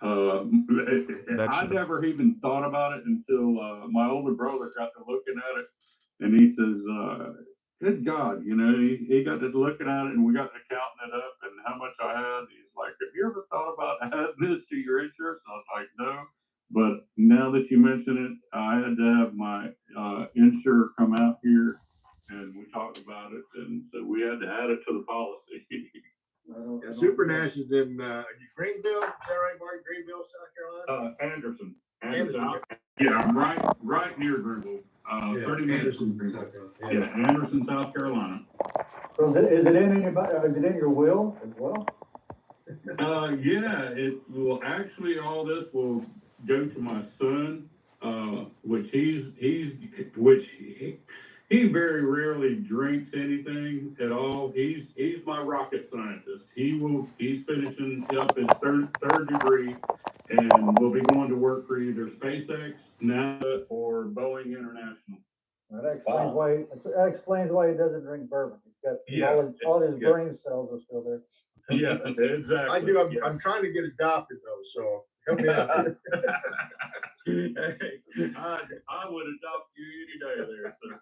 I never even thought about it until my older brother got to looking at it, and he says, good God, you know, he got to looking at it, and we got to counting it up and how much I had. He's like, have you ever thought about adding this to your insurance? I was like, no. But now that you mention it, I had to have my insurer come out here, and we talked about it, and so we had to add it to the policy. Yeah, Supernash is in Greenville. Is that right, Mark? Greenville, South Carolina? Anderson. Yeah, I'm right near Greenville. 30 minutes from Greenville. Yeah, Anderson, South Carolina. So is it in anybody? Is it in your will as well? Yeah, it will actually. All this will go to my son, which he very rarely drinks anything at all. He's my rocket scientist. He's finishing up his third degree, and will be going to work for either SpaceX, NASA, or Boeing International. That explains why he doesn't drink bourbon. He's got all his brain cells are still there. Yeah, exactly. I do. I'm trying to get adopted though, so help me out. Hey, I would adopt you any day there, sir.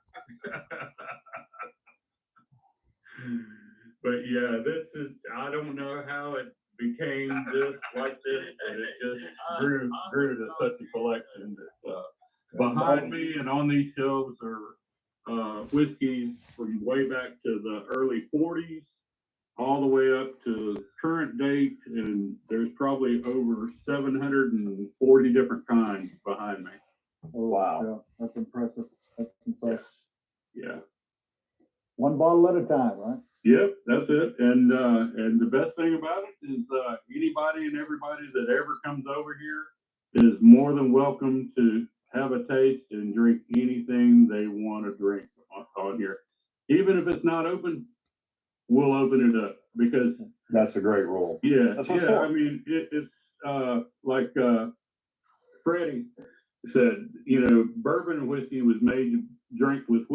But yeah, this is, I don't know how it became this like this, but it just grew to such a collection that behind me and on these shelves are whiskeys from way back to the early 40s all the way up to current date, and there's probably over 740 different kinds behind me. Oh, wow. Yeah, that's impressive. Yeah. One bottle at a time, right? Yep, that's it. And the best thing about it is anybody and everybody that ever comes over here is more than welcome to have a taste and drink anything they want to drink on here. Even if it's not open, we'll open it up, because that's a great rule. Yeah, that's what's for. I mean, it's like Freddie said, you know, bourbon and whiskey was made to drink with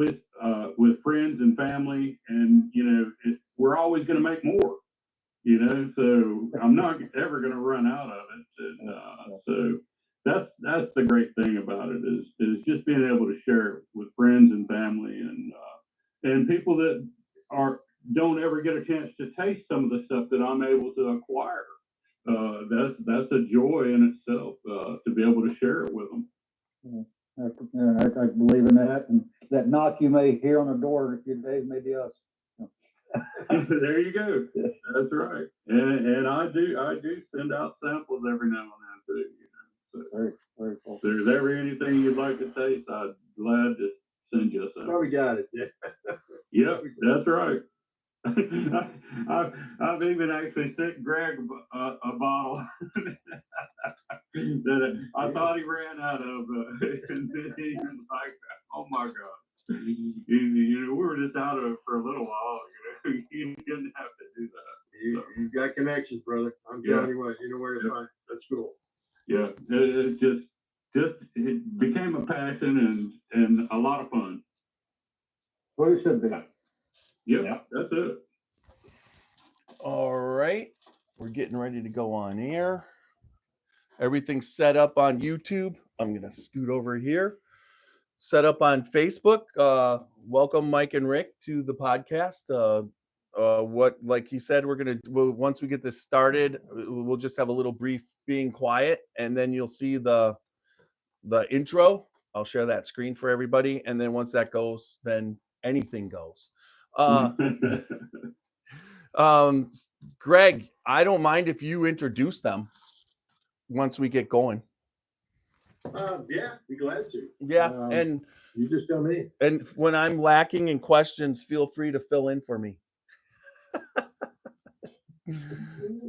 friends and family, and you know, we're always going to make more. You know, so I'm not ever going to run out of it. And, so that's the great thing about it is just being able to share it with friends and family and people that don't ever get a chance to taste some of the stuff that I'm able to acquire. That's a joy in itself to be able to share it with them. I believe in that, and that knock you may hear on the door in a few days may be us. There you go. That's right. And I do send out samples every now and then too. You know, so very, very cool. If there's ever anything you'd like to taste, I'd be glad to send you a sample. Probably got it. Yeah. Yep, that's right. I've even actually sent Gregg a bottle that I thought he ran out of, and then he was like, "Oh my God!" You know, we were just out of it for a little while. You know, you didn't have to do that. You've got connections, brother. I'm telling you what, you know where to find. That's cool. Yeah, it just it became a passion and a lot of fun. Well, it should be. Yep, that's it. All right, we're getting ready to go on air. Everything's set up on YouTube. I'm gonna scoot over here. Set up on Facebook. Welcome Mike and Rick to the podcast. Like he said, once we get this started, we'll just have a little brief being quiet, and then you'll see the intro. I'll share that screen for everybody, and then once that goes, then anything goes. Gregg, I don't mind if you introduce them once we get going. Yeah, be glad to. Yeah, and you just tell me. And when I'm lacking in questions, feel free to fill in for me.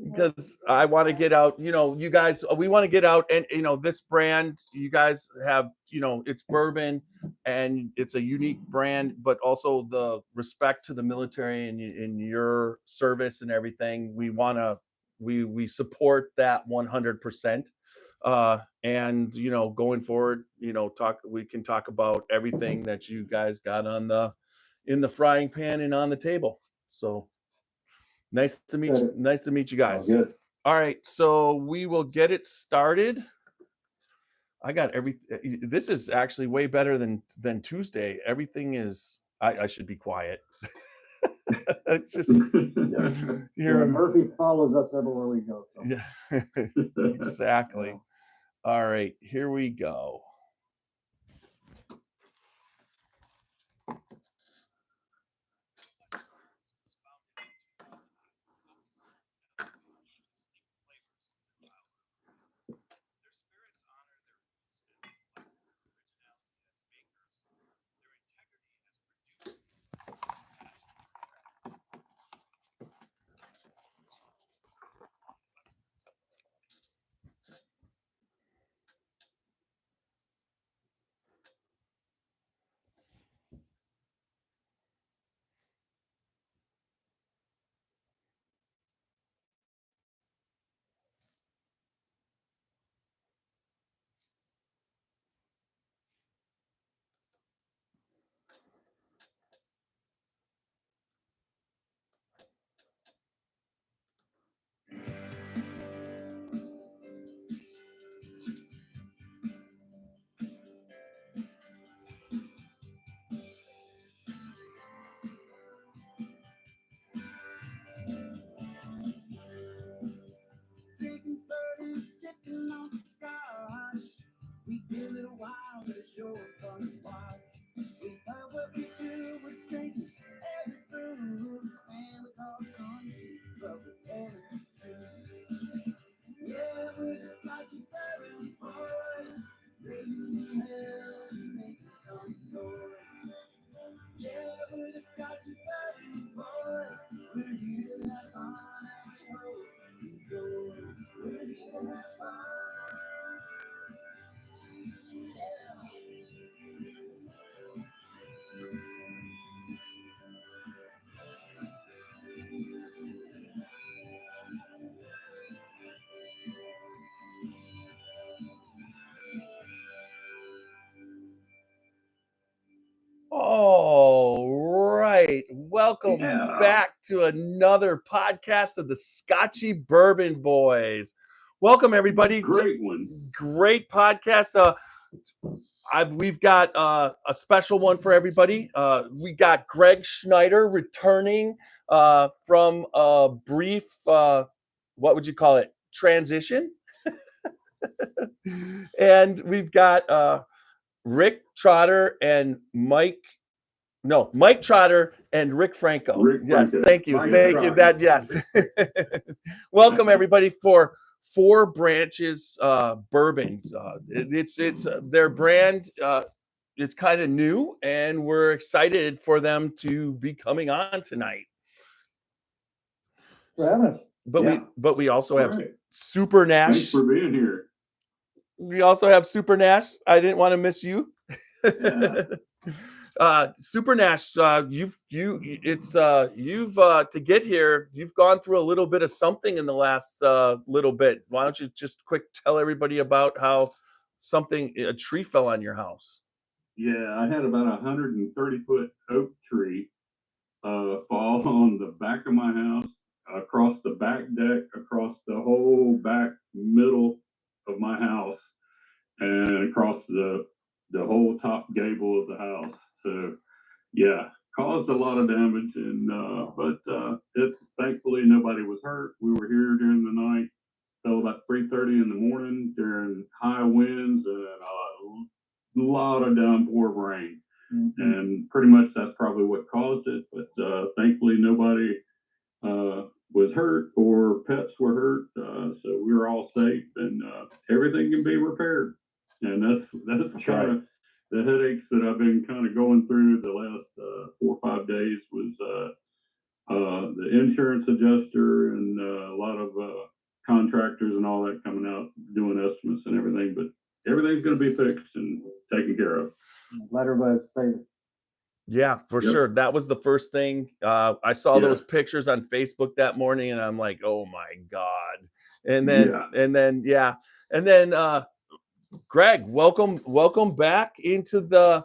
Because I want to get out, you know, you guys, we want to get out, and you know, this brand, you guys have, you know, it's bourbon and it's a unique brand, but also the respect to the military and in your service and everything. We want to, we support that 100%. And you know, going forward, you know, we can talk about everything that you guys got in the frying pan and on the table. So nice to meet you guys. Good. All right, so we will get it started. I got this is actually way better than Tuesday. Everything is, I should be quiet. It's just Yeah, Murphy follows us everywhere we go. So. Yeah, exactly. All right, here we go. We give it a while, but it's sure fun to watch. We love what we do, we're drinking every brew, and it's all sunshine, but we're telling the truth. Yeah, we're the Scotchy Bourbon Boys, raising hell and making some noise. Yeah, we're the Scotchy Bourbon Boys, we're here to have fun, and we hope you enjoy. We're here to have fun. All right. Welcome back to another podcast of the Scotchy Bourbon Boys. Welcome, everybody. Great one. Great podcast. We've got a special one for everybody. We got Gregg Snyder returning from a brief, what would you call it, transition? And we've got Rick Trotter and Mike Trotter and Rick Franco. Yes, Franco. thank you. Thank you. That, yes. Welcome, everybody, for Four Branches Bourbon. It's their brand. It's kind of new, and we're excited for them to be coming on tonight. For having us. But we also have Super Nash. Thanks for being here. We also have Super Nash. I didn't want to miss you. Yeah. Super Nash, you've to get here, you've gone through a little bit of something in the last little bit. Why don't you just quick tell everybody about how a tree fell on your house? Yeah, I had about a 130-foot oak tree fall on the back of my house, across the back deck, across the whole back middle of my house, and across the whole top gable of the house. So, yeah, caused a lot of damage, and but thankfully nobody was hurt. We were here during the night, till about 3:30 in the morning during high winds and a lot of downpour of rain. Mm-hmm. And pretty much that's probably what caused it. But thankfully nobody was hurt or pets were hurt, so we were all safe, and everything can be repaired. And that's kind of the headaches that I've been kind of going through the last 4 or 5 days was the insurance adjuster and a lot of contractors and all that coming out doing estimates and everything. But everything's going to be fixed and taken care of. Let everybody say it. Yeah, for sure. That was the first thing. I saw those pictures on Facebook that morning, and I'm like, oh my God. And then Gregg, welcome back into the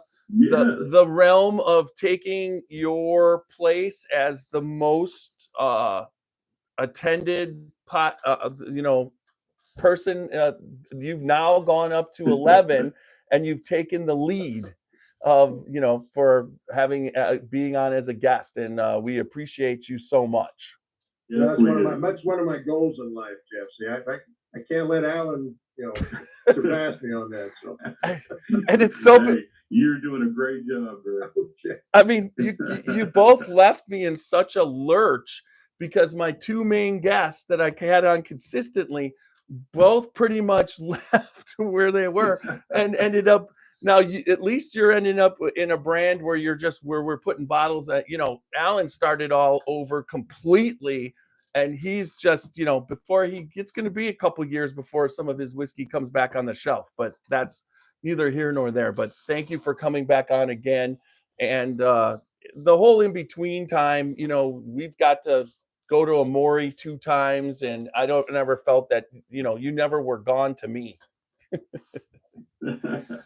realm of taking your place as the most attended person. You've now gone up to 11, and you've taken the lead of for having being on as a guest, and we appreciate you so much. Yes, That's we one of do. my goals in life, Jeff. See, I can't let Alan, surpass me on that. So, And it's so Hey, you're doing a great job, Greg. okay. I mean, you both left me in such a lurch because my two main guests that I had on consistently both pretty much left where they were and ended up. Now, at least you're ending up in a brand where where we're putting bottles at. Alan started all over completely, and he's just before it's going to be a couple years before some of his whiskey comes back on the shelf. But that's neither here nor there. But thank you for coming back on again. And the whole in between time, we've got to go to Amori 2 times, and I never felt that you never were gone to me.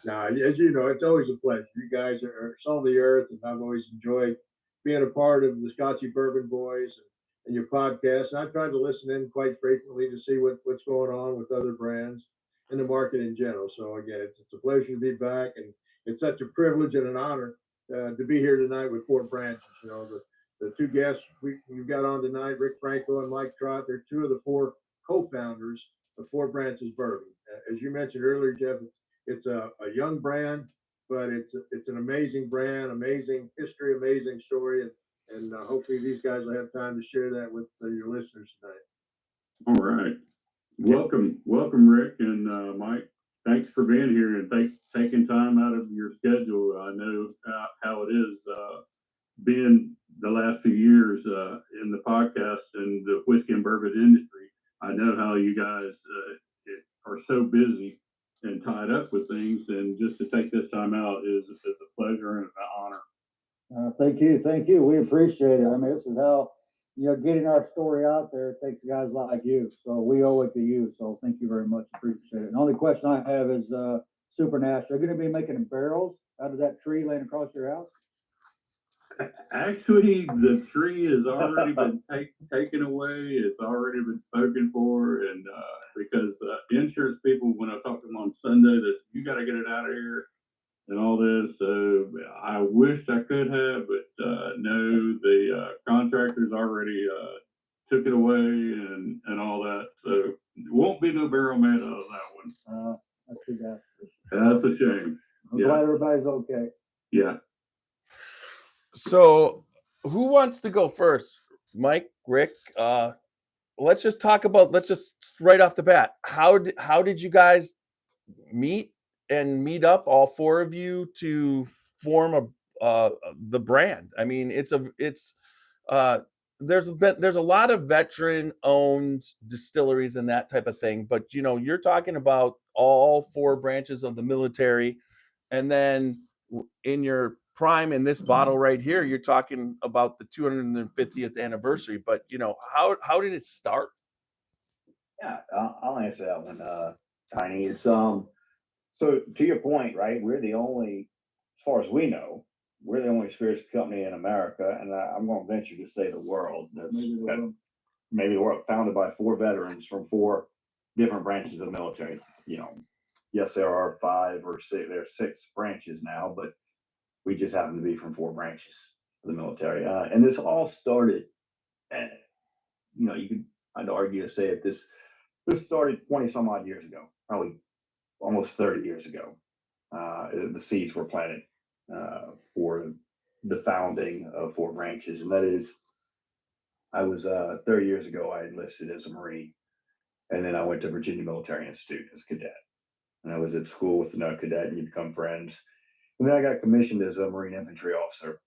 Now, as you know, it's always a pleasure. You guys are salt of the earth, and I've always enjoyed being a part of the Scotchy Bourbon Boys and your podcast. And I've tried to listen in quite frequently to see what's going on with other brands and the market in general. So again, it's a pleasure to be back, and it's such a privilege and an honor to be here tonight with Four Branches. The two guests we've got on tonight, Rick Franco and Mike Trott, they're two of the four co-founders of Four Branches Bourbon. As you mentioned earlier, Jeff, it's a young brand, but it's an amazing brand, amazing history, amazing story, and hopefully these guys will have time to share that with your listeners tonight. All right. Welcome, Rick and Mike. Thanks for being here and taking time out of your schedule. I know how it is being the last few years in the podcast and the whiskey and bourbon industry. I know how you guys are so busy and tied up with things, and just to take this time out is a pleasure and an honor. Thank you. We appreciate it. I mean, this is how, getting our story out there. It takes guys like you. So we owe it to you. So thank you very much. Appreciate it. And the only question I have is Super Nash. Are you going to be making barrels out of that tree laying across your house? Actually, the tree has already been taken away. It's already been spoken for, and because insurance people, when I talked to them on Sunday, that you got to get it out of here and all this. So I wished I could have, but no, the contractors already took it away and all that. So there won't be no barrel made out of that one. That's too bad. That's a shame. I'm glad everybody's okay. Yeah. So who wants to go first? Mike, Rick? Let's just right off the bat. How did you guys meet up, all four of you, to form the brand? I mean, there's a lot of veteran owned distilleries and that type of thing, but you're talking about all four branches of the military, and then in your prime in this bottle right here, you're talking about the 250th anniversary. But how did it start? Yeah, I'll answer that one, Tiny. It's so to your point, right? We're the only, as far as we know, we're the only spirits company in America, and I'm going to venture to say the world. Maybe the world, founded by four veterans from four different branches of the military. Yes, there are 5 or 6. There are 6 branches now, but we just happen to be from 4 branches of the military. And this all started, I'd argue to say it. This started 20 some odd years ago, probably almost 30 years ago. The seeds were planted for the founding of Four Branches, and that is, I was 30 years ago. I enlisted as a Marine, and then I went to Virginia Military Institute as a cadet, and I was at school with another cadet, and you become friends. And then I got commissioned as a Marine infantry officer,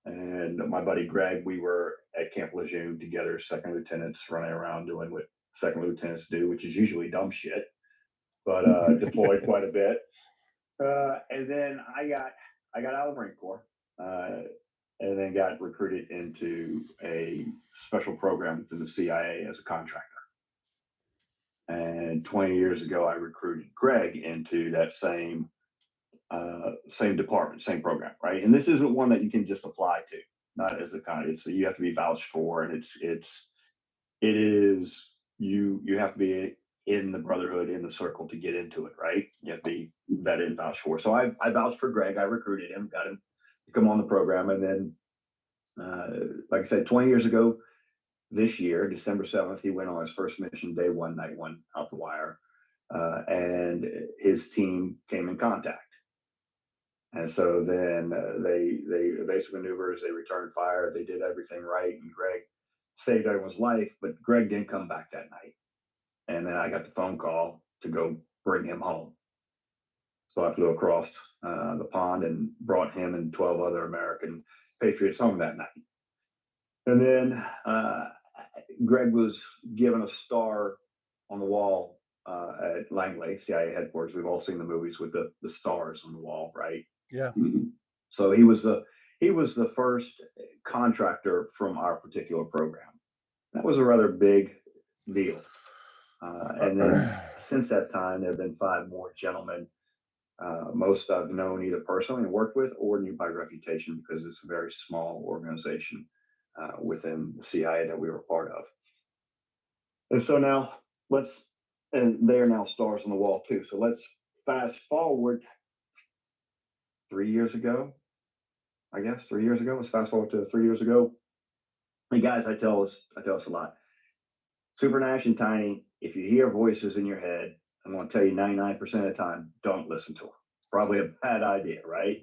and my buddy Gregg, we were at Camp Lejeune together, second lieutenants, running around doing what second lieutenants do, which is usually dumb shit, but deployed quite a bit. And then I got out of the Marine Corps, and then got recruited into a special program within the CIA as a contractor. And 20 years ago, I recruited Gregg into that same department, same program, right? And this isn't one that you can just apply to, not as a kind of, you have to be vouched for, and it is, you have to be in the brotherhood, in the circle to get into it, right? You have to be vetted and vouched for. So I vouched for Gregg. I recruited him, got him to come on the program. And then, like I said, 20 years ago, this year, December 7th, he went on his first mission, day one, night one, out the wire. And his team came in contact. And so then they evasive maneuvers, they returned fire, they did everything right, and Gregg saved everyone's life, but Gregg didn't come back that night. And then I got the phone call to go bring him home. So I flew across the pond and brought him and 12 other American patriots home that night. And then Gregg was given a star on the wall at Langley, CIA headquarters. We've all seen the movies with the stars on the wall, right? Yeah. So he was the first contractor from our particular program. That was a rather big deal. And then since that time, there have been 5 more gentlemen. Most I've known either personally and worked with, or knew by reputation, because it's a very small organization within the CIA that we were part of. And so now and they are now stars on the wall too. So let's fast forward 3 years ago, I guess 3 years ago. Let's fast forward to 3 years ago. And guys, I tell us a lot. Super Nash and Tiny, if you hear voices in your head, I'm going to tell you 99% of the time, don't listen to them. Probably a bad idea, right?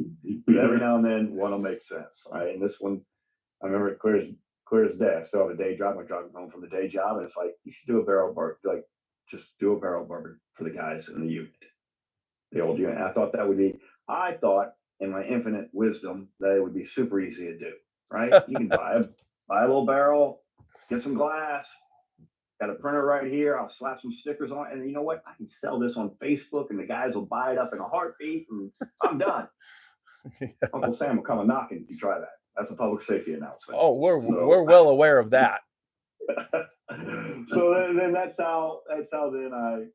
But every now and then, one will make sense, right? And this one, I remember it clear as day. I still have a day job. I'm driving home from the day job, and it's like, you should do a barrel bourbon, like just do a barrel bourbon for the guys in the unit, the old unit. And I thought in my infinite wisdom that it would be super easy to do, right? You can buy a little barrel, get some glass, got a printer right here. I'll slap some stickers on it. And you know what? I can sell this on Facebook and the guys will buy it up in a heartbeat and I'm done. Yeah. Uncle Sam will come a knocking if you try that. That's a public safety announcement. Oh, we're well aware of that. So then that's how then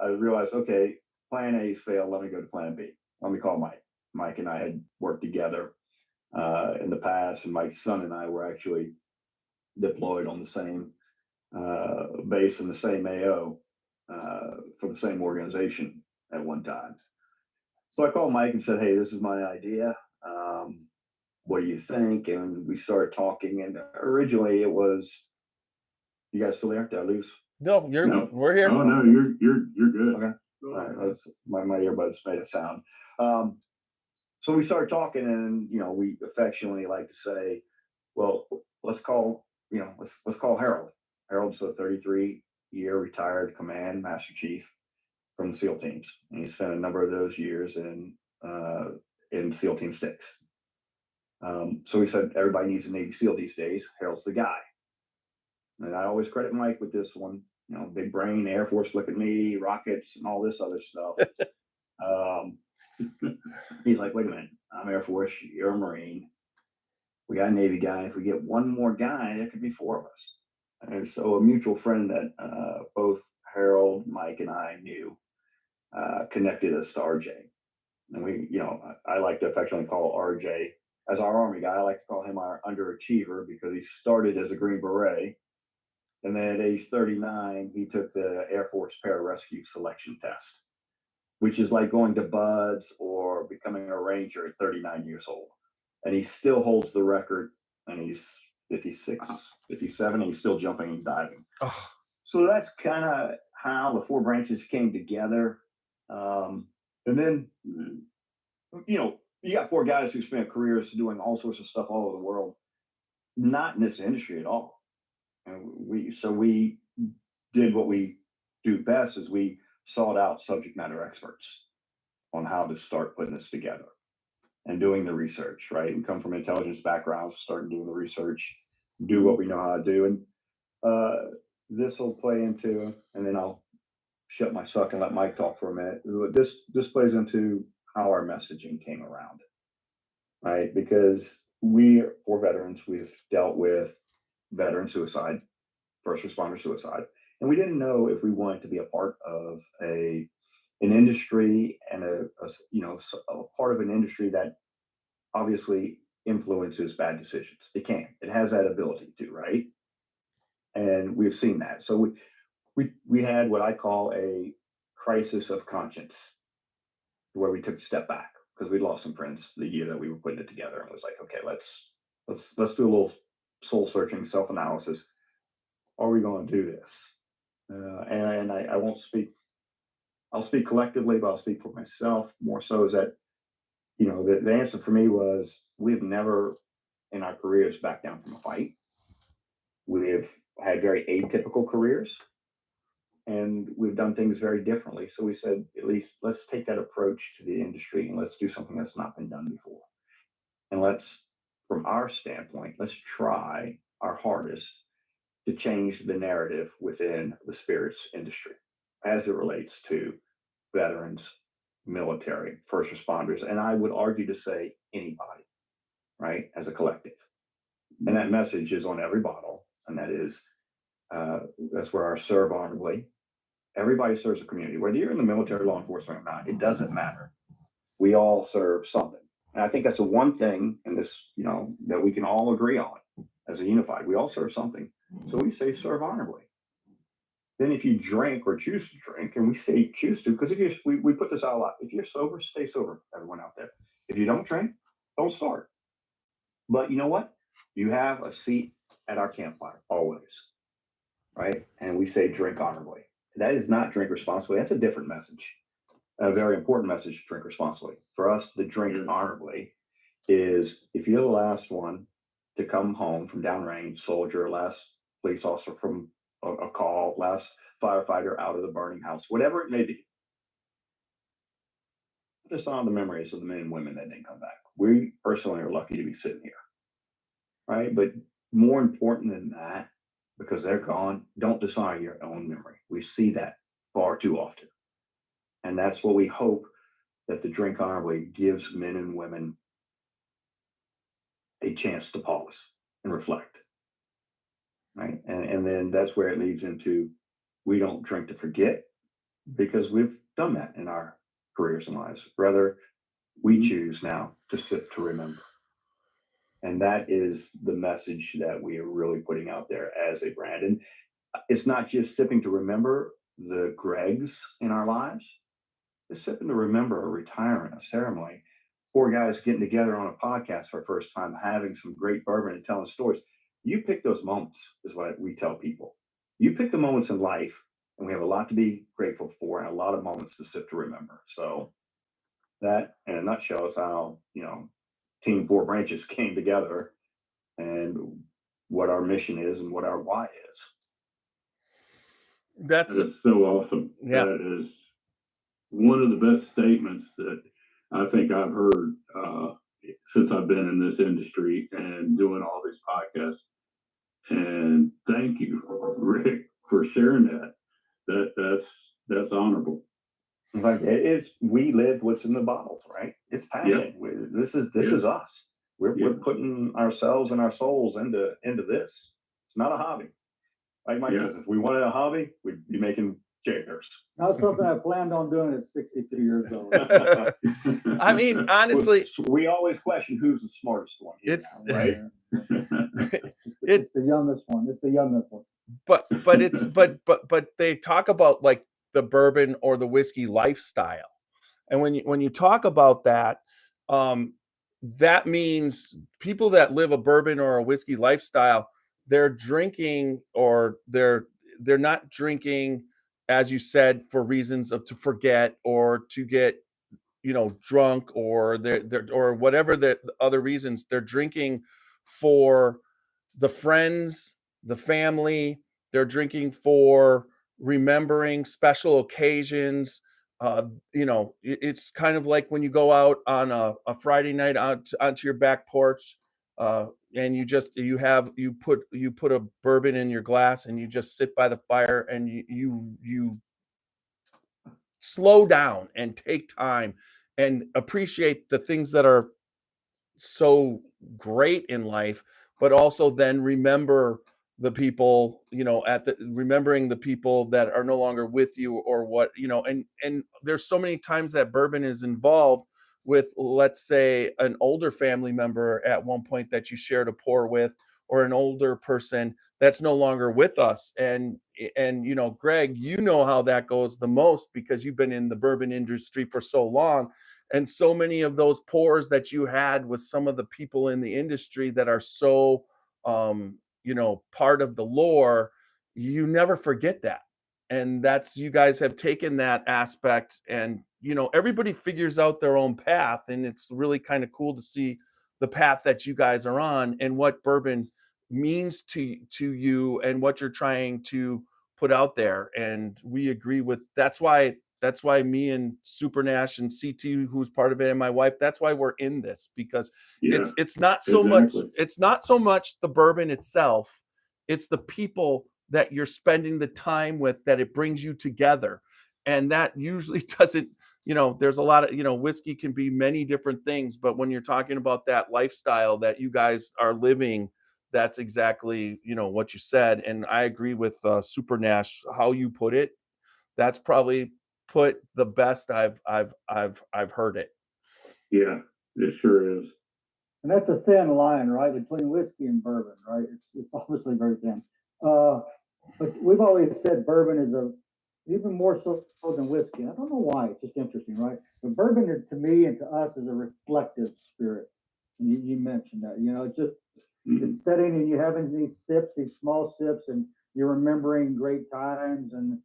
I realized, okay, plan A's failed. Let me go to plan B. Let me call Mike. Mike and I had worked together in the past, and Mike's son and I were actually deployed on the same base in the same AO for the same organization at one time. So I called Mike and said, hey, this is my idea. What do you think? And we started talking, and originally it was, you guys still there? Did I lose? No, we're here. Oh no, you're good. Okay. All right, my earbuds made a sound. So we started talking, and we affectionately like to say, well, let's call Harold. Harold's a 33-year retired command master chief from the SEAL teams, and he spent a number of those years in SEAL Team 6. So we said everybody needs a Navy SEAL these days. Harold's the guy, and I always credit Mike with this one. Big brain, Air Force, look at me, rockets, and all this other stuff. He's like, wait a minute, I'm Air Force, you're a Marine. We got a Navy guy. If we get one more guy, there could be 4 of us. And so a mutual friend that both Harold, Mike, and I knew connected us to RJ. And we, I like to affectionately call RJ, as our Army guy, I like to call him our underachiever, because he started as a Green Beret. And then at age 39, he took the Air Force Pararescue selection test, which is like going to BUDS or becoming a Ranger at 39 years old. And he still holds the record, and he's 56, 57, and he's still jumping and diving. Oh. So that's kind of how the Four Branches came together. And then, you got 4 guys who spent careers doing all sorts of stuff all over the world, not in this industry at all. And we did what we do best, is we sought out subject matter experts on how to start putting this together and doing the research, right? And come from intelligence backgrounds, starting doing the research, do what we know how to do. And this will play into, and then I'll shut my suck and let Mike talk for a minute. This plays into how our messaging came around, right? Because we're veterans, we've dealt with veteran suicide, first responder suicide, and we didn't know if we wanted to be a part of an industry and a part of an industry that obviously influences bad decisions. It has that ability to, right? And we've seen that. So we had what I call a crisis of conscience, where we took a step back because we lost some friends the year that we were putting it together, and was like, okay, let's do a little soul searching, self analysis. Are we going to do this? And I won't speak. I'll speak collectively, but I'll speak for myself more so. Is that, you know, the answer for me was, we've never in our careers backed down from a fight. We've had very atypical careers, and we've done things very differently. So we said, at least let's take that approach to the industry and let's do something that's not been done before. And let's, from our standpoint, let's try our hardest to change the narrative within the spirits industry as it relates to veterans, military, first responders, and I would argue to say anybody, right, as a collective. And that message is on every bottle, and that is, that's where our serve honorably. Everybody serves a community, whether you're in the military, law enforcement, or not. It doesn't matter. We all serve something, and I think that's the one thing in this, you know, that we can all agree on as a unified. We all serve something, so we say serve honorably. Then, if you drink or choose to drink, and we say choose to, because if you we put this out a lot. If you're sober, stay sober. Everyone out there. If you don't drink, don't start. But you know what? You have a seat at our campfire always, right? And we say drink honorably. That is not drink responsibly. That's a different message. A very important message, drink responsibly. For us, the drink honorably is, if you're the last one to come home from downrange, soldier, last police officer from a call, last firefighter out of the burning house, whatever it may be, just on the memories of the men and women that didn't come back. We personally are lucky to be sitting here, right? But more important than that, because they're gone, don't dishonor your own memory. We see that far too often. And that's what we hope that the drink honorably gives men and women a chance to pause and reflect. Right. And then that's where it leads into, we don't drink to forget, because we've done that in our careers and lives. Rather, we choose now to sip to remember. And that is the message that we are really putting out there as a brand. And it's not just sipping to remember the Greggs in our lives. It's sipping to remember a retirement, a ceremony, four guys getting together on a podcast for the first time, having some great bourbon and telling stories. You pick those moments, is what we tell people. You pick the moments in life, and we have a lot to be grateful for and a lot of moments to sip to remember. So that, in a nutshell, is how, you know, Team Four Branches came together, and what our mission is and what our why is. That's That is so awesome. Yeah. That is one of the best statements that I think I've heard since I've been in this industry and doing all these podcasts. And thank you, Rick, for sharing that. That's honorable. In fact, it's, we live what's in the bottles, right? It's passion. This is us. We're putting ourselves and our souls into this. It's not a hobby. Like Mike says, if we wanted a hobby, we'd be making chairs. Not something I planned on doing at 62 years old. I mean, honestly, we always question who's the smartest one. It's now, right. It's the youngest one. It's the youngest one. But it's but they talk about like the bourbon or the whiskey lifestyle, and when you talk about that, that means people that live a bourbon or a whiskey lifestyle, they're drinking, or they're not drinking, as you said, for reasons of to forget or to get, you know, drunk, or they're or whatever the other reasons. They're drinking for the friends, the family. They're drinking for remembering special occasions. You know, it's kind of like when you go out on a Friday night onto your back porch, and you put a bourbon in your glass, and you just sit by the fire, and you slow down and take time and appreciate the things that are so great in life, but also then remember the people, you know, remembering the people that are no longer with you, or what, you know, and there's so many times that bourbon is involved with, let's say, an older family member at one point that you shared a pour with, or an older person that's no longer with us. And you know, Gregg, you know how that goes the most because you've been in the bourbon industry for so long. And so many of those pours that you had with some of the people in the industry that are so you know, part of the lore, you never forget that. And that's, you guys have taken that aspect, and you know, everybody figures out their own path, and it's really kind of cool to see the path that you guys are on and what bourbon means to you and what you're trying to put out there. And we agree with, that's why me and Super Nash and CT, who's part of it, and my wife, that's why we're in this, because Yeah, it's not so much, exactly. it's not so much the bourbon itself, it's the people that you're spending the time with, that it brings you together. And that usually doesn't, you know, there's a lot of, you know, whiskey can be many different things, but when you're talking about that lifestyle that you guys are living, that's exactly, you know, what you said. And I agree with Super Nash, how you put it. That's probably put the best I've heard it. Yeah, it sure is. And that's a thin line, right, between whiskey and bourbon, right? It's obviously very thin. But we've always said bourbon is even more so than whiskey. I don't know why. It's just interesting, right? But bourbon to me and to us is a reflective spirit. And you mentioned that. You know, it's just it's setting and you having these sips, these small sips, and you're remembering great times and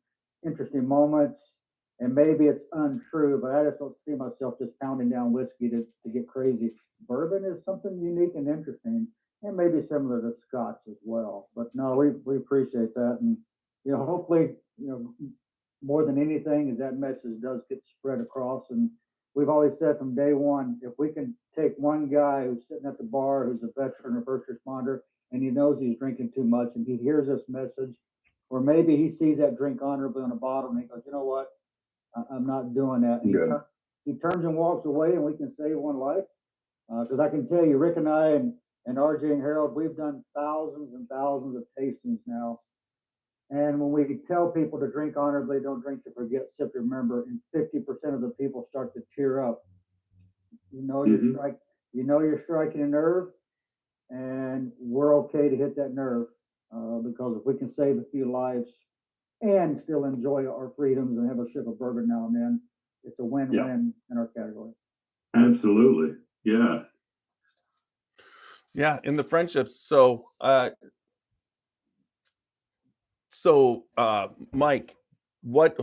interesting moments. And maybe it's untrue, but I just don't see myself just pounding down whiskey to get crazy. Bourbon is something unique and interesting, and maybe similar to Scotch as well. But no, we appreciate that, and you know, hopefully, you know, more than anything, is that message does get spread across. And we've always said from day one, if we can take one guy who's sitting at the bar, who's a veteran or first responder, and he knows he's drinking too much, and he hears this message, or maybe he sees that drink honorably on a bottle, and he goes, you know what, I'm not doing that. And he turns and walks away, and we can save one life. Because I can tell you, Rick and I and RJ and Harold, we've done thousands and thousands of tastings now. And when we tell people to drink honorably, don't drink to forget, sip to remember, and 50% of the people start to tear up. You know you're striking a nerve, and we're okay to hit that nerve because if we can save a few lives and still enjoy our freedoms and have a sip of bourbon now and then, it's a win-win in our category. Absolutely. Yeah. Yeah, in the friendships. So Mike, what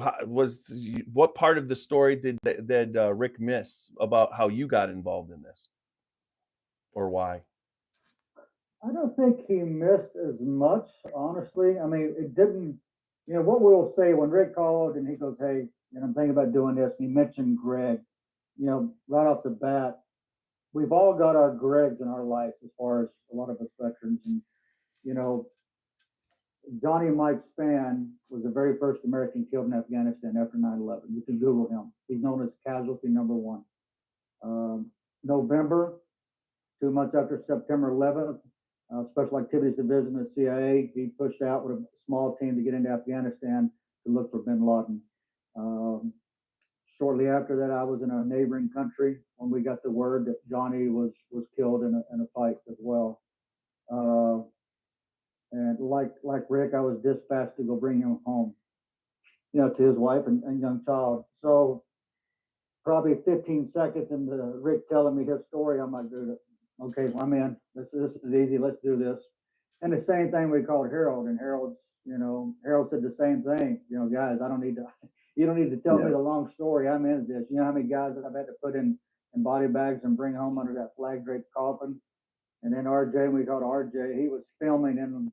part of the story did Rick miss about how you got involved in this, or why? I don't think he missed as much, honestly. I mean, it didn't, you know, what we'll say when Rick called and he goes, hey, and I'm thinking about doing this, and he mentioned Gregg, you know, right off the bat, we've all got our Greggs in our life as far as a lot of us veterans. And, you know, Johnny Mike Spann was the very first American killed in Afghanistan after 9/11. You can Google him. He's known as casualty number one. November, 2 months after September 11th, Special Activities Division of the CIA, he pushed out with a small team to get into Afghanistan to look for bin Laden. Shortly after that, I was in a neighboring country when we got the word that Johnny was killed in a fight as well. And like Rick, I was dispatched to go bring him home, you know, to his wife and young child. So probably 15 seconds into Rick telling me his story, I'm like, dude, okay, I'm in. This is easy. Let's do this. And the same thing we called Harold, and Harold said the same thing. You know, guys, you don't need to tell me the long story. I'm in this. You know how many guys that I've had to put in body bags and bring home under that flag draped coffin. And then RJ, we called RJ. He was filming, and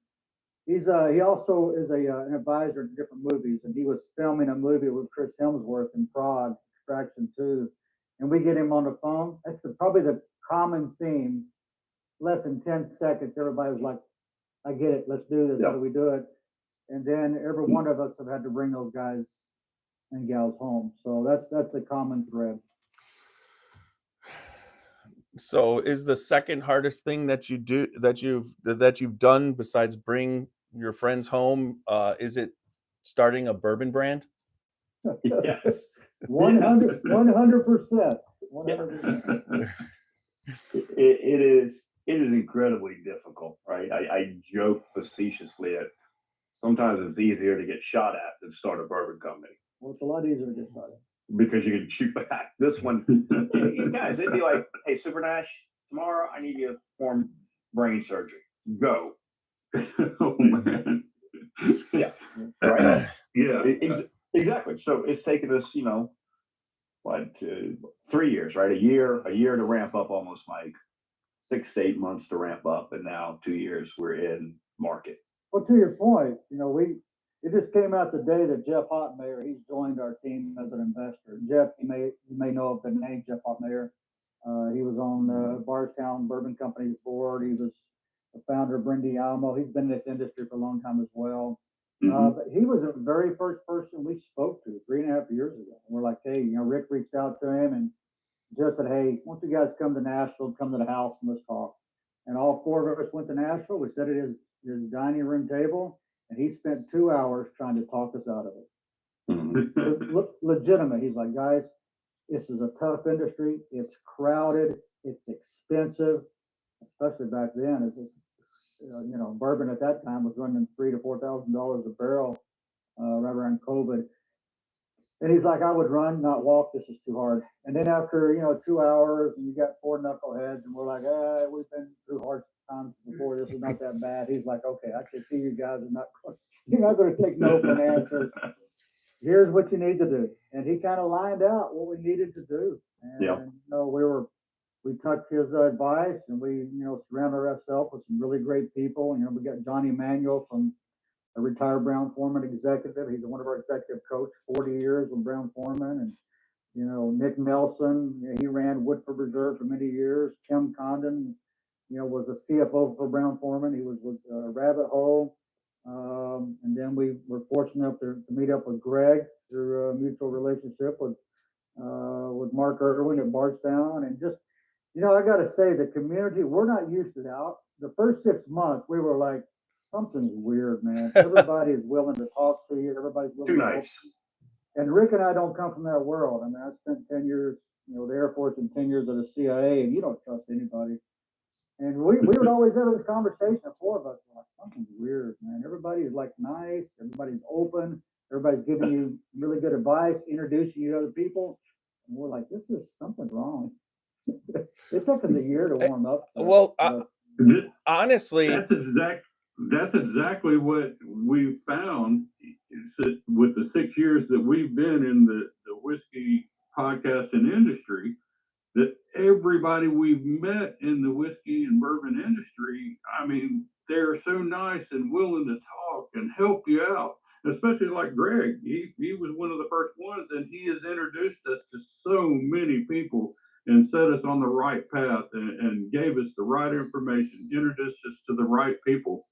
he also is an advisor to different movies, and he was filming a movie with Chris Hemsworth in Prague, Extraction 2. And we get him on the phone. That's probably the common theme. Less than 10 seconds, everybody was like, I get it. Let's do this. How do we do it? And then every one of us have had to bring those guys and gals home. So that's the common thread. So is the second hardest thing that you've done besides bring your friends home, is it starting a bourbon brand? Yes. 100%. 100%. It is it is incredibly difficult, right? I joke facetiously that sometimes it's easier to get shot at than start a bourbon company Well, it's a lot easier to get started. because you can shoot back. This one, you guys, it'd be like, hey, Super Nash, tomorrow I need you to perform brain surgery. Go. Oh, man. Yeah. Right? Yeah. Exactly. So it's taken us, what, 3 years, right? A year to ramp up, almost, Mike. 6 to 8 months to ramp up, and now 2 years we're in market. Well, to your point, it just came out today that Jeff Hotmayer, he's joined our team as an investor. Jeff, you may know of the name Jeff Hotmayer. He was on Bardstown Bourbon Company's board. He was the founder of Brindy Almo. He's been in this industry for a long time as well. But he was the very first person we spoke to 3.5 years ago. And we're like, hey, Rick reached out to him and just said, hey, why don't you guys come to Nashville, come to the house and let's talk. And all 4 of us went to Nashville. We sat at his dining room table, and he spent 2 hours trying to talk us out of it. Legitimate. He's like, guys, this is a tough industry. It's crowded. It's expensive, especially back then. Bourbon at that time was running $3,000 to $4,000 a barrel, right around COVID. And he's like, I would run, not walk. This is too hard. And then after, 2 hours, and you got 4 knuckleheads, and we're like, we've been through hard times before. This is not that bad. He's like, okay, I can see you guys are you're not going to take no for an answer. Here's what you need to do. And he kind of lined out what we needed to do. And, we took his advice, and we, surrounded ourselves with some really great people. We got Johnny Emanuel from a retired Brown Foreman executive. He's one of our executive coach, 40 years with Brown Foreman. And, Nick Nelson, he ran Woodford Reserve for many years. Tim Condon, was a CFO for Brown Foreman. He was with Rabbit Hole. And then we were fortunate enough to meet up with Greg through a mutual relationship with Mark Irwin at Bardstown. And just, I got to say, the community, we're not used to that. The first 6 months, we were like, something's weird, man. Everybody is willing to talk to you. Everybody's willing Too to nice. And Rick and I don't come from that world. I mean, I spent 10 years, the Air Force and 10 years at the CIA, and you don't trust anybody. And we would always have this conversation. The 4 of us were like, something's weird, man. Everybody is like nice. Everybody's open. Everybody's giving you really good advice, introducing you to other people. And we're like, this is something wrong. It took us a year to warm up. Honestly, that's exactly what we found with the 6 years that we've been in the whiskey podcasting industry, that everybody we've met in the whiskey and bourbon industry, I mean, they're so nice and willing to talk and help you out, especially like Greg. He was one of the first ones, and he has introduced us to so many people and set us on the right path and gave us the right information, introduced us to the right people.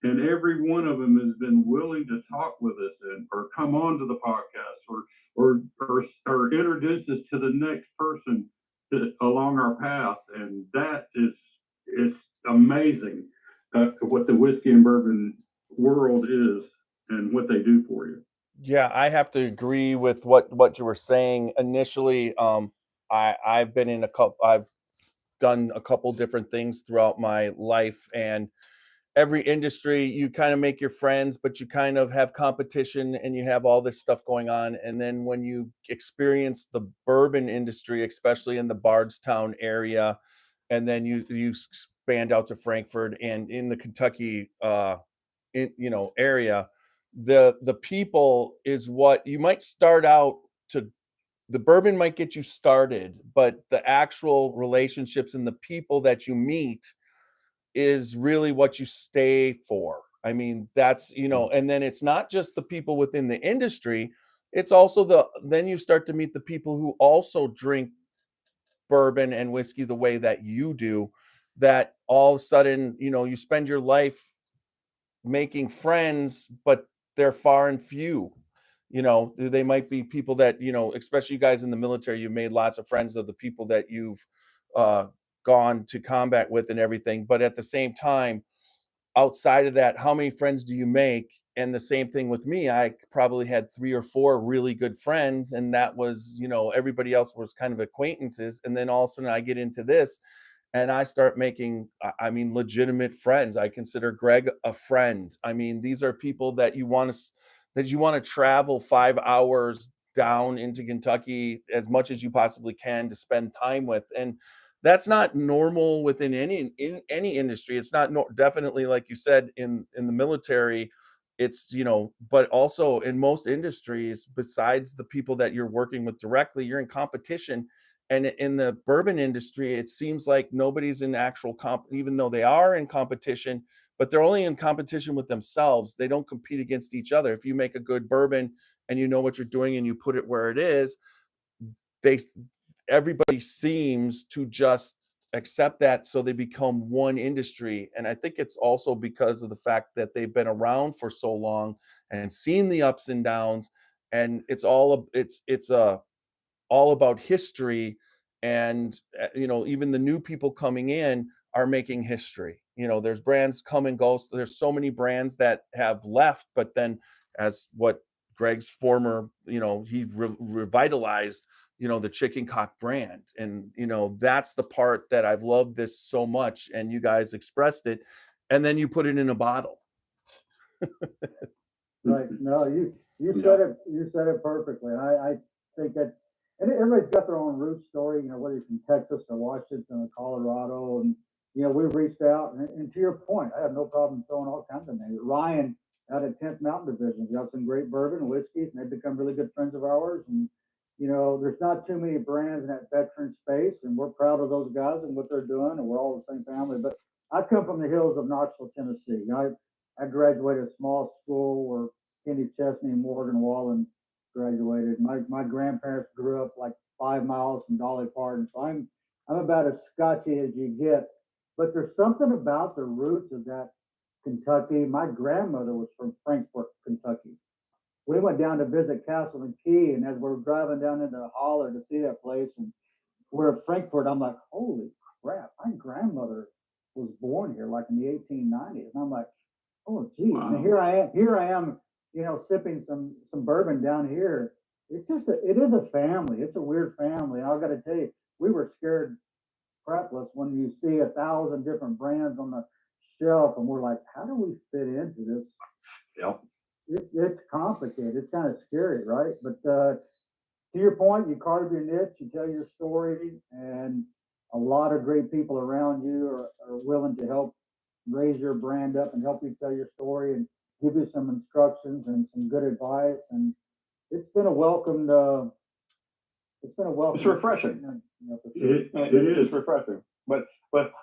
And every one of them has been willing to talk with us or come on to the podcast or introduce us to the next person along our path. And that is amazing what the whiskey and bourbon world is and what they do for you. Yeah, I have to agree with what you were saying initially. I've done a couple different things throughout my life, and every industry, you kind of make your friends, but you kind of have competition and you have all this stuff going on. And then when you experience the bourbon industry, especially in the Bardstown area, and then you expand out to Frankfurt and in the Kentucky area, the people is what you might start out to. The bourbon might get you started, but the actual relationships and the people that you meet is really what you stay for. I mean, that's, and then it's not just the people within the industry, it's also then you start to meet the people who also drink bourbon and whiskey the way that you do, that all of a sudden, you spend your life making friends, but they're far and few. They might be people that, especially you guys in the military, you've made lots of friends of the people that you've gone to combat with and everything. But at the same time, outside of that, how many friends do you make? And the same thing with me, I probably had 3 or 4 really good friends, and that was, everybody else was kind of acquaintances. And then all of a sudden I get into this, and I start making, I mean, legitimate friends. I consider Gregg a friend. I mean, these are people that you want to travel 5 hours down into Kentucky as much as you possibly can to spend time with. And that's not normal within any industry. It's not definitely, like you said, in the military. It's, but also in most industries, besides the people that you're working with directly, you're in competition. And in the bourbon industry, it seems like nobody's in actual even though they are in competition, but they're only in competition with themselves. They don't compete against each other. If you make a good bourbon and you know what you're doing and you put it where it is, they everybody seems to just accept that, so they become one industry. And I think it's also because of the fact that they've been around for so long and seen the ups and downs, and it's all about history. And even the new people coming in are making history. There's brands come and go. So there's so many brands that have left, but then, as what Gregg's former, he revitalized, the chicken cock brand. And that's the part that I've loved this so much, and you guys expressed it, and then you put it in a bottle. Right. No, you said it perfectly. I think that's, and everybody's got their own root story, whether you're from Texas or Washington or Colorado. And, we reached out, and to your point, I have no problem throwing all kinds of names. Ryan out of 10th Mountain Division, he's got some great bourbon and whiskeys, and they've become really good friends of ours. And, there's not too many brands in that veteran space, and we're proud of those guys and what they're doing, and we're all the same family. But I come from the hills of Knoxville, Tennessee. I graduated a small school where Kenny Chesney and Morgan Wallen graduated. My grandparents grew up like 5 miles from Dolly Parton, so I'm about as Scotchy as you get. But there's something about the roots of that Kentucky. My grandmother was from Frankfort, Kentucky. We went down to visit Castle and Key, and as we were driving down into the holler to see that place, and we're at Frankfort, I'm like, holy crap! My grandmother was born here, like in the 1890s, and I'm like, oh geez, Wow. and here I am, sipping some bourbon down here. It is a family. It's a weird family. And I got to tell you, we were scared crapless when you see 1,000 different brands on the shelf, and we're like, how do we fit into this? Yep. It's complicated. It's kind of scary, right? But to your point, you carve your niche, you tell your story, and a lot of great people around you are willing to help raise your brand up and help you tell your story and give you some instructions and some good advice. And it's been a welcomed. It's refreshing. For sure. It is. It's refreshing. But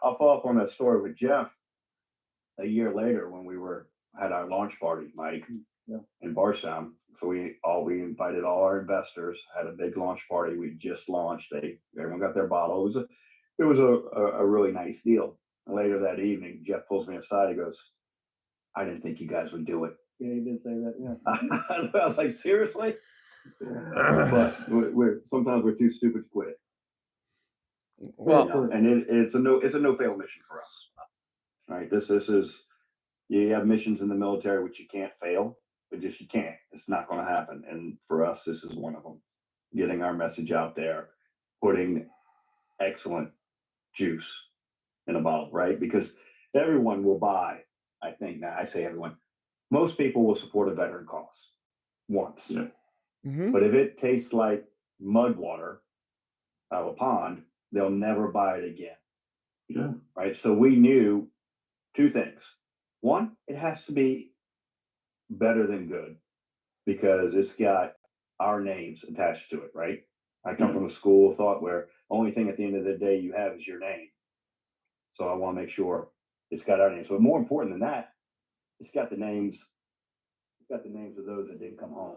I'll follow up on that story with Jeff. A year later, when we had our launch party, Mike, in Barstown, so we invited all our investors, had a big launch party. We just launched. Everyone got their bottle. It was a really nice deal. And later that evening, Jeff pulls me aside. He goes, "I didn't think you guys would do it." Yeah, he did say that. Yeah. I was like, seriously? But sometimes we're too stupid to quit. Well, And it's a no fail mission for us. Right? This is, you have missions in the military which you can't fail, but just you can't. It's not going to happen. And for us, this is one of them. Getting our message out there, putting excellent juice in a bottle, right? Because everyone will buy. I think now I say everyone. Most people will support a veteran cause once. Yeah. Mm-hmm. But if it tastes like mud water out of a pond, they'll never buy it again. Yeah. Right. So we knew two things. One, it has to be better than good because it's got our names attached to it, right? I come from a school of thought where only thing at the end of the day you have is your name. So I want to make sure it's got our names. But more important than that, it's got the names of those that didn't come home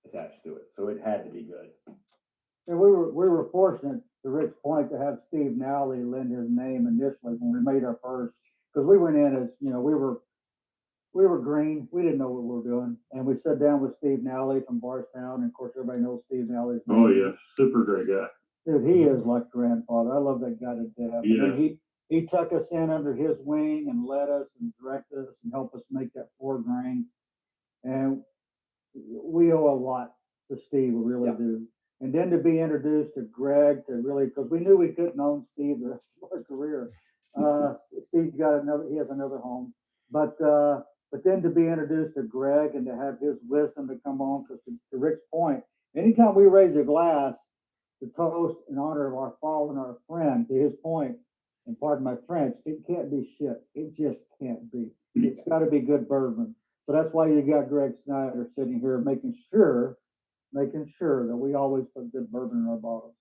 attached to it. So it had to be good. And we were fortunate, to Rick's point, to have Steve Nally lend his name initially when we made our first, because we went in as, we were green. We didn't know what we were doing. And we sat down with Steve Nally from Barstown. And of course, everybody knows Steve Nally's name. Oh yeah, super great guy. Dude, he is like grandfather. I love that guy to death. Yeah. And he took us in under his wing and led us and directed us and helped us make that 4 grain. And we owe a lot to Steve. We really do. And then to be introduced to Gregg, to really, because we knew we couldn't own Steve the rest of our career. Steve he has another home, but then to be introduced to Gregg and to have his wisdom to come on, because to Rick's point, anytime we raise a glass to toast in honor of our fallen, our friend, to his point, and pardon my French, it can't be shit. It just can't be. It's got to be good bourbon. So that's why you got Gregg Snyder sitting here making sure that we always put good bourbon in our bottles.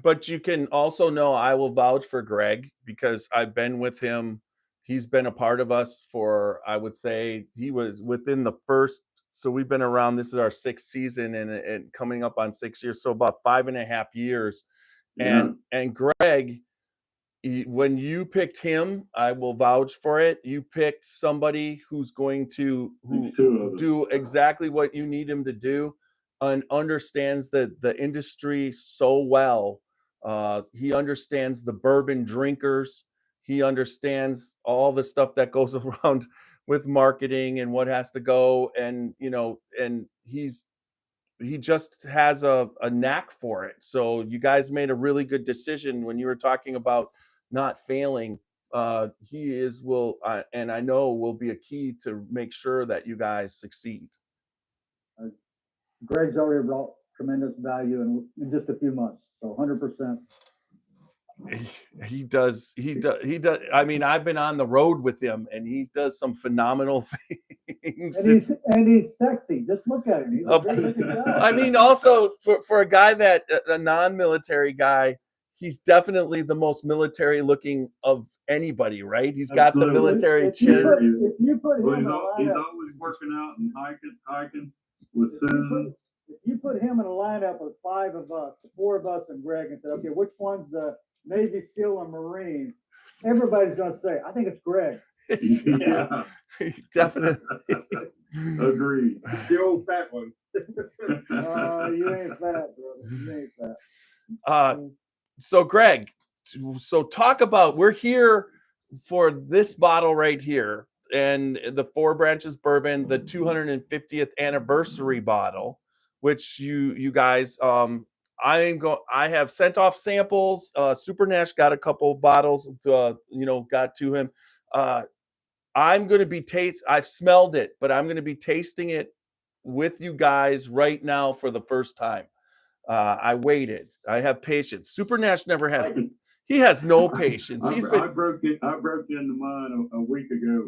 But you can also know I will vouch for Gregg because I've been with him. He's been a part of us for, I would say, he was within the first. So we've been around. This is our 6th season and coming up on 6 years. So about 5.5 years. Yeah. And Gregg, when you picked him, I will vouch for it. You picked somebody who's going to do exactly what you need him to do and understands the industry so well. He understands the bourbon drinkers. He understands all the stuff that goes around with marketing and what has to go. And, and he just has a knack for it. So you guys made a really good decision when you were talking about not failing. And I know will be a key to make sure that you guys succeed. Gregg's already brought tremendous value in just a few months. So 100%. He does. I mean, I've been on the road with him and he does some phenomenal things. And he's sexy. Just look at him. He's a great looking guy. I mean, also for a guy a non-military guy, he's definitely the most military looking of anybody, right? He's got the military chin. If you put him he's always working out and hiking with Susan. If you put him in a lineup of 5 of us, 4 of us and Gregg, and said, okay, which one's the Navy SEAL and Marine? Everybody's going to say, I think it's Gregg. Yeah, Definitely. Agreed. The old fat one. You ain't fat, brother. You ain't fat. So Gregg, talk about, we're here for this bottle right here and the Four Branches Bourbon, the 250th anniversary bottle, which you guys, I have sent off samples. Super Nash got a couple bottles, got to him. I'm going to be I've smelled it, but I'm going to be tasting it with you guys right now for the first time. I waited. I have patience. Super Nash never has. He has no patience. I broke into mine a week ago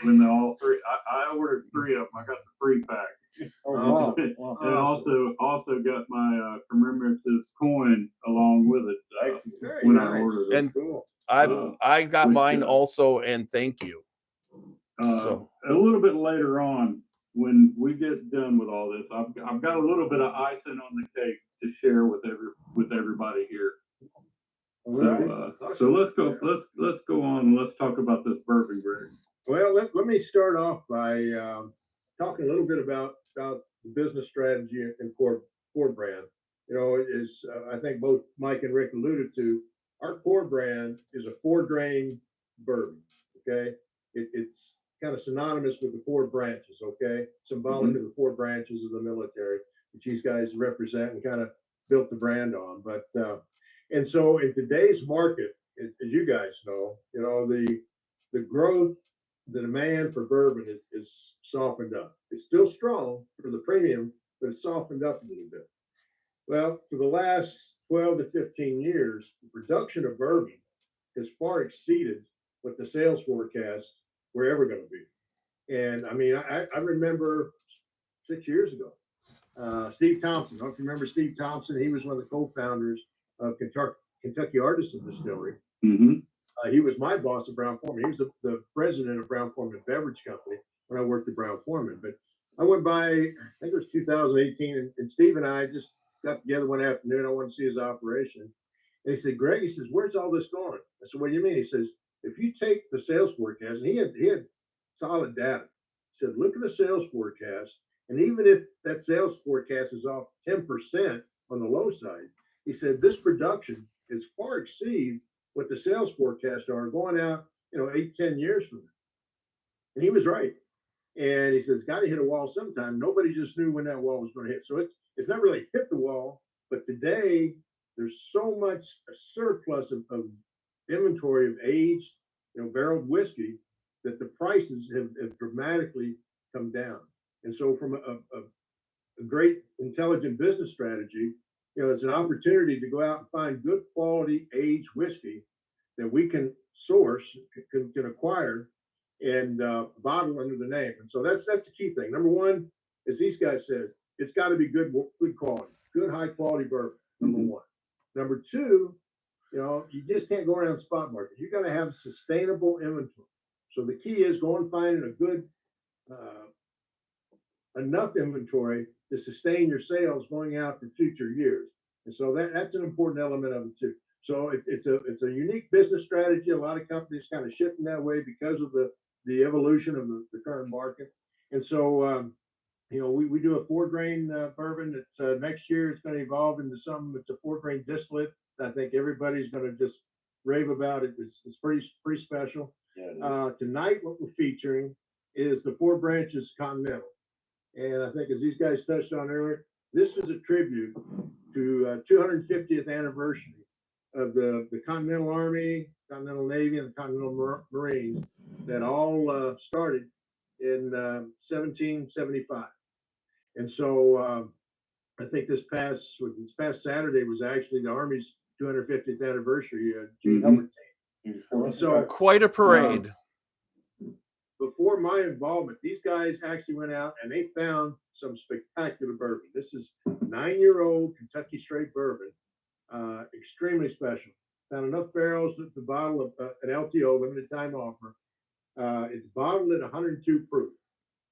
when they all 3. I ordered 3 of them. I got the 3-pack. Oh, wow. And also got my commemorative coin along with it when I ordered it. And cool. I got mine also, and thank you. A little bit later on, when we get done with all this, I've got a little bit of icing on the cake to share with everybody here. So let's go on and let's talk about this bourbon, Gregg. Well, let me start off by talking a little bit about the business strategy and core brand. I think both Mike and Rick alluded to, our core brand is a 4-grain bourbon. Okay, it's kind of synonymous with the 4 branches. Okay, symbolic of the 4 branches of the military, which these guys represent and kind of built the brand on. But and so in today's market, as you guys know, the growth, the demand for bourbon is softened up. It's still strong for the premium, but it's softened up a little bit. Well, for the last 12 to 15 years, the production of bourbon has far exceeded what the sales forecasts were ever going to be. And I mean, I remember 6 years ago, Steve Thompson. Don't you remember Steve Thompson? He was one of the co-founders of Kentucky Artisan Distillery. Mm-hmm. He was my boss at Brown-Forman. He was the president of Brown-Forman Beverage Company when I worked at Brown-Forman. But I went by, I think it was 2018, and Steve and I just got together one afternoon. I wanted to see his operation. And he said, Gregg, he says, where's all this going? I said, what do you mean? He says, if you take the sales forecast, and he had solid data. He said, look at the sales forecast. And even if that sales forecast is off 10% on the low side, he said, this production is far exceeds what the sales forecasts are going out, 8-10 years from now. And he was right. And he says, got to hit a wall sometime. Nobody just knew when that wall was going to hit. So it's not really hit the wall, But today, there's so much a surplus of inventory of aged, barreled whiskey that the prices have dramatically come down. And so from a great intelligent business strategy, it's an opportunity to go out and find good quality aged whiskey that we can source, can acquire, and bottle under the name. And so that's the key thing. Number one, as these guys said, it's got to be good quality, good high quality bourbon. Number one. Number two, you just can't go around the spot market. You got to have sustainable inventory. So the key is go and find a good enough inventory to sustain your sales going out for future years. And so that's an important element of it too. So it's a unique business strategy. A lot of companies kind of shifting that way because of the evolution of the current market. And so we do a 4-grain bourbon that's next year it's going to evolve into something that's a 4-grain distillate. I think everybody's going to just rave about it. It's pretty special. Yeah, tonight, what we're featuring is the Four Branches Continental. And I think as these guys touched on earlier, this is a tribute to 250th anniversary of the Continental Army, Continental Navy, and the Continental Marines that all started in 1775. And so I think this past Saturday was actually the Army's 250th anniversary, June 14th. So quite a parade. Before my involvement, these guys actually went out and they found some spectacular bourbon. This is 9-year-old Kentucky straight bourbon, extremely special. Found enough barrels to bottle of an LTO, limited time offer. It's bottled at 102 proof.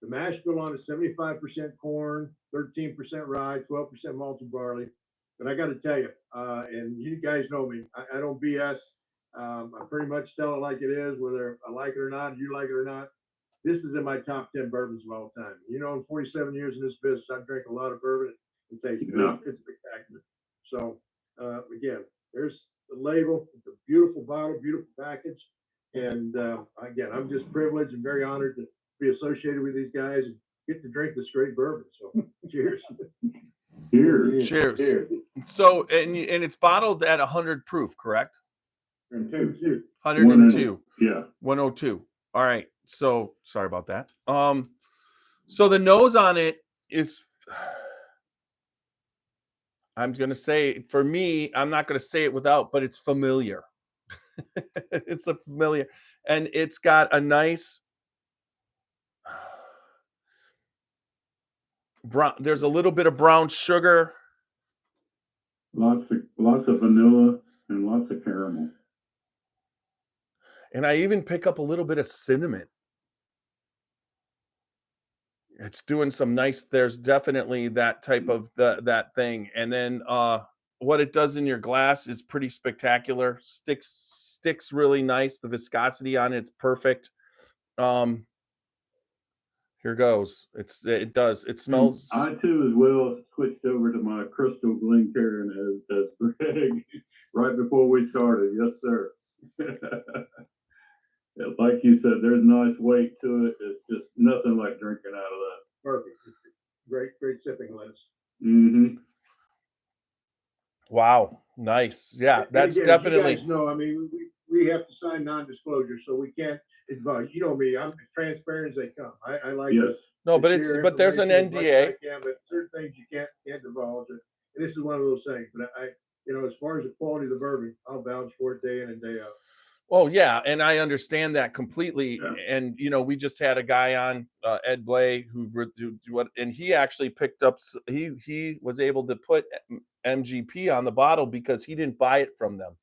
The mash bill on is 75% corn, 13% rye, 12% malted barley. But I got to tell you, and you guys know me, I don't BS. I pretty much tell it like it is, whether I like it or not, you like it or not. This is in my top 10 bourbons of all time. In 47 years in this business, I've drank a lot of bourbon and tasted it. Yeah. It's spectacular. So again, there's the label. It's a beautiful bottle, beautiful package. And again, I'm just privileged and very honored to be associated with these guys and get to drink this great bourbon. So cheers. Cheers. Cheers. So, and it's bottled at 100 proof, correct? 102. 102. Yeah. 102. All right. So sorry about that. So the nose on it is, I'm going to say, for me, I'm not going to say it without, but it's familiar. It's a familiar, and it's got a nice brown. There's a little bit of brown sugar. Lots of vanilla and lots of caramel. And I even pick up a little bit of cinnamon. It's doing some nice, there's definitely that type of that thing. And then what it does in your glass is pretty spectacular. Sticks really nice. The viscosity on it's perfect. Here goes. It does. It smells. I too as well switched over to my Crystal Glencairn as Greg right before we started. Yes, sir. Like you said, there's nice weight to it. It's just nothing like drinking out of that. Perfect. Great sipping list. Mm-hmm. Wow. Nice. Yeah, that's again, definitely. You guys know, I mean, we have to sign non-disclosure, so we can't advise. You know me, I'm transparent as they come. I like yes. to, No, to but there's an NDA. But certain things you can't divulge. And this is one of those things. But I as far as the quality of the bourbon, I'll vouch for it day in and day out. Oh yeah, and I understand that completely. Yeah. And we just had a guy on, Ed Blay, and he actually picked up. He was able to put MGP on the bottle because he didn't buy it from them.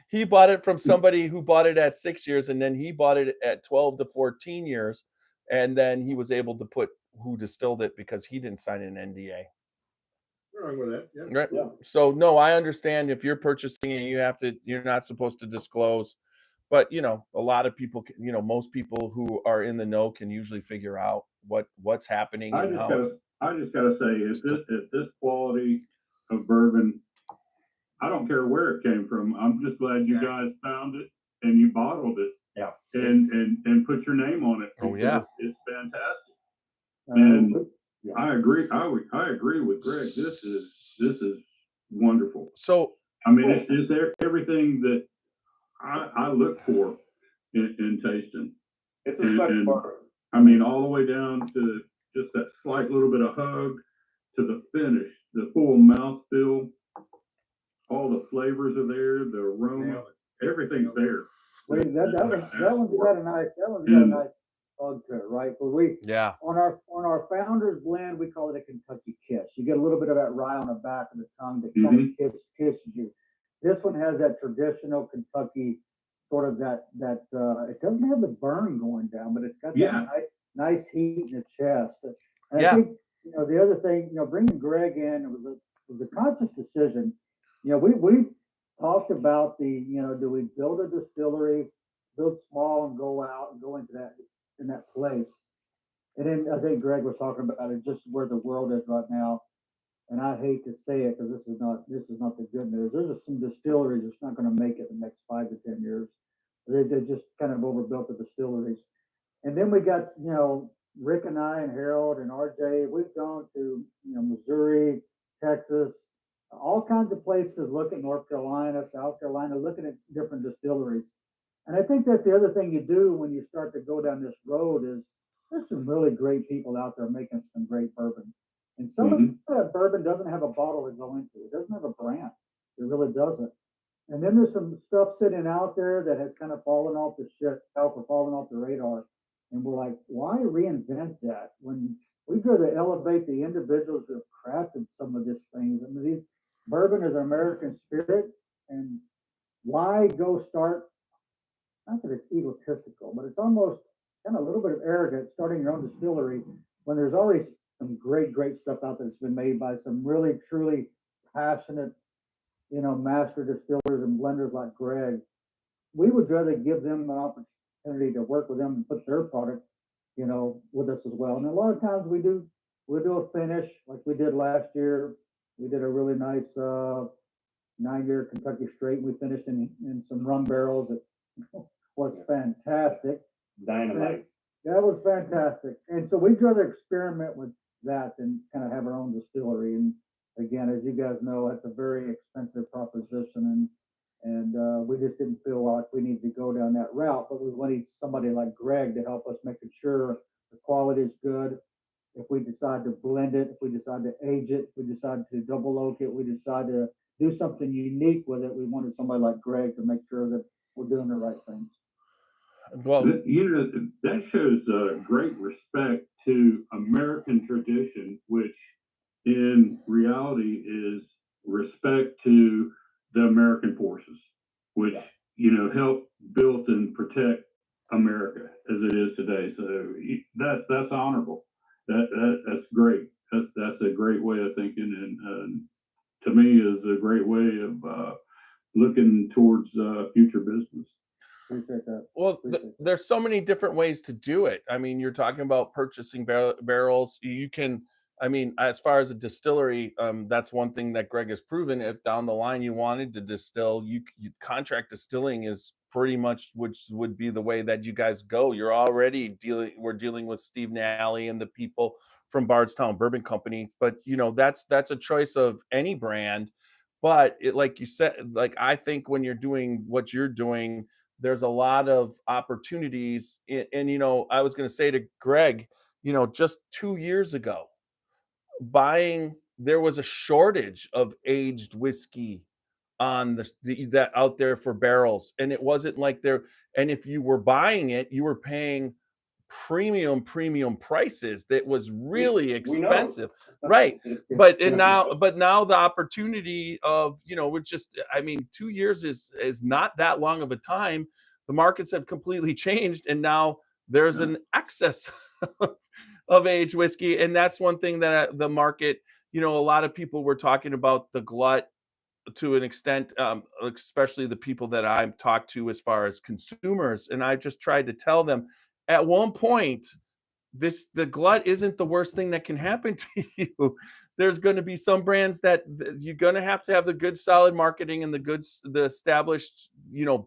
He bought it from somebody who bought it at 6 years, and then he bought it at 12 to 14 years, and then he was able to put who distilled it because he didn't sign an NDA. Wrong with that. Yeah. Right. Yeah. So no, I understand if you're purchasing it, you're not supposed to disclose, but a lot of people, most people who are in the know can usually figure out what's happening. I just gotta say, at this quality of bourbon, I don't care where it came from. I'm just glad you guys found it and you bottled it. Yeah. And put your name on it. Oh yeah. It's fantastic. And I agree. I agree with Greg. This is this is wonderful. So I mean, it's there everything that I look for in tasting. It's a And- special and- bourbon. I mean, all the way down to just that slight little bit of hug to the finish, the full mouthfeel. All the flavors are there, the aroma, everything's there. Wait, that one's got a nice hug to it, right? But we yeah, on our founder's blend, we call it a Kentucky kiss. You get a little bit of that rye on the back of the tongue that kind of kisses you. This one has that traditional Kentucky sort of that it doesn't have the burn going down, but it's got that nice heat in the chest. And I think the other thing, bringing Gregg in, it was a conscious decision. We talked about do we build a distillery, build small and go out and go into that place. And then I think Gregg was talking about it, just where the world is right now. And I hate to say it because this is not the good news. There's some distilleries that's not going to make it the next 5 to 10 years. They just kind of overbuilt the distilleries. And then we got, Rick and I and Harold and RJ, we've gone to, Missouri, Texas, all kinds of places, look at North Carolina, South Carolina, looking at different distilleries. And I think that's the other thing you do when you start to go down this road is there's some really great people out there making some great bourbon. And some of that bourbon doesn't have a bottle to go into. It doesn't have a brand. It really doesn't. And then there's some stuff sitting out there that has kind of fallen off the shelf or fallen off the radar. And we're like, why reinvent that when we'd rather elevate the individuals who have crafted some of these things? I mean, bourbon is an American spirit, and why go start? Not that it's egotistical, but it's almost kind of a little bit of arrogant starting your own distillery when there's already some great stuff out there that's been made by some really truly passionate, master distillers and blenders like Gregg. We would rather give them an opportunity to work with them and put their product, with us as well. And a lot of times we'll do a finish like we did last year. We did a really nice 9-year Kentucky straight. We finished in some rum barrels that was fantastic. Dynamite. That was fantastic. And so we'd rather experiment with that than kind of have our own distillery. And again, as you guys know, it's a very expensive proposition, and we just didn't feel like we needed to go down that route. But we wanted somebody like Gregg to help us making sure the quality is good. If we decide to blend it, if we decide to age it, if we decide to double oak it, we decide to do something unique with it, we wanted somebody like Gregg to make sure that we're doing the right things. well, that shows great respect to American tradition, which in reality is respect to the American forces, which help build and protect America as it is today. So that's honorable. That's great. That's a great way of thinking, and to me is a great way of looking towards future business. Appreciate that. Well, there's so many different ways to do it. I mean, you're talking about purchasing barrels. You can, I mean, as far as a distillery, that's one thing that Gregg has proven. If down the line you wanted to distill, you contract distilling is pretty much which would be the way that you guys go. You're already we're dealing with Steve Nally and the people from Bardstown Bourbon Company, but that's a choice of any brand. But like you said, like I think when you're doing what you're doing, there's a lot of opportunities. And I was going to say to Gregg, just 2 years ago, there was a shortage of aged whiskey on that out there for barrels, and it wasn't like there. And if you were buying it, you were paying premium prices. That was really expensive, right? But now the opportunity of which just, I mean, 2 years is not that long of a time. The markets have completely changed, and now there's an excess of aged whiskey, and that's one thing that the market, a lot of people were talking about the glut to an extent, especially the people that I've talked to as far as consumers, and I just tried to tell them at one point, the glut isn't the worst thing that can happen to you. There's going to be some brands that you're going to have the good solid marketing and the established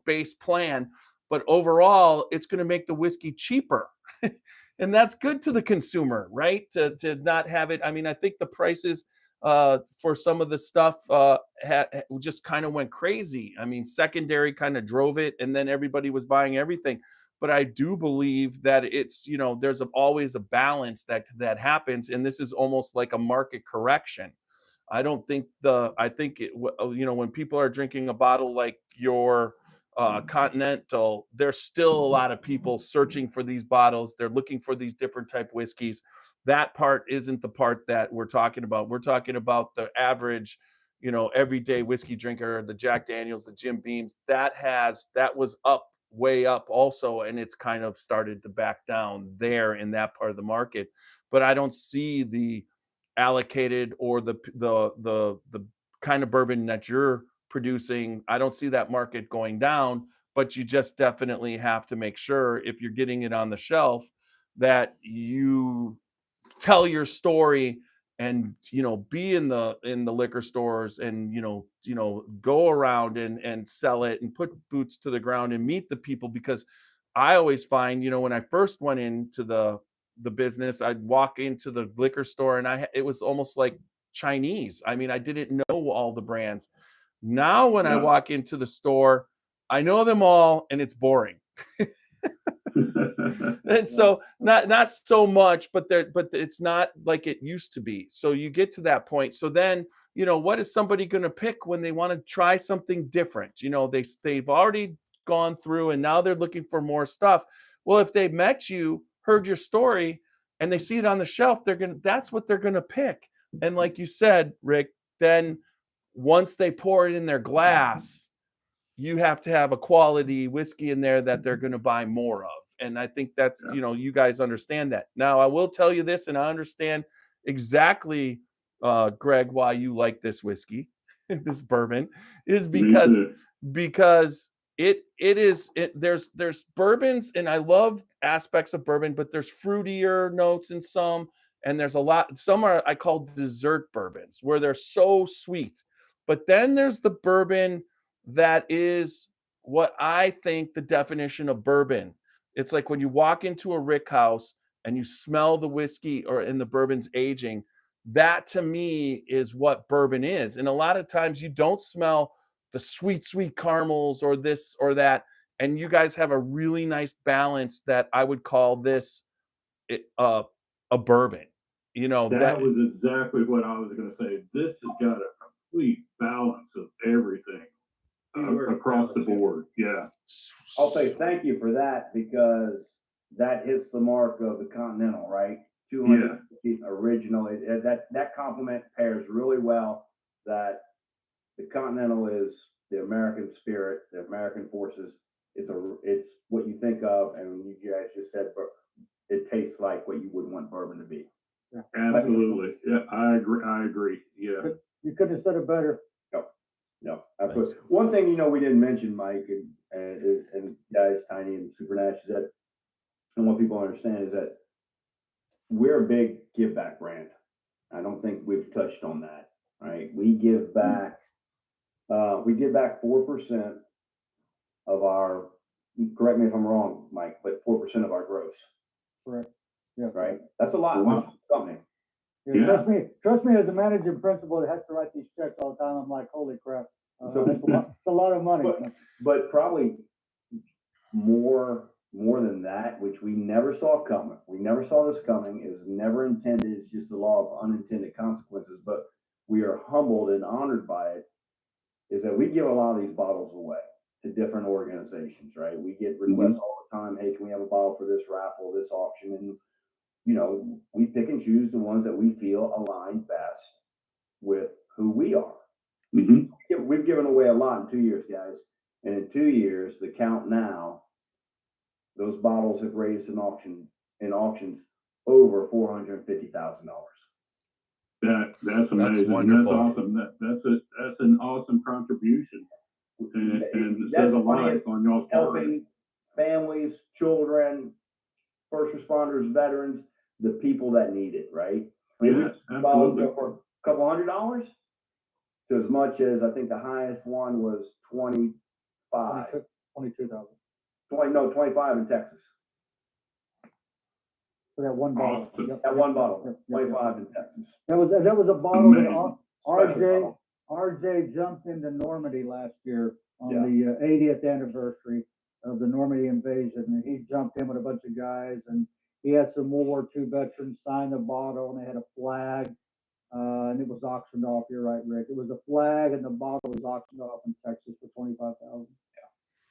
base plan, but overall it's going to make the whiskey cheaper. And that's good to the consumer, right? To not have it. I mean, I think the prices for some of the stuff just kind of went crazy. I mean, secondary kind of drove it, and then everybody was buying everything. But I do believe that it's, there's always a balance that happens, and this is almost like a market correction. I don't think I think it, when people are drinking a bottle like your Continental, there's still a lot of people searching for these bottles. They're looking for these different type whiskeys. That part isn't the part that we're talking about. We're talking about the average, everyday whiskey drinker, the Jack Daniels, the Jim Beams. That was up, way up also, and it's kind of started to back down there in that part of the market. But I don't see the allocated or the kind of bourbon that you're producing. I don't see that market going down, but you just definitely have to make sure, if you're getting it on the shelf, that you tell your story and be in the liquor stores and go around and sell it and put boots to the ground and meet the people. Because I always find, when I first went into the business, I'd walk into the liquor store and it was almost like Chinese. I mean, I didn't know all the brands. Now when I walk into the store, I know them all, and it's boring. And so not so much, but it's not like it used to be. So you get to that point. So then, what is somebody going to pick when they want to try something different? They've already gone through, and now they're looking for more stuff. Well, if they met you, heard your story, and they see it on the shelf, that's what they're going to pick. And like you said, Rick, then once they pour it in their glass, you have to have a quality whiskey in there that they're going to buy more of. And I think that's, you guys understand that. Now, I will tell you this, and I understand exactly, Greg, why you like this whiskey, this bourbon, is because there's bourbons, and I love aspects of bourbon, but there's fruitier notes in some, and there's some I call dessert bourbons, where they're so sweet. But then there's the bourbon that is what I think the definition of bourbon. It's like when you walk into a rick house and you smell the whiskey in the bourbon's aging. That to me is what bourbon is. And a lot of times you don't smell the sweet caramels or this or that. And you guys have a really nice balance that I would call this a bourbon. That was exactly what I was going to say. This has got a complete balance of everything across the board. Yeah. I'll say thank you for that, because that hits the mark of the Continental, right? 200 original. That compliment pairs really well. That the Continental is the American spirit, the American forces. It's what you think of, and you guys just said, it tastes like what you would want bourbon to be. Yeah. Absolutely. Yeah, I agree. Yeah. You couldn't have said it better. No, absolutely. One thing we didn't mention, Mike, and guys, Tiny and Super Nash, is that, and what people understand is that we're a big give back brand. I don't think we've touched on that, right? We give back. We give back 4% of our. Correct me if I'm wrong, Mike, but 4% of our gross. Correct. Yeah. Right. That's a lot for a company. Yeah, trust me, as a managing principal that has to write these checks all the time, I'm like, holy crap. So that's a lot of money. But probably more than that, which we never saw coming. We never saw this coming. It was never intended. It's just the law of unintended consequences. But we are humbled and honored by it, is that we give a lot of these bottles away to different organizations, right? We get requests all the time. Hey, can we have a bottle for this raffle, this auction? And we pick and choose the ones that we feel align best with who we are. Mm-hmm. We've given away a lot in 2 years, guys. And in 2 years, the count now, those bottles have raised in auctions over $450,000. That's amazing. That's wonderful. That's awesome. That's an awesome contribution. And it says a lot on y'all's part. Helping families, children, first responders, veterans, the people that need it, right? I mean, bottles go for a couple $100 to as much as, I think the highest one was 22,000. 25 in Texas. for that one bottle. Awesome. Yep, That yep, one yep, bottle, yep, yep, yep. 25 in Texas. That was a bottle that Amazing. Special RJ bottle. RJ jumped into Normandy last year on Yeah. the 80th anniversary of the Normandy invasion, and he jumped in with a bunch of guys, and he had some World War II veterans sign the bottle, and they had a flag, and it was auctioned off. You're right, Rick. It was a flag, and the bottle was auctioned off in Texas for $25,000.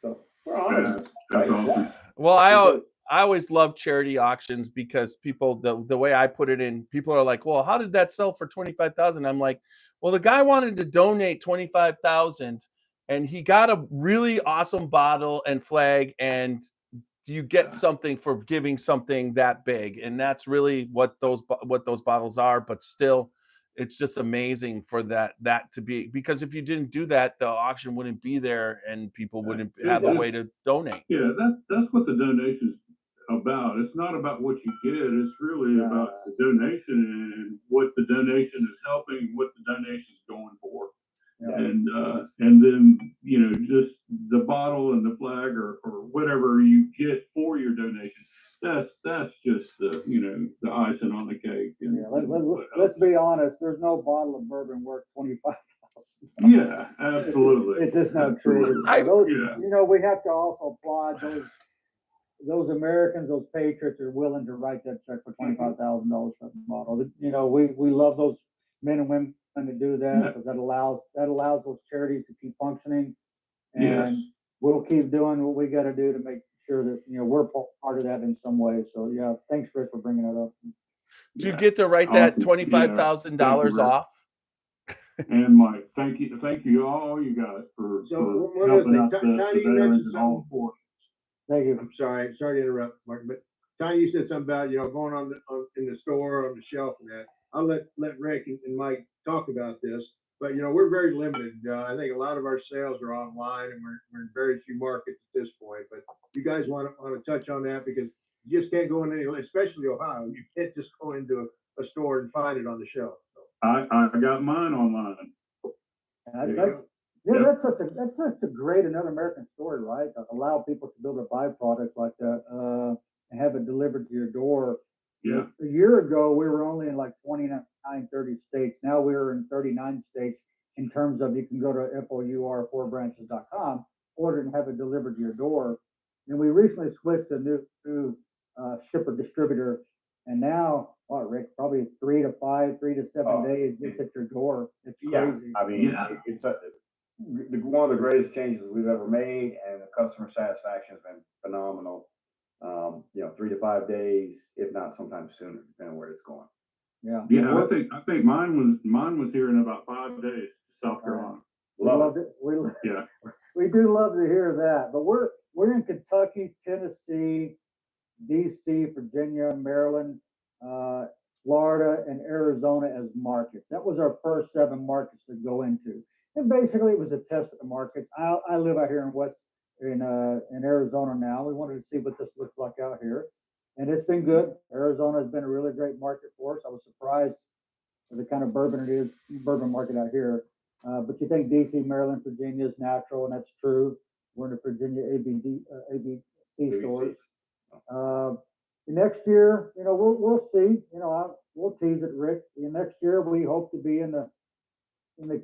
So we're honored. That's awesome. Well, Because- I always love charity auctions because people, the way I put it in, people are like, well, how did that sell for 25,000? I'm like, well, the guy wanted to donate 25,000 and he got a really awesome bottle and flag, and you get something for giving something that big. And that's really what those bottles are. But still, it's just amazing for that to be, because if you didn't do that, the auction wouldn't be there and people wouldn't have a way to donate. Yeah, that's what the donation's about. It's not about what you get. It's really about the donation and what the donation is helping, what the donation is going for. Yeah. And then, you know, just the bottle and the flag or whatever you get for your donation. That's just the, you know, the icing on the cake. And, Yeah, let's be honest. There's no bottle of bourbon worth $25,000. Yeah, absolutely. It's just not true. Absolutely. You know, we have to also applaud those Americans, those patriots are willing to write that check for $25,000 for the bottle. You know, we love those men and women to do that, because that allows those charities to keep functioning. And we'll keep doing what we got to do to make sure that, you know, we're part of that in some way. So yeah, thanks, Rick, for bringing that up. Do you get to write that Awesome. $25,000 Yeah. off? And Mike, thank you all you guys for one other helping thing, out the Tiny, you veterans mentioned and all four. Thank you. I'm sorry to interrupt, Mark, but Tony, you said something about, you know, going in the store on the shelf and that. I'll let Rick and Mike talk about this, but you know, we're very limited. I think a lot of our sales are online, and we're in very few markets at this point. But you guys want to touch on that, because you just can't go in anywhere, especially Ohio. You can't just go into a store and find it on the shelf. So. I got mine online. That's such a great another American story, right? To allow people to be able to buy products like that and have it delivered to your door. Yeah. A year ago, we were only in like 29, 30 states. Now we're in 39 states in terms of you can go to FOUR4branches.com, order it, and have it delivered to your door. And we recently switched to a new shipper distributor. And now, Rick, probably 3 to 7 days, it's at your door. It's crazy. I mean, it's one of the greatest changes we've ever made, and the customer satisfaction has been phenomenal. You know, 3 to 5 days, if not sometimes sooner, depending on where it's going. Yeah. I think mine was here in about 5 days, South Carolina. We loved it. We do love to hear that. But we're in Kentucky, Tennessee, DC, Virginia, Maryland, Florida, and Arizona as markets. That was our first 7 markets to go into. And basically it was a test of the markets. I live out here in Arizona now. We wanted to see what this looks like out here. And it's been good. Arizona has been a really great market for us. I was surprised for the kind of bourbon market out here. But you think DC, Maryland, Virginia is natural, and that's true. We're in the Virginia ABC stores. Next year, you know, we'll see. You know, we'll tease it, Rick. Next year, we hope to be in the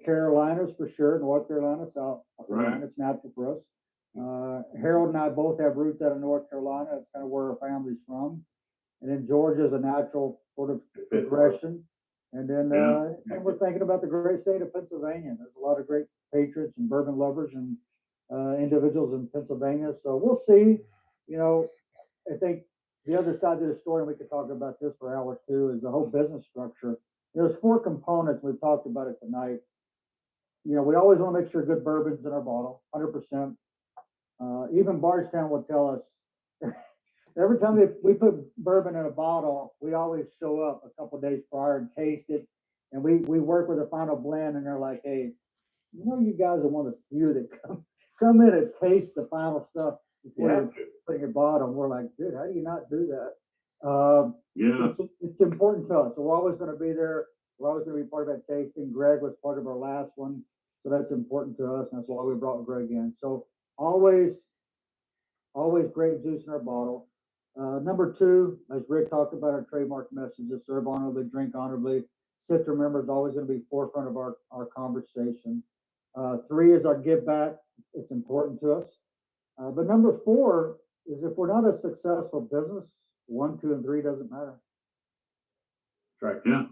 Carolinas for sure, North Carolina, South Carolina. It's natural for us. Harold and I both have roots out of North Carolina. That's kind of where our family's from. And then Georgia is a natural sort of progression. And then and we're thinking about the great state of Pennsylvania. There's a lot of great patriots and bourbon lovers and individuals in Pennsylvania. So we'll see. You know, I think the other side of the story, and we could talk about this for hours too, is the whole business structure. There's 4 components. We've talked about it tonight. You know, we always want to make sure good bourbon's in our bottle, 100%. Even Bardstown will tell us every time we put bourbon in a bottle, we always show up a couple of days prior and taste it. And we work with a final blend, and they're like, hey, you know, you guys are one of the few that come in and taste the final stuff before you put in your bottle. And we're like, dude, how do you not do that? It's important to us. So we're always going to be there. We're always going to be part of that tasting. Gregg was part of our last one. So that's important to us. And that's why we brought Gregg in. So always great juice in our bottle. Number two, as Rick talked about, our trademark message is serve honorably, drink honorably. Sit to remember is always going to be forefront of our conversation. Three is our give back. It's important to us. But number four is if we're not a successful business, 1, 2, and 3 doesn't matter. Right. Yeah,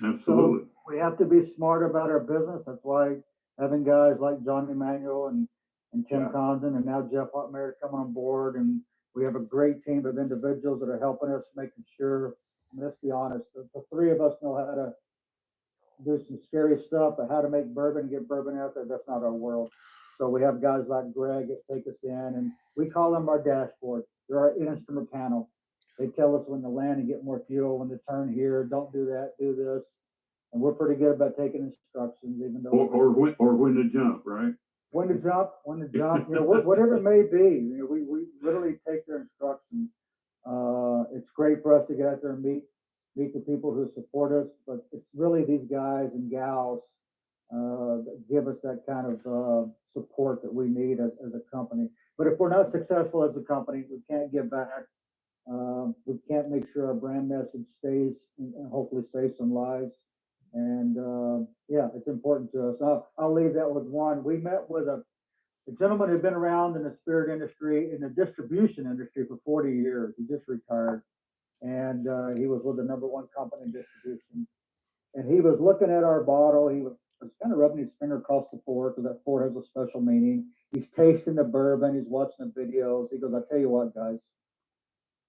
absolutely. So we have to be smart about our business. That's why having guys like John Emanuel and Tim Yeah. Condon and now Jeff Hotmary coming on board, and we have a great team of individuals that are helping us, making sure. Let's be honest, the three of us know how to do some scary stuff, but how to make bourbon and get bourbon out there, that's not our world. So we have guys like Gregg that take us in, and we call them our dashboard. They're our instrument panel. They tell us when to land and get more fuel, when to turn here, don't do that, do this. And we're pretty good about taking instructions, even though Or when to jump, right? when to jump, whatever it may be. We literally take their instructions. It's great for us to get out there and meet the people who support us, but it's really these guys and gals that give us that kind of support that we need as a company. But if we're not successful as a company, we can't give back. We can't make sure our brand message stays and hopefully save some lives. And yeah, it's important to us. I'll leave that with one. We met with a gentleman who'd been around in the spirit industry, in the distribution industry for 40 years. He just retired. And he was with the number one company in distribution. And he was looking at our bottle. He was kind of rubbing his finger across the fork because that fork has a special meaning. He's tasting the bourbon. He's watching the videos. He goes, "I tell you what, guys."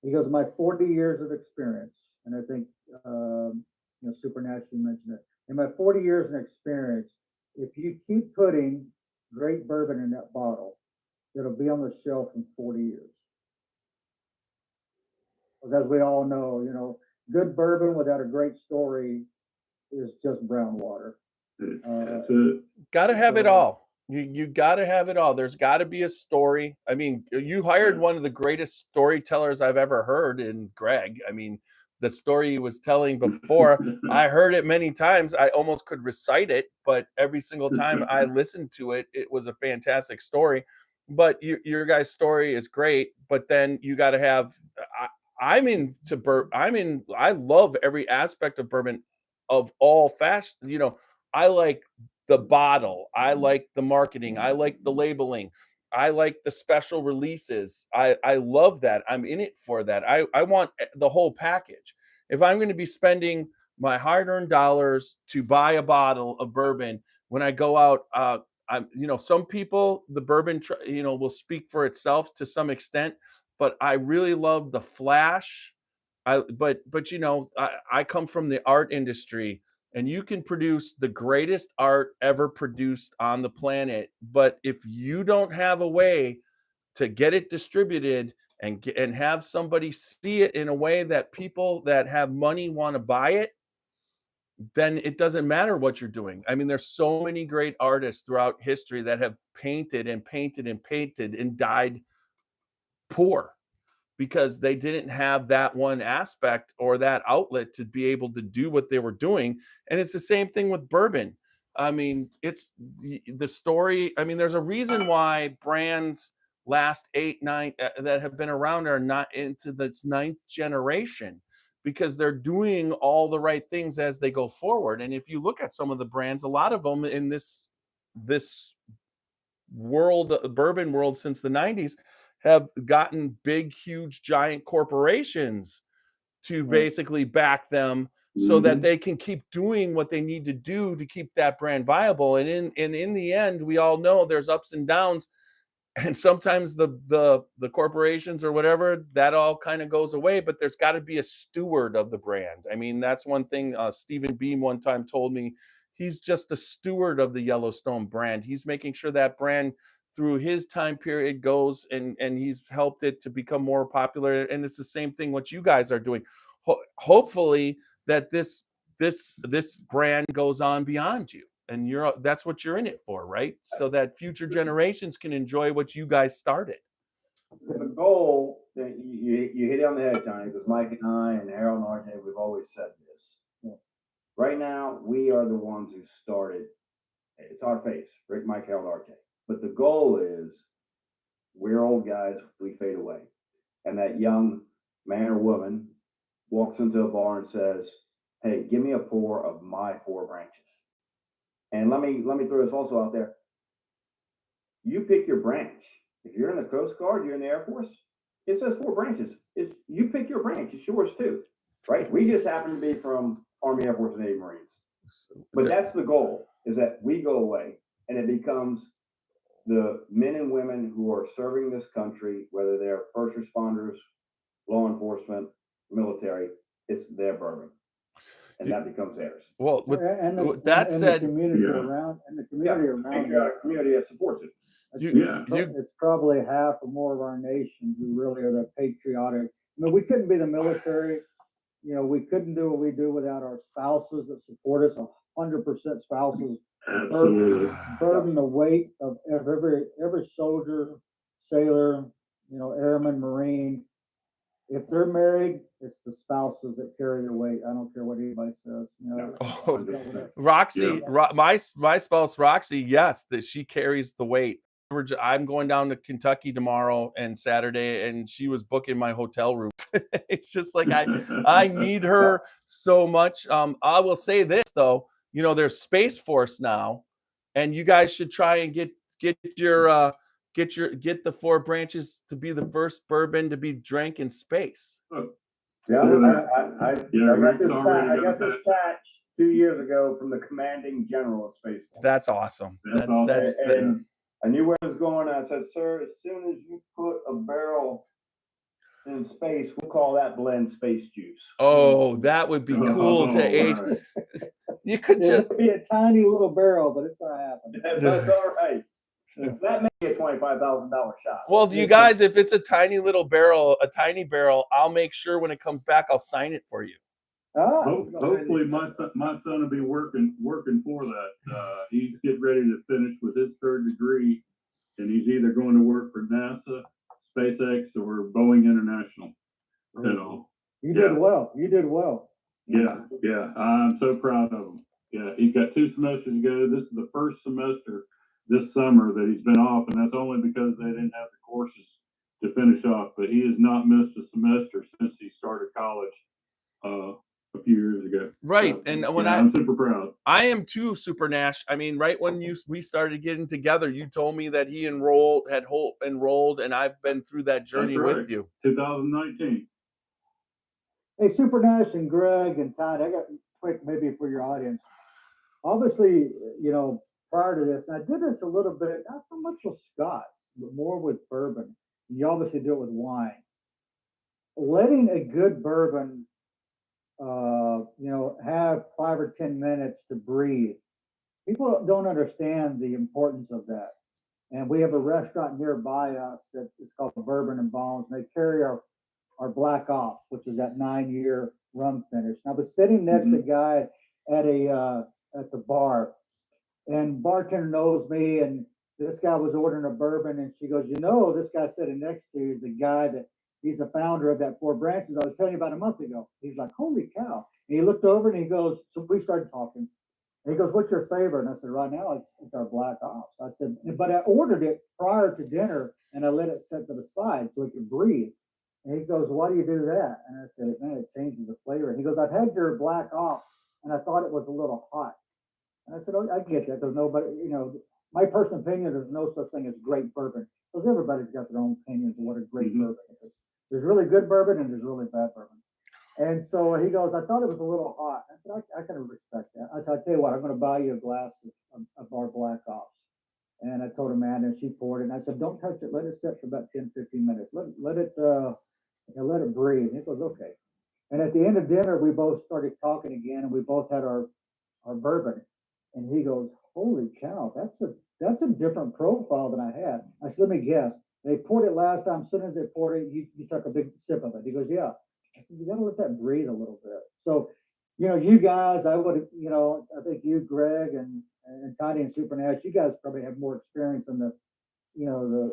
He goes, "My 40 years of experience," and I think Supernaturally mentioned it. In my 40 years of experience, if you keep putting great bourbon in that bottle, it'll be on the shelf in 40 years. As we all know, good bourbon without a great story is just brown water. That's it. Got to have it all. You got to have it all. There's got to be a story. I mean, you hired one of the greatest storytellers I've ever heard in Gregg. I mean, the story he was telling before, I heard it many times. I almost could recite it, but every single time I listened to it, it was a fantastic story. But your guys' story is great, but then you got to have. I'm into bourbon. I love every aspect of bourbon, of all fashion. I like the bottle. I like the marketing. I like the labeling. I like the special releases. I love that. I'm in it for that. I want the whole package. If I'm going to be spending my hard-earned dollars to buy a bottle of bourbon when I go out, some people, the bourbon, will speak for itself to some extent, but I really love the flash. But I come from the art industry, and you can produce the greatest art ever produced on the planet, but if you don't have a way to get it distributed and have somebody see it in a way that people that have money want to buy it, then it doesn't matter what you're doing. I mean, there's so many great artists throughout history that have painted and painted and painted and died poor because they didn't have that one aspect or that outlet to be able to do what they were doing. And it's the same thing with bourbon. I mean, it's the story. I mean, there's a reason why brands last 8, 9 that have been around are not into this 9th generation, because they're doing all the right things as they go forward. And if you look at some of the brands, a lot of them in this world, bourbon world, since the 90s, have gotten big, huge, giant corporations to basically back them so that they can keep doing what they need to do to keep that brand viable. And in the end, we all know there's ups and downs, and sometimes the corporations or whatever, that all kind of goes away, but there's got to be a steward of the brand. I mean, that's one thing Stephen Beam one time told me. He's just a steward of the Yellowstone brand. He's making sure that brand through his time period goes, and he's helped it to become more popular. And it's the same thing what you guys are doing. Hopefully that this brand goes on beyond you, and that's what you're in it for, right? So that future generations can enjoy what you guys started. The goal, you hit it on the head, Johnny, because Mike and I and Harold and RJ, we've always said this. Right now, we are the ones who started. It's our face, Rick, Mike, Harold, RJ. But the goal is, we're old guys, we fade away. And that young man or woman, walks into a bar and says, "Hey, give me a pour of my Four Branches." And let me throw this also out there. You pick your branch. If you're in the Coast Guard, you're in the Air Force, it says Four Branches. You pick your branch. It's yours too, right? We just happen to be from Army, Air Force, Navy, Marines. But that's the goal, is that we go away and it becomes the men and women who are serving this country, whether they're first responders, law enforcement, military, it's their bourbon. And that becomes theirs. Well, with And that and said, the community Yeah. around, and the community around. Patriotic community that supports it. It's probably half or more of our nation who really are the patriotic. I mean, we couldn't be the military. You know, we couldn't do what we do without our spouses that support us. 100% spouses Absolutely. burden the weight of every soldier, sailor, you know, airman, Marine. If they're married, it's the spouses that carry the weight. I don't care what anybody says. You know, Oh, Roxy, my spouse Roxy, yes, that she carries the weight. I'm going down to Kentucky tomorrow and Saturday, and she was booking my hotel room. It's just like I need her so much. I will say this though, you know, there's Space Force now, and you guys should try and get the Four Branches to be the first bourbon to be drank in space. Yeah, I got this that. patch 2 years ago from the commanding general of Space Force. That's awesome. That's awesome. And I knew where it was going. I said, "Sir, as soon as you put a barrel in space, we'll call that blend Space Juice." Oh, that would be cool to age. Right. You could just it'll be a tiny little barrel, but it's gonna happen. That's all right. That may be a $25,000 shot. well, do you guys, if it's a tiny little barrel, I'll make sure when it comes back, I'll sign it for you. Hopefully my son will be working for that. He's getting ready to finish with his third degree, and he's either going to work for NASA, SpaceX, or Boeing International. You know. You did well. You did well. Yeah. I'm so proud of him. Yeah, he's got 2 semesters to go. This is the first semester this summer that he's been off, and that's only because they didn't have the courses to finish off. But he has not missed a semester since he started college a few years ago. Right. So, And when I'm super proud. I am too, Super Nash. I mean, right when we started getting together, you told me that he had enrolled, and I've been through that journey That's right. with you. 2019. Hey, Super Nash and Greg and Todd, I got quick maybe for your audience. Obviously, you know, prior to this, and I did this a little bit, not so much with Scotch, but more with bourbon. You obviously do it with wine. Letting a good bourbon, you know, have 5 or 10 minutes to breathe. People don't understand the importance of that. And we have a restaurant nearby us that is called Bourbon and Bones, and they carry our Black Ops, which is that 9-year rum finish. And I was sitting next to a guy at the bar, and bartender knows me, and this guy was ordering a bourbon, and she goes, "You know, this guy sitting next to you is a guy that he's the founder of that Four Branches I was telling you about a month ago." He's like, "Holy cow!" And he looked over and he goes, so we started talking. And he goes, "What's your favorite?" And I said, "Right now, it's our Black Ops." I said, "But I ordered it prior to dinner, and I let it set to the side so it could breathe." And he goes, "Why do you do that?" And I said, "Man, it changes the flavor." And he goes, "I've had your Black Ops, and I thought it was a little hot." And I said, "Oh, I get that. There's nobody, you know, my personal opinion, there's no such thing as great bourbon, because everybody's got their own opinions of what a great bourbon is. There's really good bourbon and there's really bad bourbon." And so he goes, "I thought it was a little hot." I said, I can respect that. I said, "I tell you what, I'm going to buy you a glass of our Black Ops." And I told Amanda, and she poured it. And I said, "Don't touch it. Let it sit for about 10, 15 minutes. Let it breathe." And he goes, "Okay." And at the end of dinner, we both started talking again, and we both had our bourbon. And he goes, "Holy cow, that's a different profile than I had." I said, "Let me guess. They poured it last time. As soon as they poured it, you took a big sip of it." He goes, "Yeah." I said, "You got to let that breathe a little bit." So, you know, you guys, I would, you know, I think you, Greg, and Tiny and Super Nash, you guys probably have more experience in the, you know,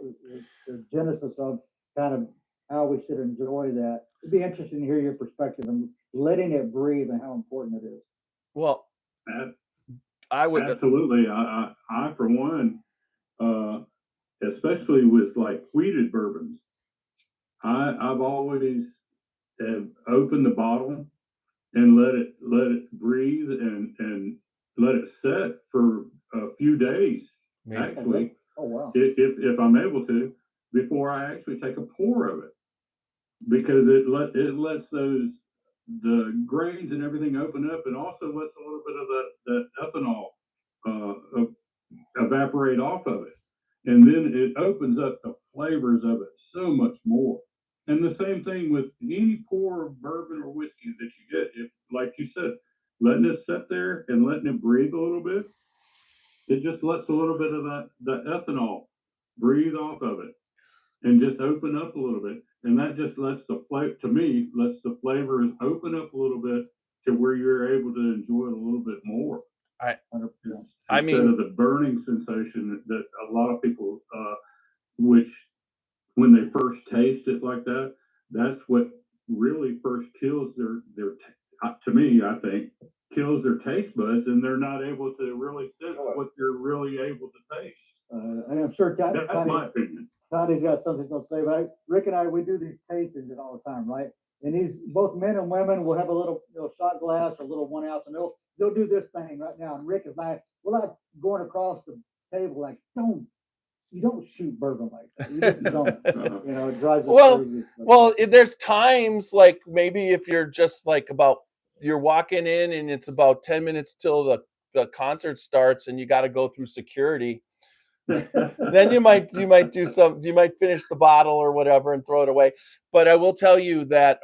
the genesis of kind of how we should enjoy that. It'd be interesting to hear your perspective and letting it breathe and how important it is. Well, I would Absolutely. I for one, especially with like wheated bourbons, I've always open the bottle and let it breathe and let it set for a few days, actually, Oh, wow. if I'm able to, before I actually take a pour of it, because it lets the grains and everything open up, and also lets a little bit of that ethanol evaporate off of it, and then it opens up the flavors of it so much more. And the same thing with any pour of bourbon or whiskey that you get, if, like you said, letting it sit there and letting it breathe a little bit, it just lets a little bit of the ethanol breathe off of it and just open up a little bit. And that just lets the flavor, to me, lets the flavors open up a little bit to where you're able to enjoy it a little bit more. Instead of the burning sensation that a lot of people, which when they first taste it like that, that's what really first kills their to me, I think, kills their taste buds, and they're not able to really sense what they're really able to taste. And I'm sure That's my opinion. Tony's got something to say, but Rick and I, we do these tastings all the time, right? And these, both men and women will have a little shot glass or a little 1 ounce, and they'll do this thing right now. And Rick and I, we're like going across the table, like, you don't shoot bourbon like that. You just don't. It drives us crazy. Well, there's times like maybe if you're just like you're walking in and it's about 10 minutes till the concert starts and you got to go through security. Then you might do something. You might finish the bottle or whatever and throw it away. But I will tell you that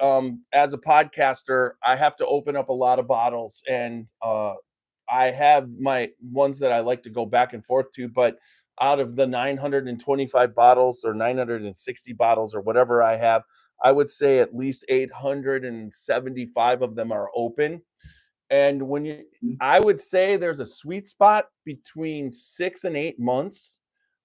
as a podcaster, I have to open up a lot of bottles, and I have my ones that I like to go back and forth to. But out of the 925 bottles or 960 bottles or whatever I have, I would say at least 875 of them are open. And I would say there's a sweet spot between 6 and 8 months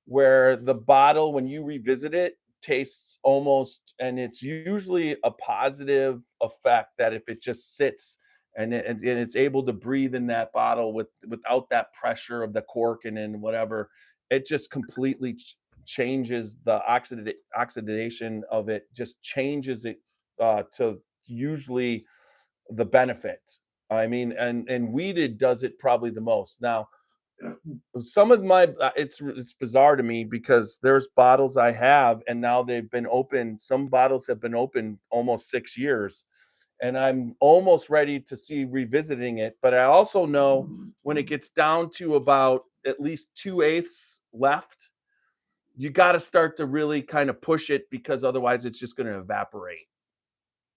where the bottle, when you revisit it, tastes almost, and it's usually a positive effect that if it just sits and it's able to breathe in that bottle without that pressure of the cork and whatever, it just completely changes the oxidation of it, just changes it to usually the benefit. I mean, and weeded does it probably the most. Now, some of my it's bizarre to me because there's bottles I have and now they've been open. Some bottles have been open almost 6 years, and I'm almost ready to see revisiting it. But I also know when it gets down to about at least 2/8 left, you got to start to really kind of push it because otherwise it's just going to evaporate.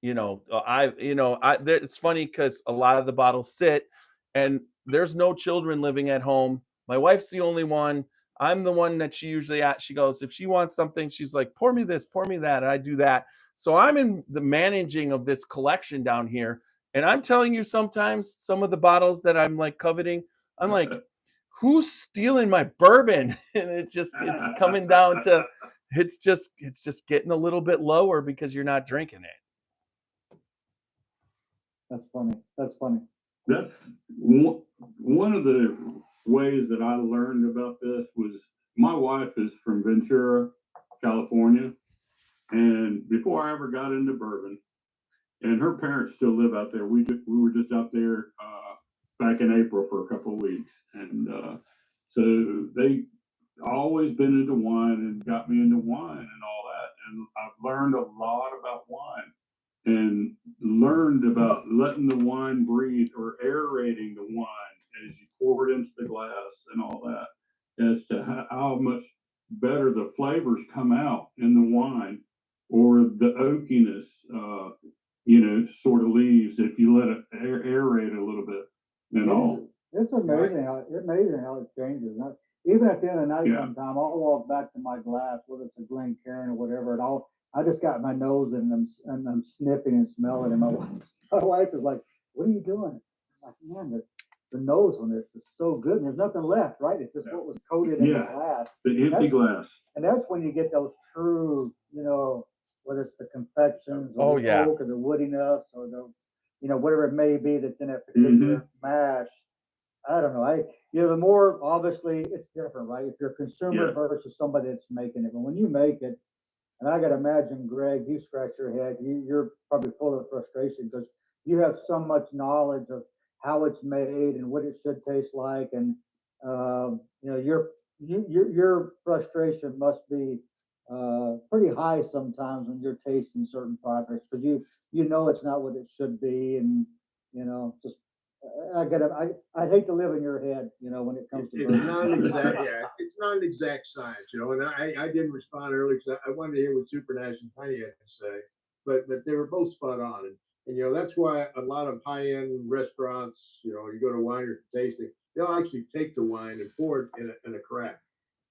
It's funny because a lot of the bottles sit and there's no children living at home. My wife's the only one. I'm the one that she usually she goes, if she wants something, she's like, pour me this, pour me that. And I do that. So I'm in the managing of this collection down here. And I'm telling you, sometimes some of the bottles that I'm like coveting, I'm like, who's stealing my bourbon? And it's coming down to, it's just getting a little bit lower because you're not drinking it. That's funny. That's one of the ways that I learned about this was my wife is from Ventura, California. And before I ever got into bourbon, and her parents still live out there. We were just out there back in April for a couple of weeks. And so they always been into wine and got me into wine and all that. And I've learned a lot about wine. And learned about letting the wine breathe or aerating the wine as you pour it into the glass and all that, as to how much better the flavors come out in the wine, or the oakiness, sort of leaves if you let it aerate a little bit and all. It's amazing how it changes. Even at the end of the night, sometime I'll walk back to my glass, whether it's a Glencairn or whatever, and I just got my nose and I'm sniffing and smelling, and my wife is like, "What are you doing?" I'm like, "Man, the nose on this is so good. And there's nothing left, right? It's just what was coated in the glass, the empty glass." And that's when you get those true, whether it's the confections or the oak or the woodiness or the, whatever it may be that's in that particular mash. I don't know. The more, obviously it's different, right? If you're a consumer versus somebody that's making it, but when you make it, And I gotta imagine, Greg, you scratch your head, you're probably full of frustration because you have so much knowledge of how it's made and what it should taste like. And, you know, your frustration must be, pretty high sometimes when you're tasting certain products because you know it's not what it should be. And, you know, just, I'd hate to live in your head, you know, when it comes to It's bourbon. not an exact, yeah, it's not an exact science, you know, and I didn't respond early because I wanted to hear what Super Nash and Tiny had to say, but they were both spot on. And, you know, that's why a lot of high-end restaurants, you know, you go to wineries for tasting, they'll actually take the wine and pour it in a carafe.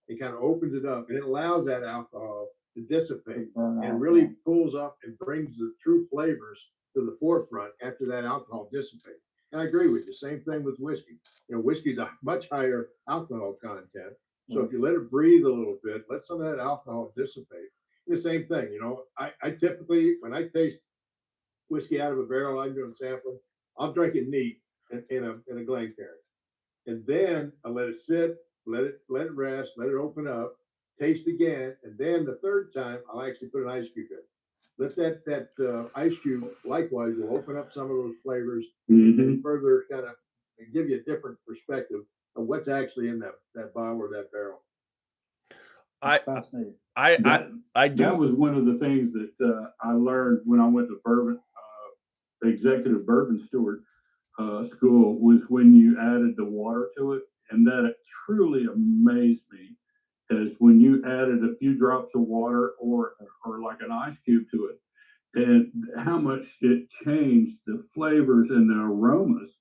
It kind of opens it up and it allows that alcohol to dissipate and really pulls up and brings the true flavors to the forefront after that alcohol dissipates. And I agree with you. Same thing with whiskey. You know, whiskey's a much higher alcohol content. So if you let it breathe a little bit, let some of that alcohol dissipate. The same thing, you know, I typically, when I taste whiskey out of a barrel, I'm doing sampling, I'll drink it neat in a Glencairn. And then I let it sit, let it rest, let it open up, taste again, and then the third time I'll actually put an ice cube in. Let that ice cube likewise will open up some of those flavors and further kind of give you a different perspective of what's actually in that bottle or that barrel. Fascinating. I do. That was one of the things that I learned when I went to bourbon, executive bourbon steward school, was when you added the water to it, and that it truly amazed me is when you added a few drops of water or like an ice cube to it, and how much it changed the flavors and the aromas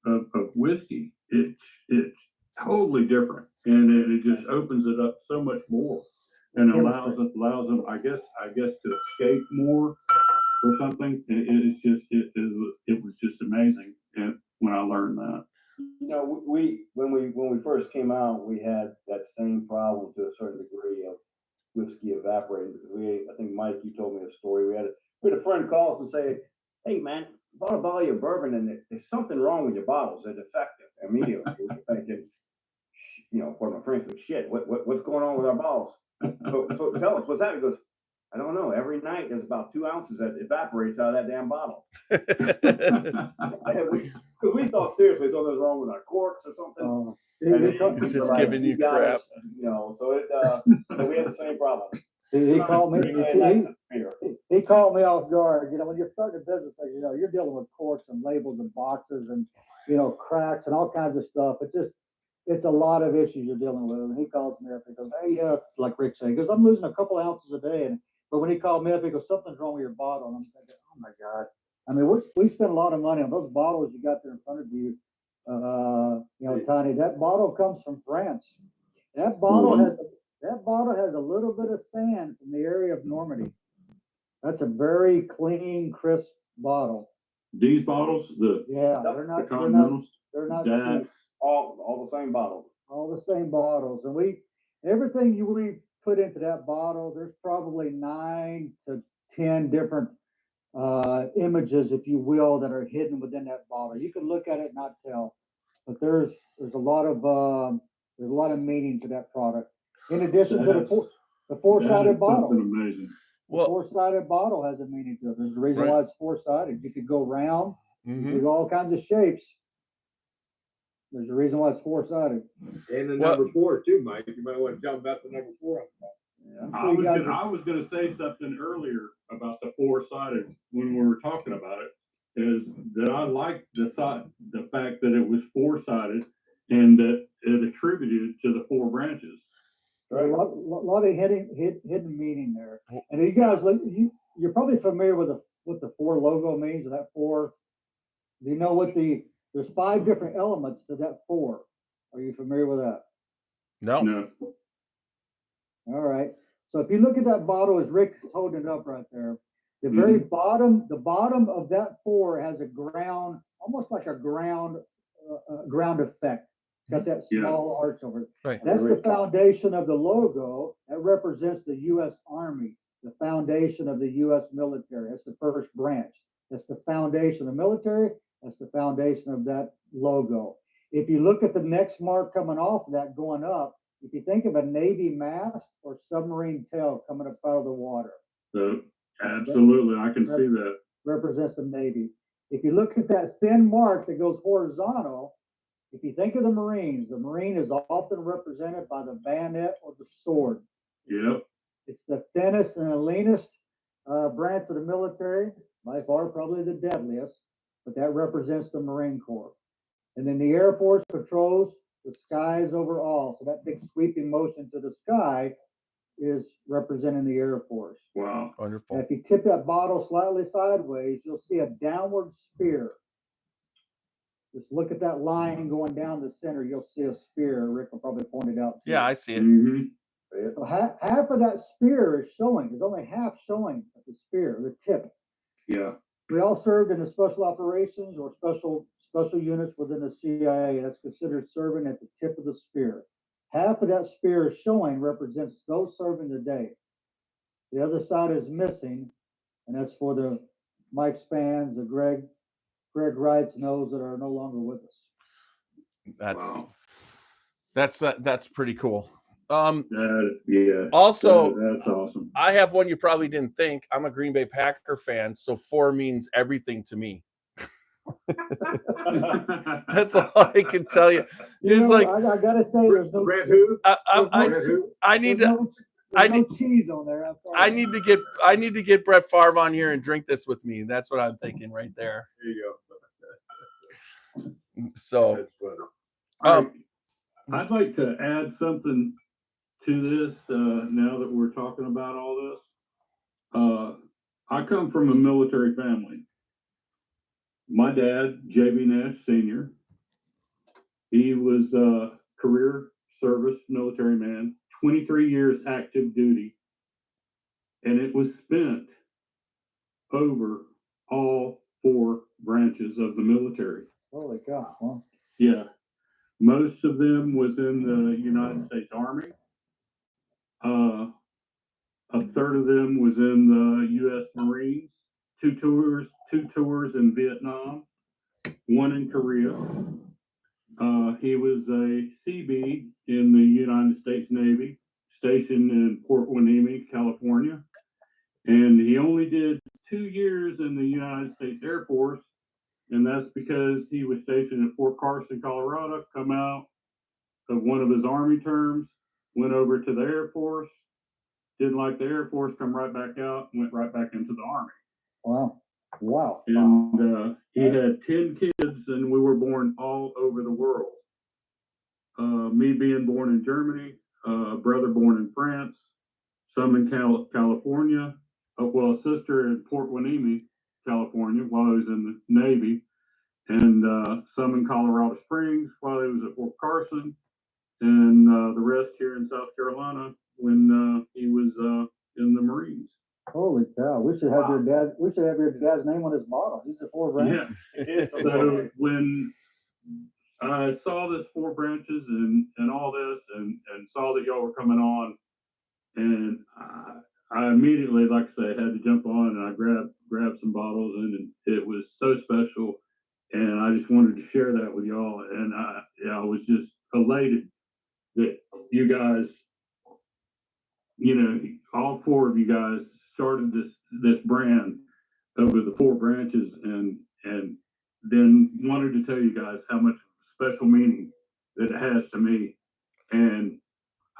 of whiskey. It's totally different, and it just opens it up so much more, and allows them, I guess, to escape more or something. It was just amazing, and when I learned that. You know, when we first came out, we had that same problem to a certain degree of whiskey evaporating because I think Mike, you told me a story. We had a friend call us and say, "Hey man, bought a bottle of bourbon and there's something wrong with your bottles. They're defective." Immediately, we were thinking, you know, pardon my French, but shit, what's going on with our bottles? So tell us what's happening. He goes, "I don't know. Every night there's about 2 ounces that evaporates out of that damn bottle." Because we thought seriously something's wrong with our corks or something. It's just giving you crap. Us, you know, so we had the same problem. He called me. He called me off guard. You know, when you're starting a business, you know, you're dealing with corks and labels and boxes and, you know, cracks and all kinds of stuff. It's a lot of issues you're dealing with. And he calls me up and goes, "Hey, like Rick said, he goes, I'm losing a couple ounces a day." But when he called me up, he goes, "Something's wrong with your bottle." And I'm thinking, oh my God. I mean, we spend a lot of money on those bottles you got there in front of you. You know, Tony, that bottle comes from France. That bottle has a little bit of sand from the area of Normandy. That's a very clean, crisp bottle. These bottles, they're not Continentals, they're not that's cheap. All the same bottles. All the same bottles. And everything we put into that bottle, there's probably 9 to 10 different images, if you will, that are hidden within that bottle. You can look at it and not tell, but there's a lot of meaning to that product. In addition to the four-sided bottle. Amazing. The four-sided bottle has a meaning to it. There's a reason why it's four-sided. You could go round, you could go all kinds of shapes. There's a reason why it's four-sided. And the number 4 too, Mike. You might want to tell them about the number 4. I was gonna say something earlier about the four-sided when we were talking about it, is that I like the fact that it was four-sided and that it attributed to the 4 branches. Right. A lot of hidden meaning there. And you guys, you're probably familiar with what the 4 logo means, or that 4. Do you know what there's 5 different elements to that 4. Are you familiar with that? No. All right. So if you look at that bottle, as Rick is holding it up right there, the very bottom of that 4 has a ground, almost like a ground effect. Got that small arch over it. Right. That's the foundation of the logo. That represents the U.S. Army, the foundation of the U.S. military. That's the first branch. That's the foundation of the military. That's the foundation of that logo. If you look at the next mark coming off of that going up, if you think of a Navy mast or submarine tail coming up out of the water, So absolutely, I can see that. represents the Navy. If you look at that thin mark that goes horizontal, if you think of the Marines, the Marine is often represented by the bayonet or the sword. Yep. It's the thinnest and the leanest branch of the military, by far probably the deadliest, but that represents the Marine Corps. And then the Air Force patrols the skies overall. So that big sweeping motion to the sky is representing the Air Force. Wow. And Wonderful. if you tip that bottle slightly sideways, you'll see a downward spear. Just look at that line going down the center. You'll see a spear. Rick will probably point it out. Yeah, I see it. Mm-hmm. So half of that spear is showing. There's only half showing at the spear, the tip. Yeah. We all served in the special operations or special units within the CIA. That's considered serving at the tip of the spear. Half of that spear showing represents those serving the day. The other side is missing, and that's for the Mike Spans, the Greg Wrights, and those that are no longer with us. Wow. That's pretty cool. Yeah. Also, that's awesome. I have one you probably didn't think. I'm a Green Bay Packer fan, so 4 means everything to me. That's all I can tell you. It's like I gotta say, there's no Brett who? Brett who? I need to there's no cheese on there. I need to get Brett Favre on here and drink this with me. That's what I'm thinking right there. There you go. So That's funny. All right. I'd like to add something to this now that we're talking about all this. I come from a military family. My dad, J.B. Nash Sr., he was a career service military man, 23 years active duty, and it was spent over all 4 branches of the military. Holy cow! Well, Yeah. Most of them was in the United States Army. A third of them was in the U.S. Marines. 2 tours in Vietnam, 1 in Korea. He was a CB in the United States Navy, stationed in Port Hueneme, California. And he only did 2 years in the United States Air Force. And that's because he was stationed at Fort Carson, Colorado, come out of one of his Army terms, went over to the Air Force, didn't like the Air Force, come right back out, went right back into the Army. wow. And he had 10 kids, and we were born all over the world. Me being born in Germany, brother born in France, some in California, well, a sister in Port Hueneme, California, while he was in the Navy, and some in Colorado Springs while he was at Fort Carson, and the rest here in South Carolina when he was in the Marines. Holy cow! We should have your dad. We should have your dad's name on his bottle. He's a 4 branch. Yeah. So when I saw this 4 branches and all this, and saw that y'all were coming on, and I immediately, like I said, had to jump on, and I grabbed some bottles, and it was so special, and I just wanted to share that with y'all, and I was just elated that you guys, all 4 of you guys started this brand over the 4 branches, and then wanted to tell you guys how much special meaning that it has to me. And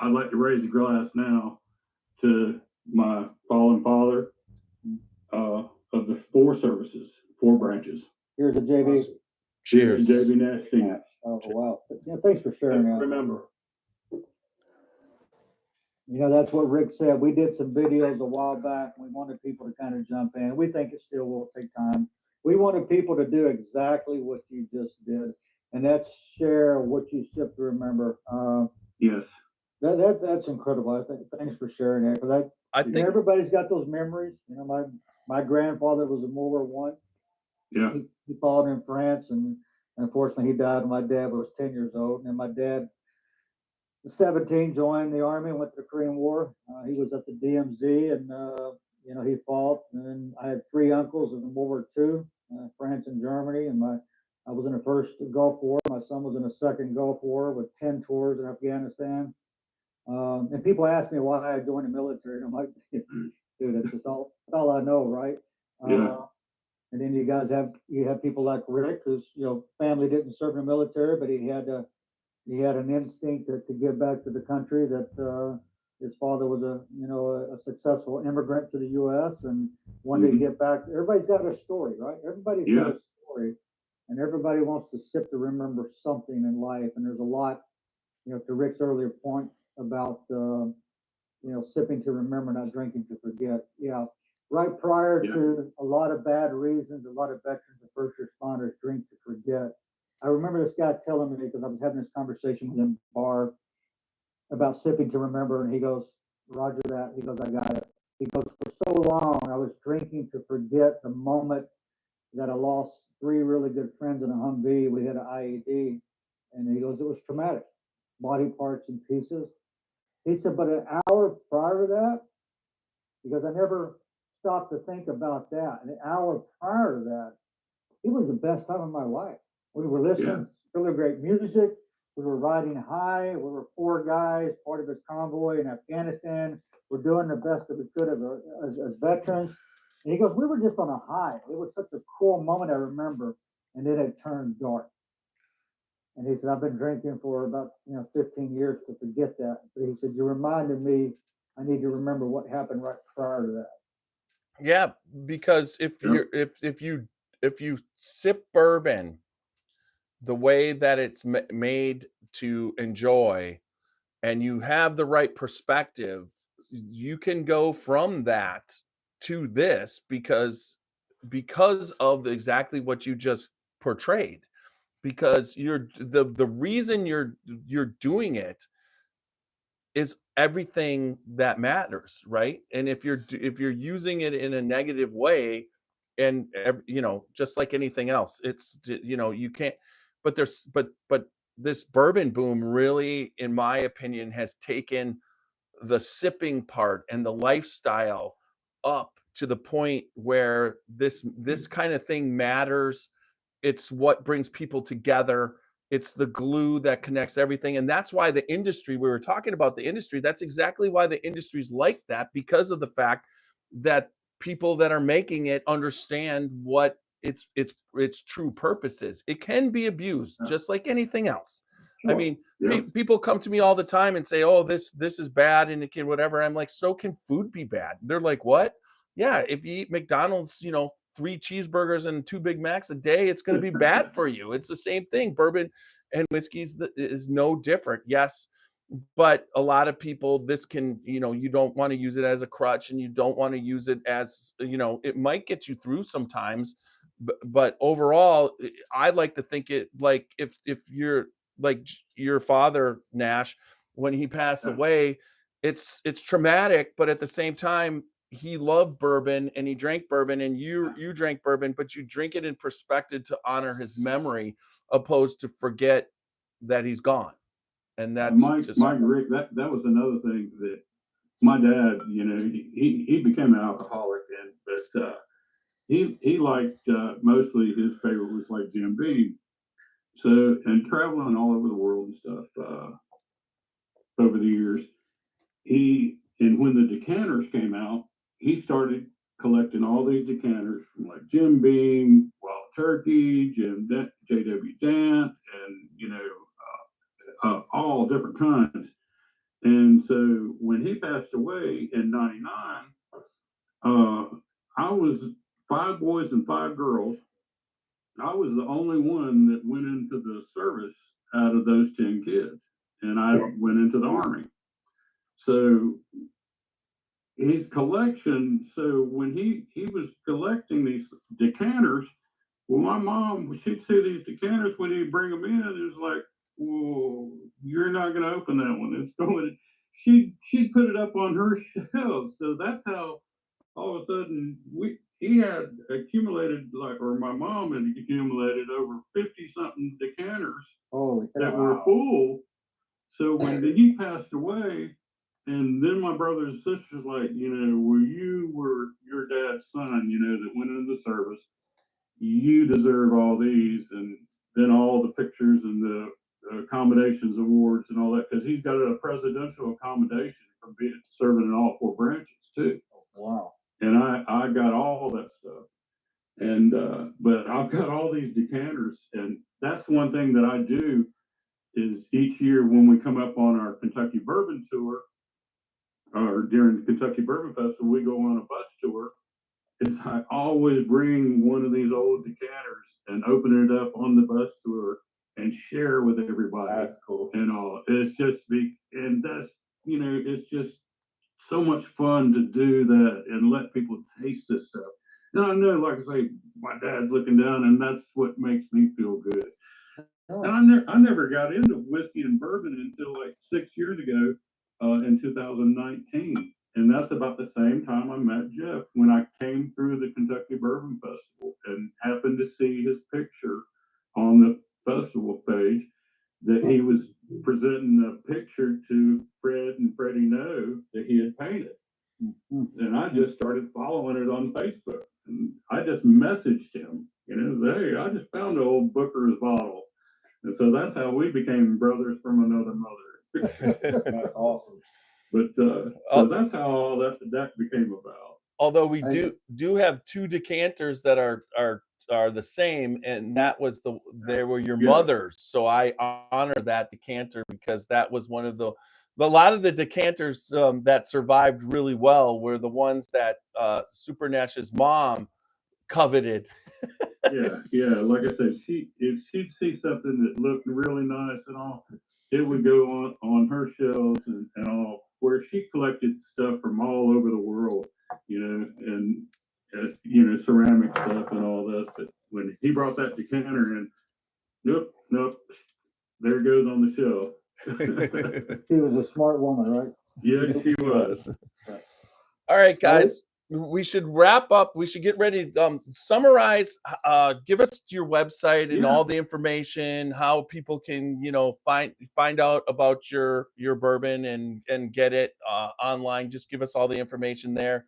I'd like to raise a glass now to my fallen father of the 4 services, 4 branches. Here's a JB. Awesome. cheers. J.B. Nash Sr. Oh wow! Thanks for sharing that. Remember. That's what Rick said. We did some videos a while back. We wanted people to kind of jump in. We think it still will take time. We wanted people to do exactly what you just did, and that's share what you shipped to remember. Yes. That's incredible. I think thanks for sharing that, because I think everybody's got those memories. My grandfather was in World War One. Yeah. He fought in France, and unfortunately he died when my dad was 10 years old. And my dad, 17, joined the Army, went to the Korean War. He was at the DMZ, and he fought. And then I had 3 uncles in World War II, France and Germany, and I was in the first Gulf War. My son was in the second Gulf War with 10 tours in Afghanistan. And people ask me why I joined the military, and I'm like, dude, it's just all I know, right? Yeah. And then you have people like Rick, whose family didn't serve in the military, but he had an instinct to give back to the country. That his father was a successful immigrant to the U.S. and wanted to give back. Everybody's got a story, right? Everybody's got a story, and everybody wants to sip to remember something in life. And there's a lot, to Rick's earlier point about sipping to remember, not drinking to forget. Yeah. Right prior to a lot of bad reasons, a lot of veterans and first responders drink to forget. I remember this guy telling me, because I was having this conversation with him in the bar about sipping to remember, and he goes, Roger that. He goes, I got it. He goes, for so long, I was drinking to forget the moment that I lost 3 really good friends in a Humvee. We had an IED, and he goes, it was traumatic, body parts in pieces. He said, but an hour prior to that, because I never stopped to think about that. An hour prior to that, it was the best time of my life. We were listening to really great music. We were riding high. We were 4 guys, part of his convoy in Afghanistan. We're doing the best that we could as veterans. And he goes, we were just on a high. It was such a cool moment, I remember. And then it turned dark. And he said, I've been drinking for about 15 years to forget that. But he said, you reminded me, I need to remember what happened right prior to that. Yeah, because if you sip bourbon the way that it's made to enjoy, and you have the right perspective, you can go from that to this because of exactly what you just portrayed. Because the reason you're doing it is everything that matters, right? And if you're using it in a negative way, and just like anything else, you can't. But this bourbon boom really, in my opinion, has taken the sipping part and the lifestyle up to the point where this kind of thing matters. It's what brings people together. It's the glue that connects everything. And that's why the industry, we were talking about the industry, that's exactly why the industry's like that, because of the fact that people that are making it understand what its true purpose is. It can be abused just like anything else. I mean, people come to me all the time and say, "Oh, this is bad," and it can whatever. I'm like, "So can food be bad?" They're like, "What?" Yeah, if you eat McDonald's, 3 cheeseburgers and 2 Big Macs a day, it's going to be bad for you. It's the same thing. Bourbon and whiskey is no different. Yes, but a lot of people, this can, you don't want to use it as a crutch, and you don't want to use it as, it might get you through sometimes, but overall, I like to think it like if you're like your father, Nash, when he passed away, it's traumatic, but at the same time, he loved bourbon and he drank bourbon, and you drank bourbon, but you drink it in perspective to honor his memory, opposed to forget that he's gone. And that's Mike Rick, that was another thing that my dad, he became an alcoholic, but he liked mostly his favorite was like Jim Beam. So, and traveling all over the world and stuff over the years, and when the decanters came out, he started collecting all these decanters from like Jim Beam, Wild Turkey, J.W. Dant, and all different kinds. And so when he passed away in '99, I was 5 boys and 5 girls. I was the only one that went into the service out of those 10 kids, and I went into the Army. So his collection, so when he was collecting these decanters, well, my mom, she'd see these decanters when he'd bring them in, it was like, well, you're not going to open that one. It's going. She'd put it up on her shelf. So that's how all of a sudden he had accumulated, or my mom had accumulated over 50 something decanters that were full. So when he passed away, and then my brothers and sisters like, well, you were your dad's son, that went into the service. You deserve all these, and then all the pictures and the accommodations awards and all that, because he's got a presidential accommodation from being serving in all four branches too. Wow. And I got all that stuff. And but I've got all these decanters, and that's one thing that I do is each year when we come up on our Kentucky Bourbon Tour, or during the Kentucky Bourbon Festival, we go on a bus tour. Is I always bring one of these old decanters and open it up on the bus tour and share with everybody. That's cool. And all. It's just and that's, it's just so much fun to do that and let people taste this stuff. And I know, like I say, my dad's looking down, and that's what makes me feel good. Oh. And I never got into whiskey and bourbon until like 6 years ago, in 2019. And that's about the same time I met Jeff, when I came through the Kentucky Bourbon Festival and happened to see his picture on the festival page, that he was presenting a picture to Fred and Freddie Noe that he had painted. And I just started following it on Facebook. And I just messaged him, hey, I just found an old Booker's bottle. And so that's how we became brothers from another mother. That's awesome. But so that's how all that became about. Although we do have two decanters that are the same, and that was they were your mother's. So I honor that decanter, because that was one of a lot of the decanters that survived really well were the ones that Super Nash's mom coveted. Yeah. Like I said, if she'd see something that looked really nice and all, it would go on her shelves and all, where she collected stuff from all over the world, and ceramic stuff and all this. But when he brought that decanter in, nope, there it goes on the shelf. She was a smart woman, right? Yeah, she was. All right, guys. We should wrap up. We should get ready. Summarize. Give us your website and all the information, how people can, find out about your bourbon and get it online. Just give us all the information there,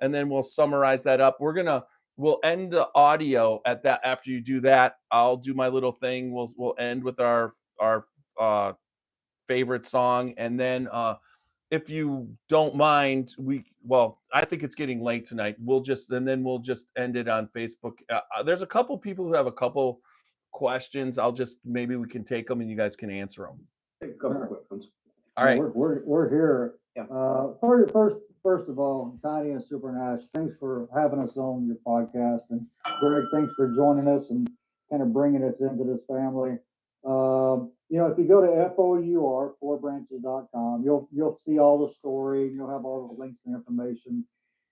and then we'll summarize that up. We'll end the audio at that. After you do that, I'll do my little thing. We'll end with our favorite song, and then if you don't mind, I think it's getting late tonight. We'll just end it on Facebook. There's a couple people who have a couple questions. Maybe we can take them and you guys can answer them. A couple quick ones. All right. We're here. Yeah. First of all, Tiny and Super Nash, thanks for having us on your podcast, and Greg, thanks for joining us and kind of bringing us into this family. If you go to FOUR, fourbranches.com, you'll see all the story, and you'll have all the links and information.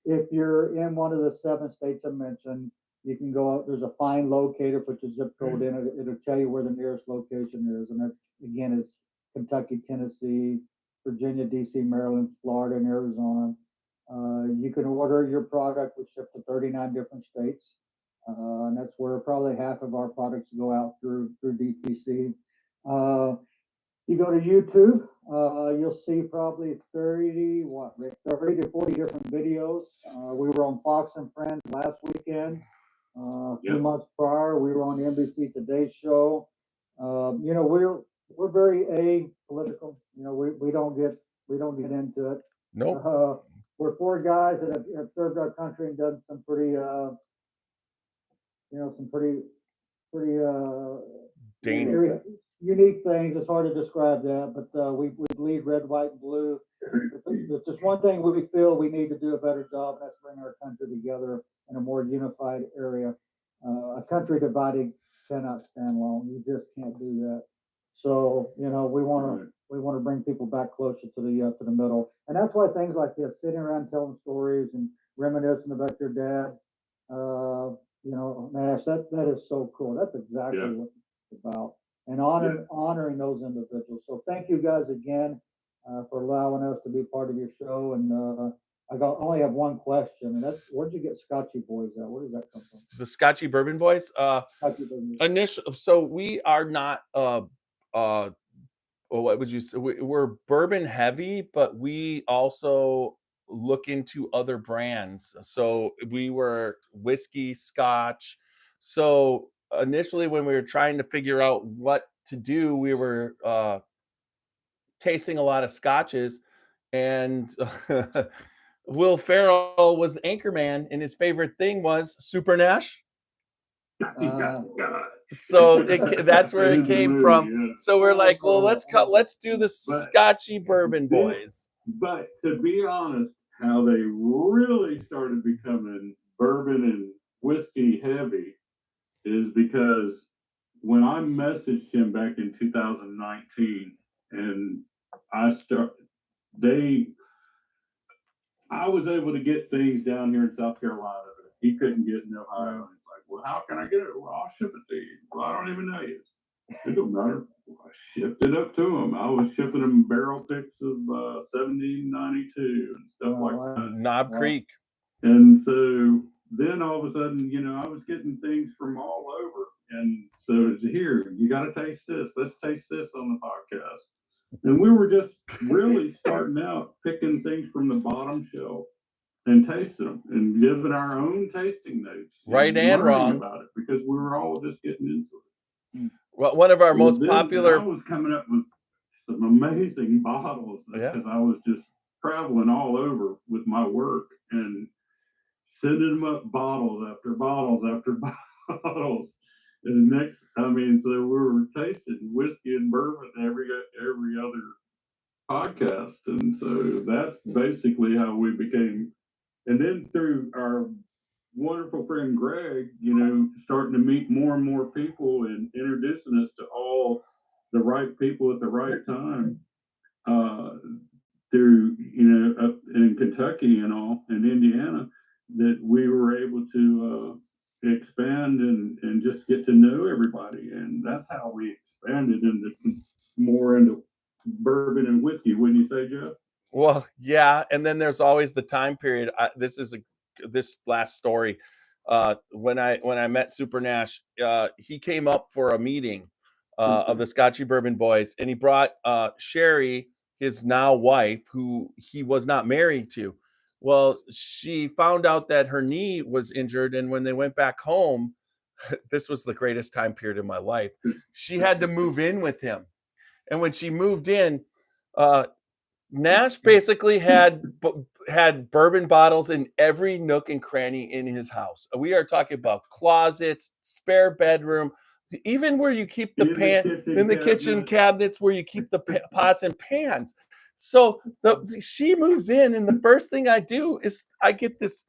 If you're in one of the 7 states I mentioned, you can go out. There's a find locator, put your zip code in it. It'll tell you where the nearest location is. And that, again, is Kentucky, Tennessee, Virginia, DC, Maryland, Florida, and Arizona. You can order your product. We ship to 39 different states. And that's where probably half of our products go out through DPC. You go to YouTube, you'll see probably 30 to 40 different videos. We were on Fox and Friends last weekend. A few months prior, we were on the NBC Today show. We're very apolitical. We don't get into it. Nope. We're 4 guys that have served our country and done some pretty Dangerous. Unique things. It's hard to describe that, but we bleed red, white, and blue. There's just one thing we feel we need to do a better job, and that's bring our country together in a more unified area. A country divided cannot stand long. You just can't do that. So we want to bring people back closer to the middle, and that's why things like this, sitting around telling stories and reminiscing about your dad, Nash, that is so cool. That's exactly what it's about. And honoring those individuals. So thank you guys again for allowing us to be part of your show. And only have one question, and that's, where'd you get Scotchy Boys at? Where does that come from? The Scotchy Bourbon Boys. Scotchy Bourbon Boys. So we are not what would you say? We're bourbon heavy, but we also look into other brands. So we were whiskey, Scotch. So initially, when we were trying to figure out what to do, we were tasting a lot of scotches, and Will Ferrell was Anchorman, and his favorite thing was Super Nash. God. So that's where it is the came movie, from. yeah. So we're like, well, let's do the But Scotchy Bourbon Boys. But to be honest, how they really started becoming bourbon and whiskey heavy is because when I messaged him back in 2019 and I was able to get things down here in South Carolina that he couldn't get in Ohio. And it's like, well, how can I get it? Well, I'll ship it to you. Well, I don't even know you. It don't matter. I shipped it up to him. I was shipping him barrel picks of 1792 and stuff like that. Knob Creek. And so then all of a sudden, I was getting things from all over. And so it's here, you got to taste this. Let's taste this on the podcast. And we were just really starting out picking things from the bottom shelf and tasting them and giving our own tasting notes. Right and wrong. About it because we were all just getting into it. Well, one of our most popular. I was coming up with some amazing bottles because I was just traveling all over with my work and sending them up bottles after bottles after bottles. And so we were tasting whiskey and bourbon every other podcast. And so that's basically how we became. And then through our wonderful friend Gregg, starting to meet more and more people and introducing us to all the right people at the right time, through, up in Kentucky and all, and Indiana, that we were able to expand and just get to know everybody. And that's how we expanded more into bourbon and whiskey, wouldn't you say, Jeff? Well, yeah. And then there's always the time period. This last story. When I met Super Nash, he came up for a meeting of the Scotchy Bourbon Boys, and he brought Sherry, his now wife, who he was not married to. Well, she found out that her knee was injured, and when they went back home, this was the greatest time period in my life. She had to move in with him, and when she moved in, Nash basically had bourbon bottles in every nook and cranny in his house. We are talking about closets, spare bedroom, even where you keep the kitchen cabinets where you keep the pots and pans. So she moves in, and the first thing I do is I get this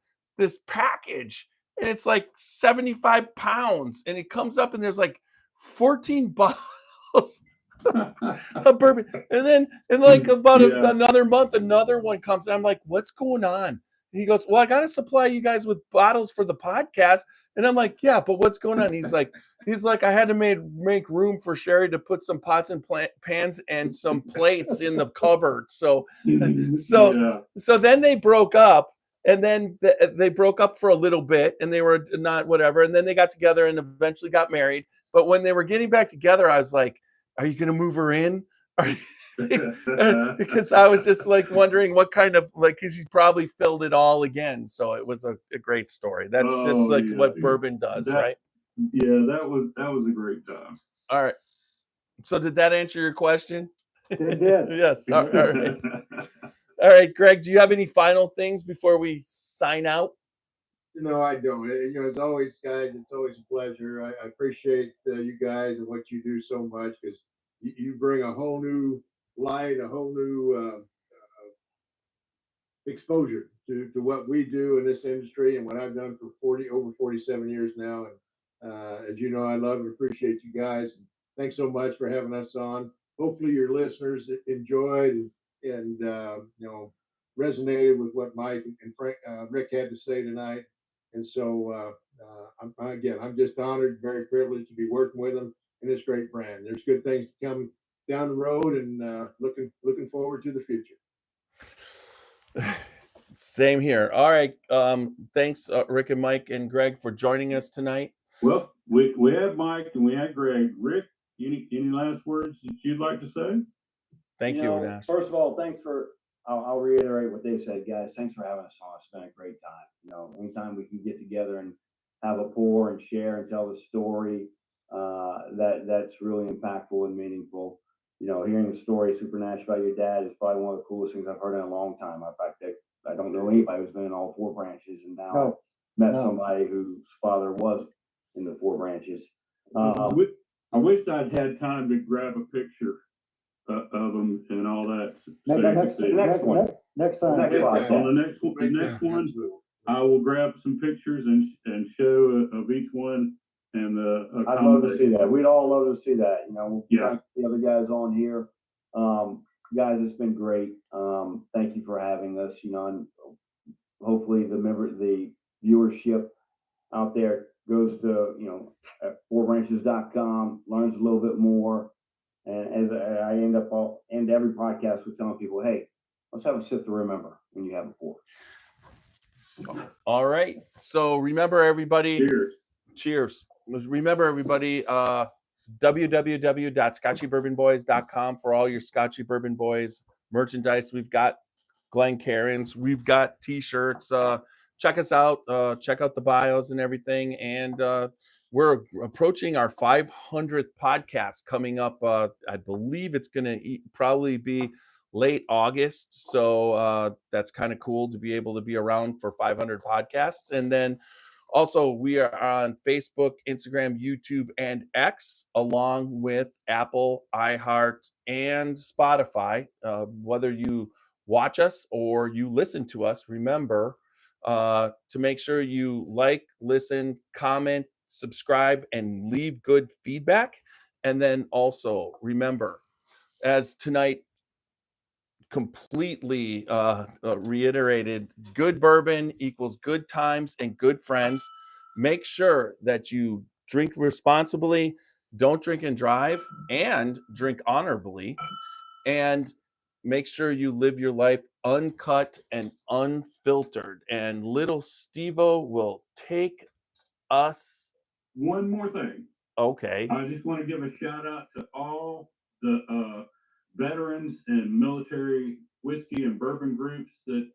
package, and it's like 75 pounds, and it comes up, and there's like 14 bottles of bourbon. And then another month, another one comes, and I'm like, what's going on? And he goes, well, I got to supply you guys with bottles for the podcast. And I'm like, yeah, but what's going on? He's like, I had to make room for Sherry to put some pots and pans and some plates in the cupboard. So then they broke up, and then they broke up for a little bit, and they were not whatever. And then they got together and eventually got married. But when they were getting back together, I was like, are you going to move her in? Because I was just like wondering what kind of, because he probably filled it all again. So it was a great story. That's what bourbon does, right? Yeah, that was a great time. All right. So did that answer your question? It did. Yes. All right. All right, Gregg, do you have any final things before we sign out? No, I don't. As always, guys, it's always a pleasure. I appreciate you guys and what you do so much, because you bring a whole new light, a whole new exposure to what we do in this industry and what I've done for over 47 years now. And as you know, I love and appreciate you guys. And thanks so much for having us on. Hopefully your listeners enjoyed and resonated with what Mike and Rick had to say tonight. And so, I'm just honored, very privileged to be working with them in this great brand. There's good things to come down the road, and looking forward to the future. Same here. All right. Thanks, Rick and Mike and Gregg, for joining us tonight. Well, we had Mike and we had Gregg. Rick, any last words that you'd like to say? Thank you, Nash. First of all, I'll reiterate what they said, guys. Thanks for having us on. It's been a great time. Anytime we can get together and have a pour and share and tell the story, that's really impactful and meaningful. You know, hearing the story, Super Nash, about your dad is probably one of the coolest things I've heard in a long time. In fact, I don't know anybody who's been in all four branches, and now No, I've met no. somebody whose father was in the four branches. I wish I'd had time to grab a picture of them and all that. so you Next could see. Next one. next time. Next podcast. On the next one, I will grab some pictures and show of each one and the. I'd love to see that. We'd all love to see that. You know, we'll Yeah. try to get the other guys on here. Guys, it's been great. Thank you for having us. You know, and hopefully the viewership out there goes to, you know, at fourbranches.com, learns a little bit more. And as I end every podcast with telling people, hey, let's have a sip to remember when you have a pour. All right. So remember, everybody. Cheers. Remember, everybody, www.scotchybourbonboys.com for all your Scotchy Bourbon Boys merchandise. We've got Glencairns, we've got t-shirts. Check us out. Check out the bios and everything. And we're approaching our 500th podcast coming up. I believe it's going to probably be late August. So that's kind of cool to be able to be around for 500 podcasts. And then also, we are on Facebook, Instagram, YouTube, and X, along with Apple, iHeart, and Spotify. Whether you watch us or you listen to us, remember to make sure you like, listen, comment, subscribe, and leave good feedback. And then also remember, as tonight completely reiterated, good bourbon equals good times and good friends. Make sure that you drink responsibly, don't drink and drive, and drink honorably, and make sure you live your life uncut and unfiltered. And little Steve-O will take us. One more thing. Okay. I just want to give a shout out to all the veterans and military whiskey and bourbon groups that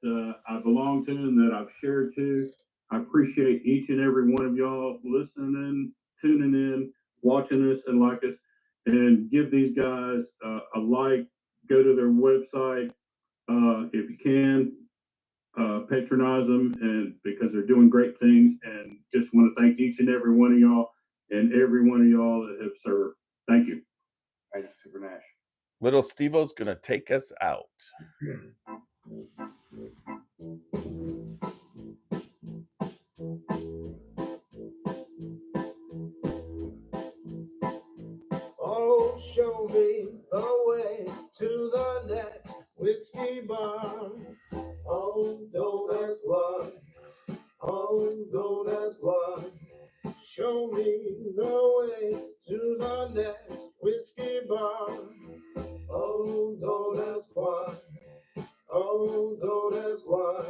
I belong to and that I've shared to. I appreciate each and every one of y'all listening, tuning in, watching us, and like us. And give these guys a like. Go to their website if you can. Patronize them, and because they're doing great things. And just want to thank each and every one of y'all and every one of y'all that have served. Thank you. Thank you, Super Nash. Little Steve-O's going to take us out. Oh, show me the way to the next whiskey bar. Oh, don't ask why. Oh, don't ask why. Show me the way to the next whiskey bar. Oh, don't ask why. Oh, don't ask why.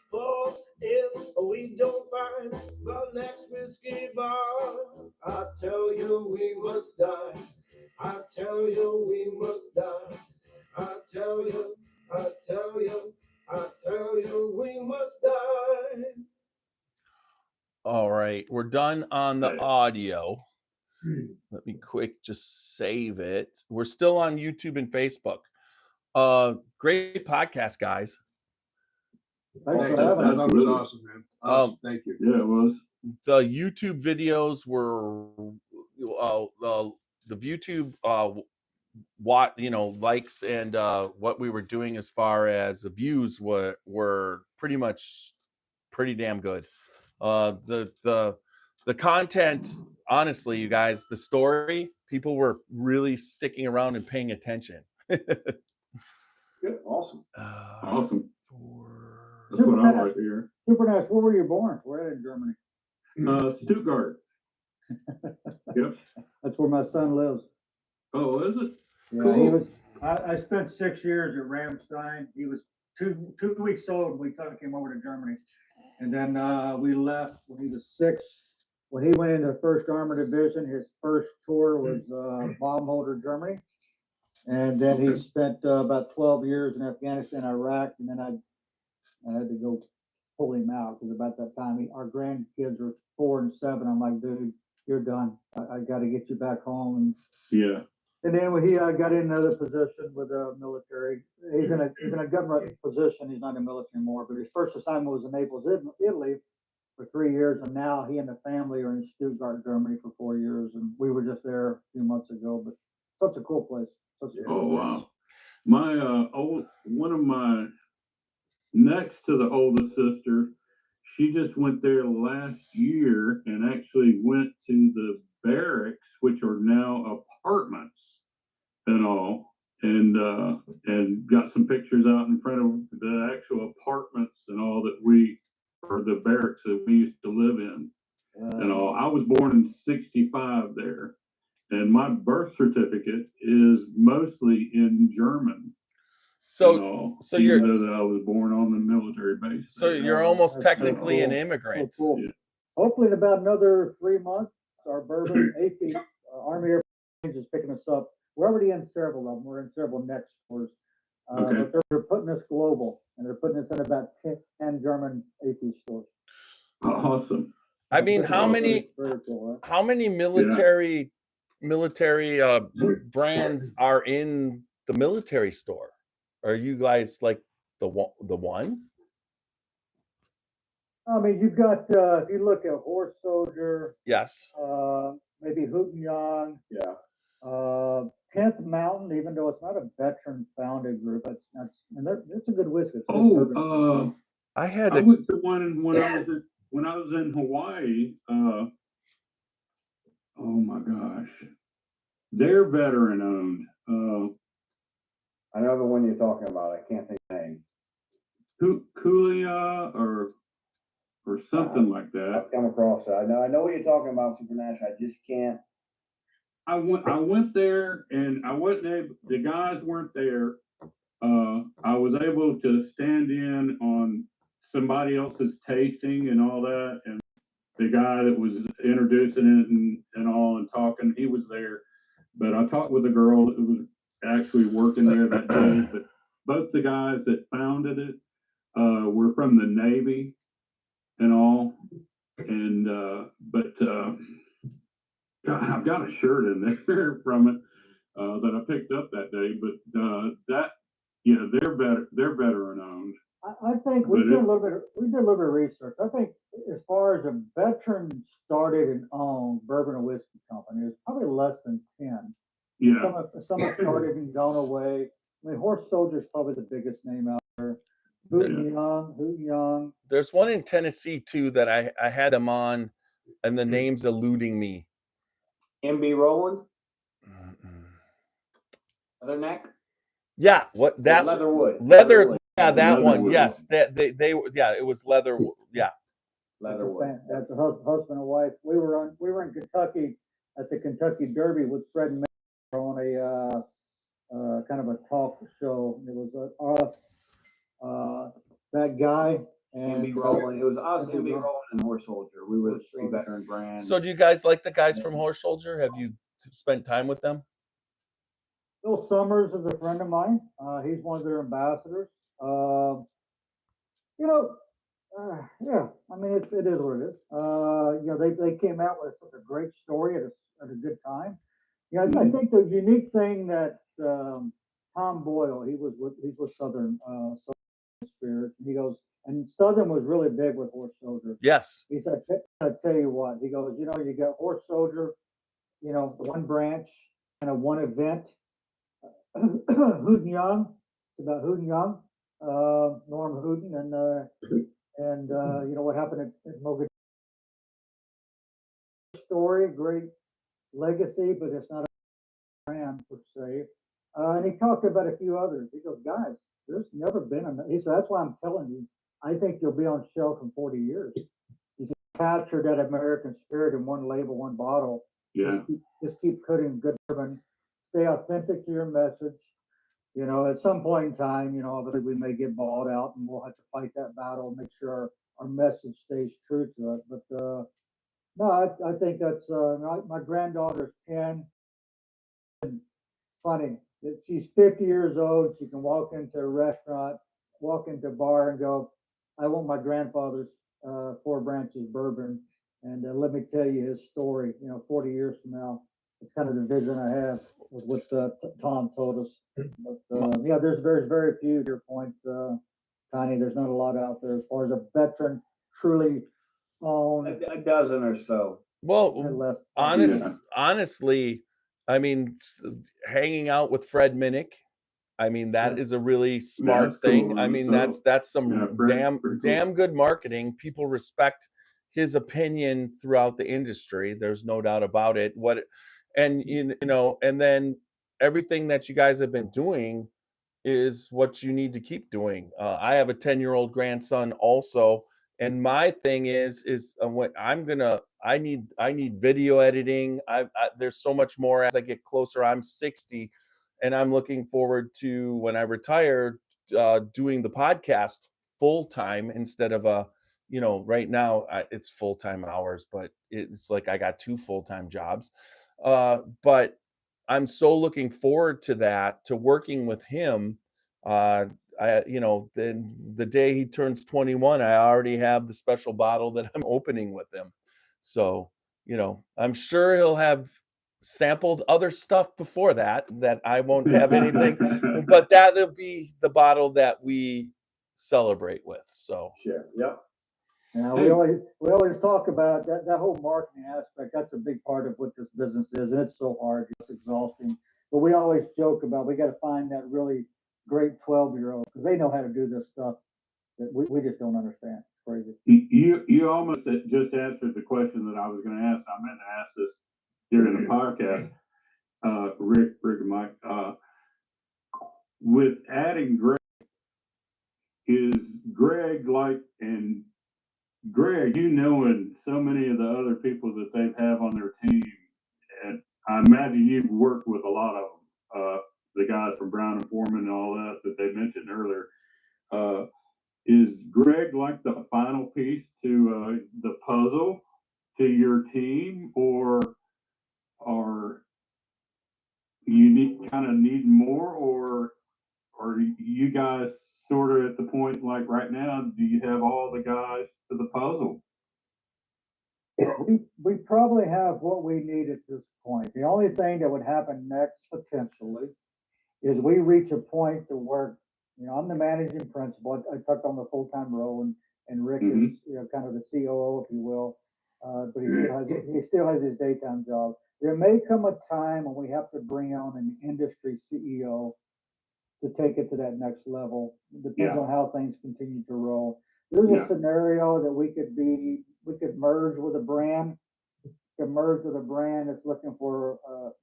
For if we don't find the next whiskey bar, I tell you we must die. I tell you we must die. I tell you, I tell you, I tell you we must die. All right, we're done on the audio. Let me quick just save it. We're still on YouTube and Facebook. Great podcast, guys. Thanks for That having us. was awesome, man. Awesome. Thank you. Yeah, it was. The YouTube videos were the YouTube likes and what we were doing as far as the views were pretty damn good. The content, honestly, you guys, the story, people were really sticking around and paying attention. Good. Awesome. Awesome. That's what I like to hear. Super Nash, where were you born? Where in Germany? Stuttgart. Yep. That's where my son lives. Oh, is it? Yeah, Cool. he was. I spent 6 years at Ramstein. He was two weeks old. We took him over to Germany, and then we left when he was 6. When he went into the First Armored Division, his first tour was Baumholder, Germany, and then he spent about 12 years in Afghanistan, Iraq, and then I had to go pull him out because about that time our grandkids were 4 and 7. I'm like, dude, you're done. I got to get you back home. Yeah. And then he got in another position with the military. He's in a government position. He's not in the military anymore. But his first assignment was in Naples, Italy, for 3 years, and now he and the family are in Stuttgart, Germany, for 4 years. And we were just there a few months ago. But such a cool place. Oh wow. My one of my next to the oldest sister, she just went there last year and actually went to the barracks, which are now apartments and all, and got some pictures out in front of the actual apartments and all that or the barracks that we used to live in and all. I was born in '65 there, and my birth certificate is mostly in German. So even though that I was born on the military base. So you're almost technically an cool. immigrant. So cool. Yeah. Hopefully, in about another 3 months, our bourbon AP Army Air Force is picking us up. We're already in several of them. We're in several next stores. Okay. But they're putting us global, and they're putting us in about 10 German AP stores. Awesome. I mean, how many Very cool, huh? how many military brands are in the military store? Are you guys like the one? I mean, you've got if you look at Horse Soldier, Yes. maybe Hoot and Young, Yeah. 10th Mountain, even though it's not a veteran founded group, it's a good whiskey. It's a good bourbon. I had I to. went to one when I was in Hawaii. Oh my gosh, they're veteran owned. I know the one you're talking about. I can't think of the name. Kulia or something like that. I've come across it. I know what you're talking about, Super Nash. I just can't. I went there and I wasn't able. The guys weren't there. I was able to stand in on somebody else's tasting and all that, and the guy that was introducing it and all and talking, he was there. But I talked with a girl that was actually working there that day. But both the guys that founded it were from the Navy and all. And I've got a shirt in there from it that I picked up that day. But they're veteran owned. I think we did a little bit of research. I think as far as a veteran started and owned bourbon and whiskey company, it's probably less than 10. Yeah. Some have started and gone away. I mean, Horse Soldier is probably the biggest name out there. Hoot and Young. There's one in Tennessee too that I had them on, and the name's eluding me. MB Roland. Leatherneck. Yeah, what that Leatherwood. leather? Yeah, that Leatherwood. one. Yes, that they yeah, it was leather. Yeah. Leatherwood. That's a husband and wife. We were in Kentucky at the Kentucky Derby with Fred and Mayor on a kind of a talk show. It was us, that guy, and MB Roland. It was us, MB Roland, and Horse Soldier. We were the three veteran brands. So do you guys like the guys from Horse Soldier? Have you spent time with them? Bill Summers is a friend of mine. He's one of their ambassadors. Yeah, I mean, it is what it is. They came out with such a great story at a good time. Yeah, I think the unique thing that Tom Boyle, he's with Southern Spirit. He goes, and Southern was really big with Horse Soldier. Yes. He said, I tell you what, he goes, you got Horse Soldier, one branch and one event. Hoot and Young, about Hoot and Young, Norm Hooten, and what happened at Mogadishu. Story, great legacy, but it's not a brand per se. And he talked about a few others. He goes, guys, there's never been he said, that's why I'm telling you, I think you'll be on shelf in 40 years. You can capture that American spirit in one label, one bottle. Yeah. Just keep putting good bourbon. Stay authentic to your message. At some point in time, obviously we may get bought out and we'll have to fight that battle and make sure our message stays true to it. But no, I think that's my granddaughter's 10. And funny that she's 50 years old. She can walk into a restaurant, walk into a bar and go, I want my grandfather's Four Branches Bourbon. And let me tell you his story. 40 years from now, it's kind of the vision I have with what Tom told us. But yeah, there's very few. To your point, Connie, there's not a lot out there as far as a veteran truly owned. A dozen or so. Well, Less. honestly, I mean, hanging out with Fred Minnick, I mean, that is a really smart thing. cool. I mean, So, that's some yeah, pretty cool. damn good marketing. People respect his opinion throughout the industry. There's no doubt about it. And then everything that you guys have been doing is what you need to keep doing. I have a 10-year-old grandson also, and my thing is what I need video editing. There's so much more as I get closer. I'm 60, and I'm looking forward to when I retire, doing the podcast full time instead of right now it's full time hours, but it's like I got 2 full time jobs. But I'm so looking forward to that, to working with him. Then the day he turns 21, I already have the special bottle that I'm opening with him. So, I'm sure he'll have sampled other stuff before that I won't have anything, but that'll be the bottle that we celebrate with. So, Sure. Yep. We always talk about that whole marketing aspect. That's a big part of what this business is, and it's so hard, it's exhausting. But we always joke about we got to find that really great 12-year-old because they know how to do this stuff that we just don't understand. It's crazy. You almost just answered the question that I was going to ask. I meant to ask this during the podcast, Rick and Mike. With adding Gregg, is Gregg and Gregg, knowing so many of the other people that they have on their team, and I imagine you've worked with a lot of them, the guys from Brown and Foreman and all that they mentioned earlier. Is Gregg like the final piece to the puzzle to your team, or you kind of need more, or are you guys sort of at the point like right now? Do you have all the guys to the puzzle? We probably have what we need at this point. The only thing that would happen next potentially is we reach a point to where I'm the managing principal. I took on the full-time role, and Rick is kind of the COO, if you will. But he still has his daytime job. There may come a time when we have to bring on an industry CEO to take it to that next level. It depends on how things continue to roll. There's a scenario that we could merge with a brand. That's looking for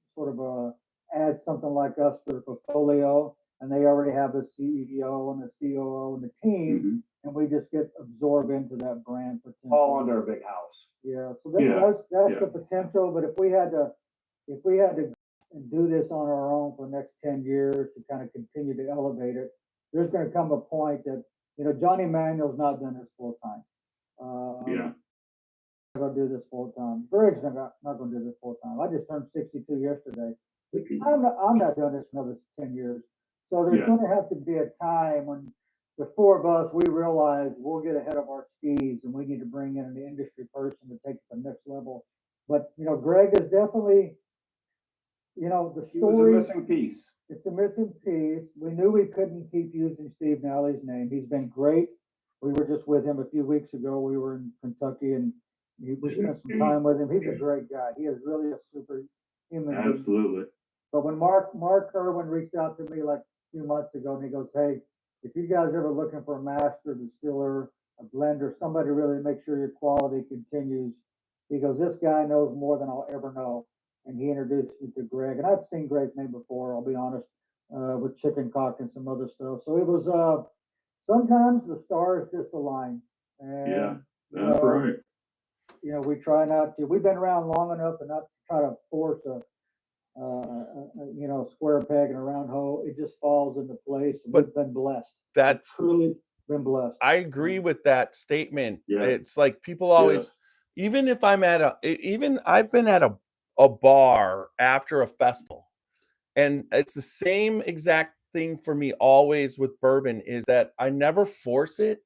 sort of add something like us to the portfolio, and they already have a CEO and a COO and the team, and we just get absorbed into that brand potential. All under a big house. Yeah, so that's the potential. But if we had to do this on our own for the next 10 years to kind of continue to elevate it, there's going to come a point that Johnny Manuel's not done this full time. I'm going to do this full time. Gregg's not going to do this full time. I just turned 62 yesterday. I'm not doing this another 10 years. So there's going to have to be a time when the four of us, we realize we'll get ahead of our skis and we need to bring in an industry person to take it to the next level. But, Gregg is definitely, the story. He was a missing piece. It's a missing piece. We knew we couldn't keep using Steve Nally's name. He's been great. We were just with him a few weeks ago. We were in Kentucky and we spent some time with him. He's a great guy. He is really a super human being. Absolutely. But when Mark Irwin reached out to me like a few months ago, and he goes, "Hey, if you guys ever looking for a master distiller, a blender, somebody to really make sure your quality continues," he goes, "This guy knows more than I'll ever know." And he introduced me to Gregg, and I'd seen Gregg's name before, I'll be honest, with Chicken Cock and some other stuff. So it was sometimes the stars just align. And, that's right. We try not to. We've been around long enough to not try to force a square peg in a round hole. It just falls into place. But we've been blessed. That truly been blessed. I agree with that statement. Yeah. It's like people always, even if I'm I've been at a bar after a festival, and it's the same exact thing for me always with bourbon, is that I never force it.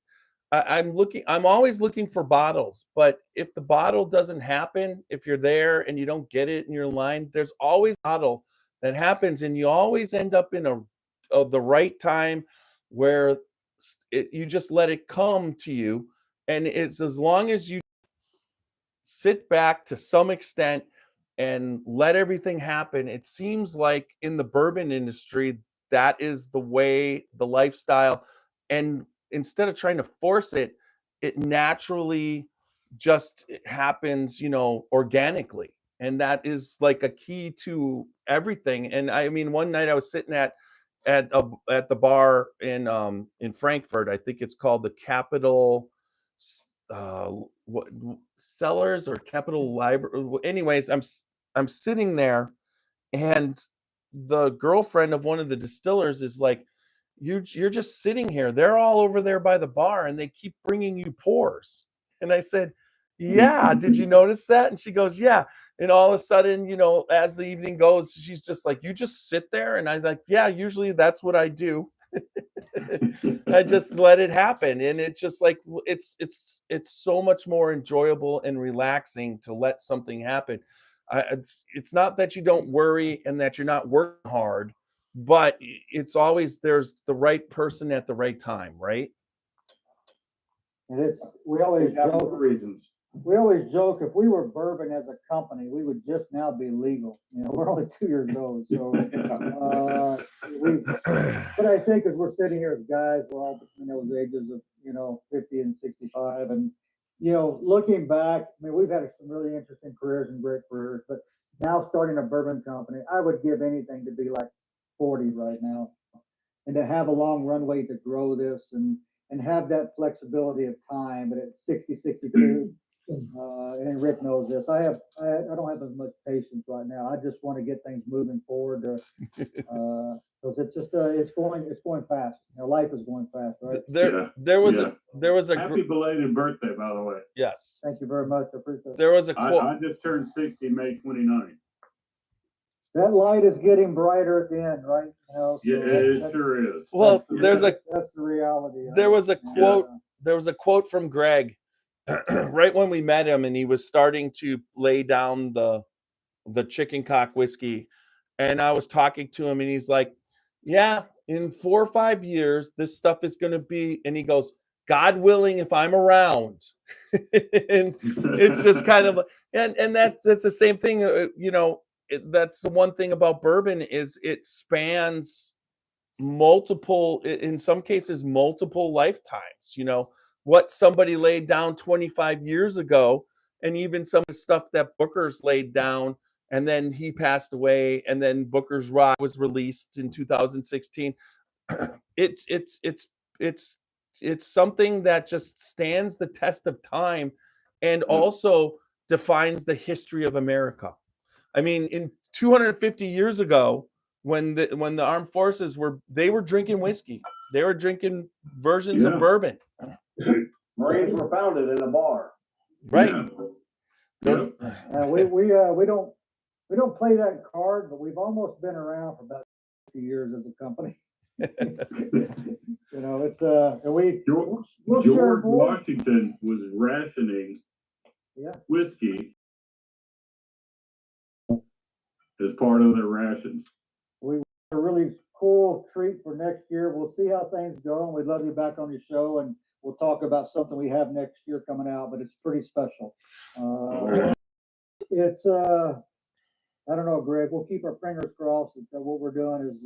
I'm always looking for bottles, but if the bottle doesn't happen, if you're there and you don't get it in your line, there's always a bottle that happens, and you always end up in the right time where you just let it come to you, and it's as long as you sit back to some extent and let everything happen. It seems like in the bourbon industry, that is the way, the lifestyle. And instead of trying to force it, it naturally just happens, organically. And that is like a key to everything. And I mean, one night I was sitting at the bar in Frankfurt. I think it's called the Capitol uh what Cellars or Capitol Library. Anyways, I'm sitting there, and the girlfriend of one of the distillers is like, you're just sitting here. They're all over there by the bar, and they keep bringing you pours. And I said, yeah, did you notice that? And she goes, yeah. And all of a sudden, as the evening goes, she's just like, you just sit there? And I'm like, yeah, usually that's what I do. I just let it happen, and it's just like it's so much more enjoyable and relaxing to let something happen. It's not that you don't worry and that you're not working hard, but it's always there's the right person at the right time, right? And we always Capital joke, reasons. if we were bourbon as a company, we would just now be legal. We're only 2 years old, so but I think as we're sitting here as guys, we're all between those ages of 50 and 65, and looking back, I mean, we've had some really interesting careers and great careers, but now starting a bourbon company, I would give anything to be like 40 right now, and to have a long runway to grow this and have that flexibility of time. But at 60, 62, and Rick knows this, I don't have as much patience right now. I just want to get things moving forward, because it's just it's going fast. Life is going fast, right? There was a Happy belated birthday, by the way. yes. Thank you very much. I appreciate it. There was a quote. I just turned 60 May 29th. That light is getting brighter at the end, right? Yeah, it sure is. Well, that's the reality. There was a quote. There was a quote from Gregg right when we met him, and he was starting to lay down the chicken cock whiskey, and I was talking to him, and he's like, yeah, in 4 or 5 years this stuff is going to be, and he goes, God willing, if I'm around. And it's just kind of, and that's the same thing, that's the one thing about bourbon is it spans multiple, in some cases multiple lifetimes. What somebody laid down 25 years ago, and even some of the stuff that Booker's laid down, and then he passed away, and then Booker's Rye was released in 2016. It's something that just stands the test of time, and also defines the history of America. I mean, in 250 years ago, when the armed forces were drinking whiskey, they were drinking versions of bourbon. Marines were founded in a bar. Right. Yeah. We don't play that card, but we've almost been around for about 2 years as a company. It's we'll share George more. Washington was rationing whiskey as part of their rations. A really cool treat for next year. We'll see how things go, and we'd love you back on your show, and we'll talk about something we have next year coming out, but it's pretty special. It's I don't know, Greg. We'll keep our fingers crossed that what we're doing is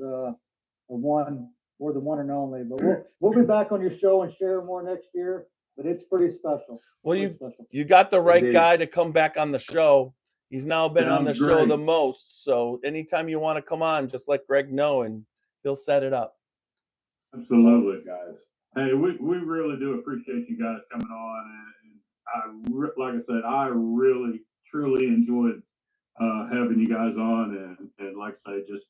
we're the one and only. But we'll be back on your show and share more next year. But it's pretty special. Well, you got the right guy to come back on the show. He's now been on the show the most. So anytime you want to come on, just let Greg know and he'll set it up. Absolutely, guys. Hey, we really do appreciate you guys coming on. And like I said, I really, truly enjoyed having you guys on. And like I say, just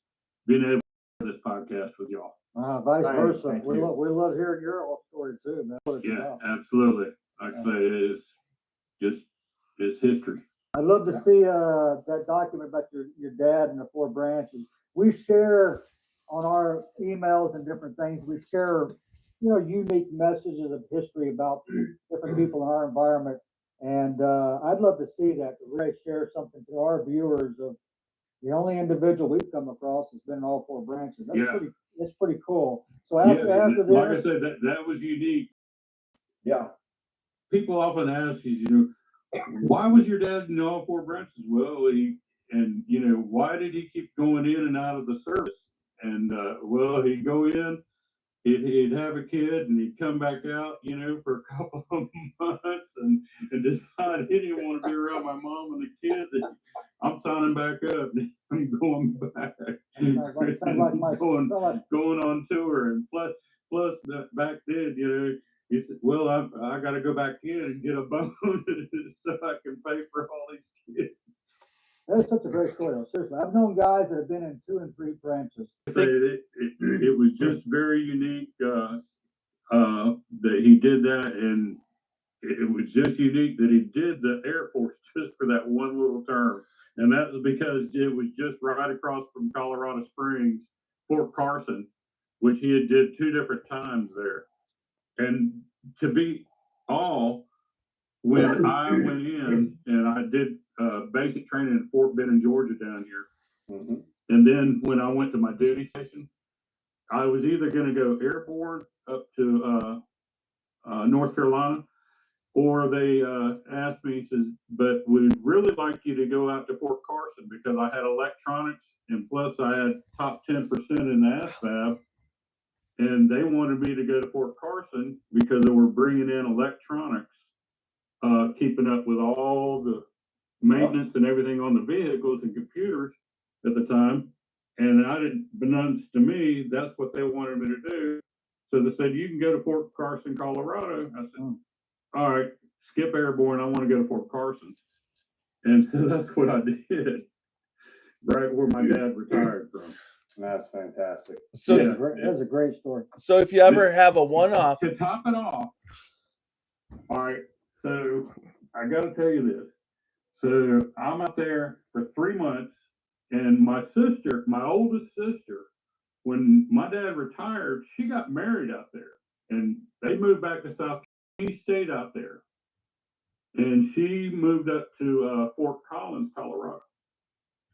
being able to do this podcast with y'all. Vice versa. We love hearing your whole story too, man. Yeah, absolutely. Like I say, it is just history. I'd love to see that document about your dad and the Four Branches. We share on our emails and different things. We share unique messages of history about different people in our environment. And I'd love to see that, to really share something to our viewers of the only individual we've come across has been in all four branches. That's pretty cool. So after like I this, said, that was unique. Yeah. People often ask you, why was your dad in all four branches? Well, why did he keep going in and out of the service? And well, he'd go in, he'd have a kid, and he'd come back out, for a couple of months, and decide he didn't want to be around my mom and the kids. And I'm signing back up. I'm going back. Going on tour, and plus back then, he said, "Well, I got to go back in and get a bonus so I can pay for all these kids." that is such a great story. Though. Seriously, I've known guys that have been in 2 and 3 branches. It was just very unique that he did that, and it was just unique that he did the Air Force just for that one little term. And that was because it was just right across from Colorado Springs, Fort Carson, which he had did 2 different times there. And to be all, when I went in and I did basic training in Fort Benning, Georgia down here. Mm-hmm. And then when I went to my duty station, I was either going to go airborne up to North Carolina, or they asked me, says, but we'd really like you to go out to Fort Carson because I had electronics, and plus I had top 10% in the ASVAB, and they wanted me to go to Fort Carson because they were bringing in electronics, keeping up with all the maintenance and everything on the vehicles and computers at the time. And I didn't, unbeknownst to me, that's what they wanted me to do. So they said, you can go to Fort Carson, Colorado. I said, all right, skip airborne. I want to go to Fort Carson. And so that's what I did, right where my dad retired from. That's fantastic. So That's a great story. So if you ever have a one-off, To top it off, all right, so I got to tell you this. So I'm out there for 3 months, and my sister, my oldest sister, when my dad retired, she got married out there, and they moved back to South. She stayed out there, and she moved up to Fort Collins, Colorado.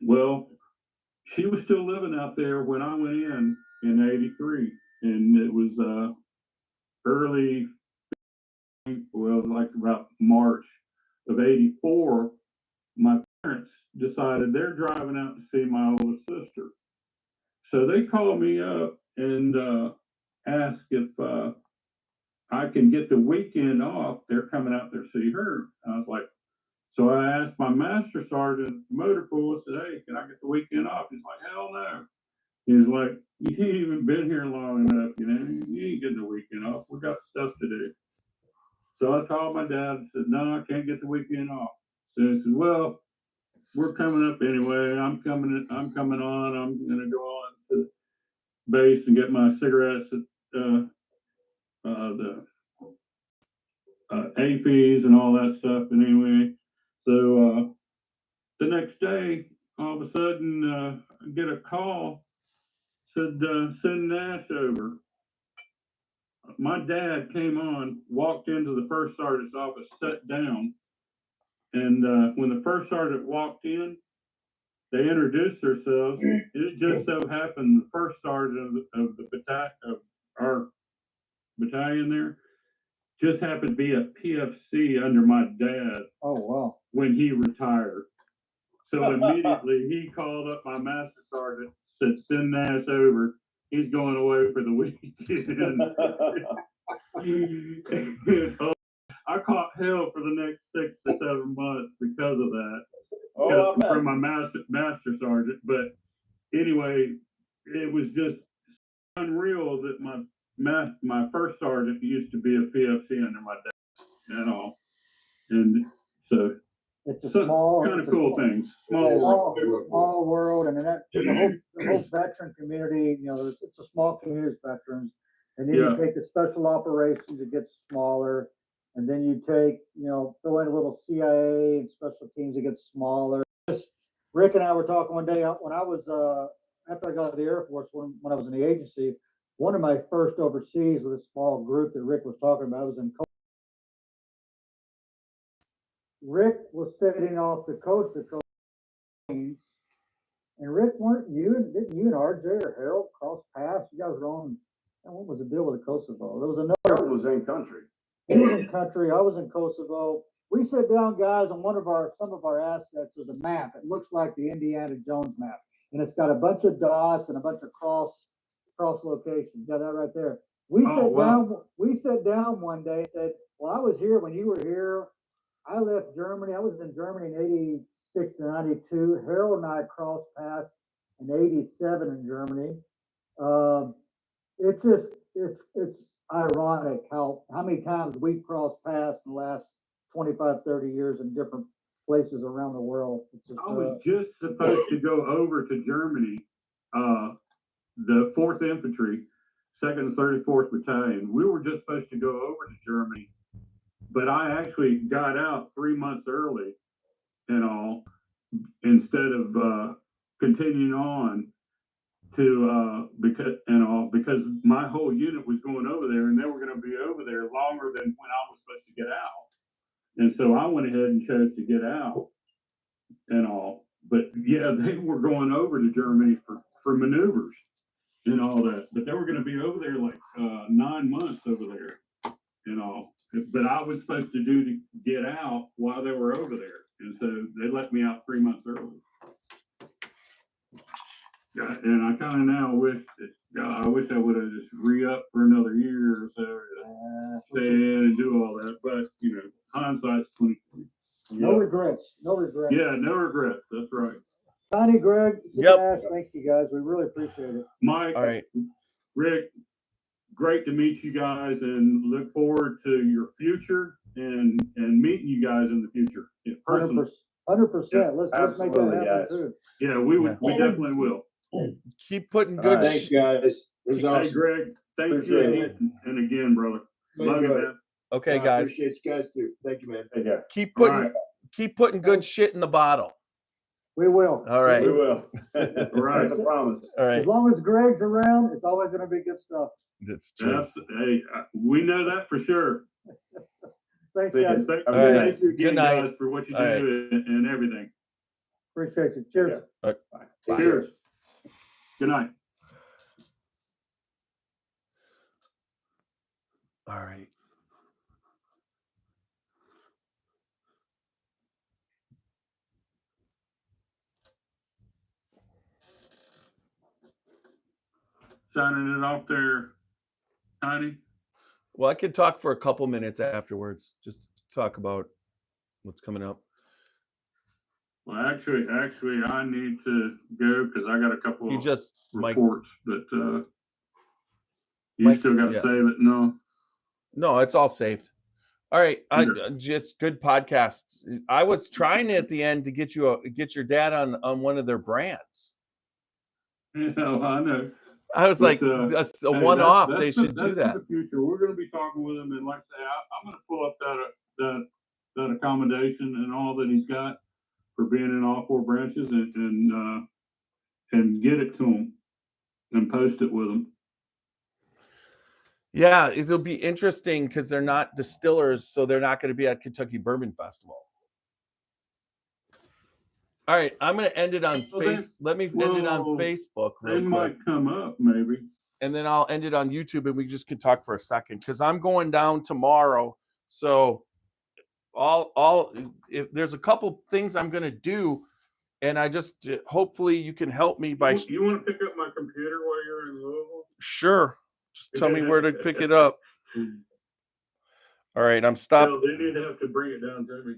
Well, she was still living out there when I went in '83, and it was early, well, like about March of '84. My parents decided they're driving out to see my oldest sister, so they called me up and asked if I can get the weekend off. They're coming out there to see her. I was like, so I asked my master sergeant motor pool. I said, hey, can I get the weekend off? He's like, hell no. He's like, you ain't even been here long enough, you ain't getting the weekend off. We got stuff to do. So I called my dad and said, no, I can't get the weekend off. So he said, well, we're coming up anyway. I'm coming on. I'm gonna go on to the base and get my cigarettes at the APs and all that stuff. And anyway, so the next day, all of a sudden, I get a call, said, send Nash over. My dad came on, walked into the first sergeant's office, sat down. And when the first sergeant walked in, they introduced themselves. It just so happened the first sergeant of our battalion there just happened to be a PFC under my dad. Oh, wow. When he retired. So immediately he called up my master sergeant, said, send Nash over. He's going away for the weekend. I caught hell for the next 6 to 7 months because of that. From my master sergeant. But anyway, it was just unreal that my first sergeant used to be a PFC under my dad and all. And so it's a small kind of cool thing. Small world, and the whole veteran community. It's a small community of veterans, and then you take the special operations, it gets smaller, and then you take throw in a little CIA and special teams, it gets smaller. Rick and I were talking one day when I was after I got out of the Air Force when I was in the agency. one of my first overseas with a small group that Rick was talking about. I was in. Rick was sitting off the coast of Coast, and Rick, didn't you and RJ or Harold cross paths? You guys were on. What was the deal with the Kosovo? There was another. Harold was in country. He was in country. I was in Kosovo. We sit down, guys, on some of our assets. There's a map. It looks like the Indiana Jones map, and it's got a bunch of dots and a bunch of cross locations. Got that right there. We sat down one day and said, "Well, I was here when you were here. I left Germany. I was in Germany in 86 to 92. Harold and I crossed paths in 87 in Germany. It's ironic how many times we crossed paths in the last 25, 30 years in different places around the world. I was just supposed to go over to Germany, the 4th Infantry, 2nd and 34th Battalion. We were just supposed to go over to Germany, but I actually got out 3 months early and all, instead of continuing on to because my whole unit was going over there, and they were going to be over there longer than when I was supposed to get out. And so I went ahead and chose to get out and all. But yeah, they were going over to Germany for maneuvers and all that. But they were going to be over there like 9 months over there and all. But I was supposed to get out while they were over there. And so they let me out 3 months early. Yeah, and I kind of now wish I wish I would have just re-upped for another year or so to stay in and do all that. But you know, hindsight's 2020. No regrets. No regrets. Yeah, no regrets. That's right. Connie, Greg, Yep. Ash, thank you guys. We really appreciate it. Mike, All right. Rick, great to meet you guys, and look forward to your future and meeting you guys in the future. 100%. Let's make that absolutely, happen guys. too. Yeah, we definitely will. Keep putting All good. right. Thanks, guys. It was Hey, awesome. Greg, thank Appreciate you it. and again, brother. Love you, man. Okay, I guys. appreciate you guys too. Thank you, man. Take care. Keep putting good shit in the bottle. We will. All right. We will. Right. That's a promise. All right. As long as Greg's around, it's always going to be good stuff. That's true. Hey, we know that for sure. Thanks, See you. guys. Thank, All right. thank you again, Good night. guys, for what you All do and everything. Appreciate you. Cheers. Bye. Cheers. Good night. All right. Signing it off there, Tiny. Well, I could talk for a couple minutes afterwards. Just talk about what's coming up. Well, actually, I need to go because I got a couple He of just Mike. reports, but you Mike's- still got to yeah. save it. No, it's all saved. All right, Okay. just good podcasts. I was trying at the end to get your dad on one of their brands. I know. I was like, But, a Hey, one-off. that's They should that's do that. for the future. We're going to be talking with him, and like I say, I'm going to pull up that accommodation and all that he's got for being in all 4 branches, and get it to him and post it with him. Yeah, it'll be interesting because they're not distillers, so they're not going to be at Kentucky Bourbon Festival. All right, I'm going to end it on Let me end it on Facebook They real quick, might come up, maybe. and then I'll end it on YouTube, and we just can talk for a second because I'm going down tomorrow. So if there's a couple things I'm going to do, and I just hopefully you can help me by. You want to pick up my computer while you're in Louisville? Sure. Just tell me where to pick it up. All right, I'm stopping. No, they need to have to bring it down to me.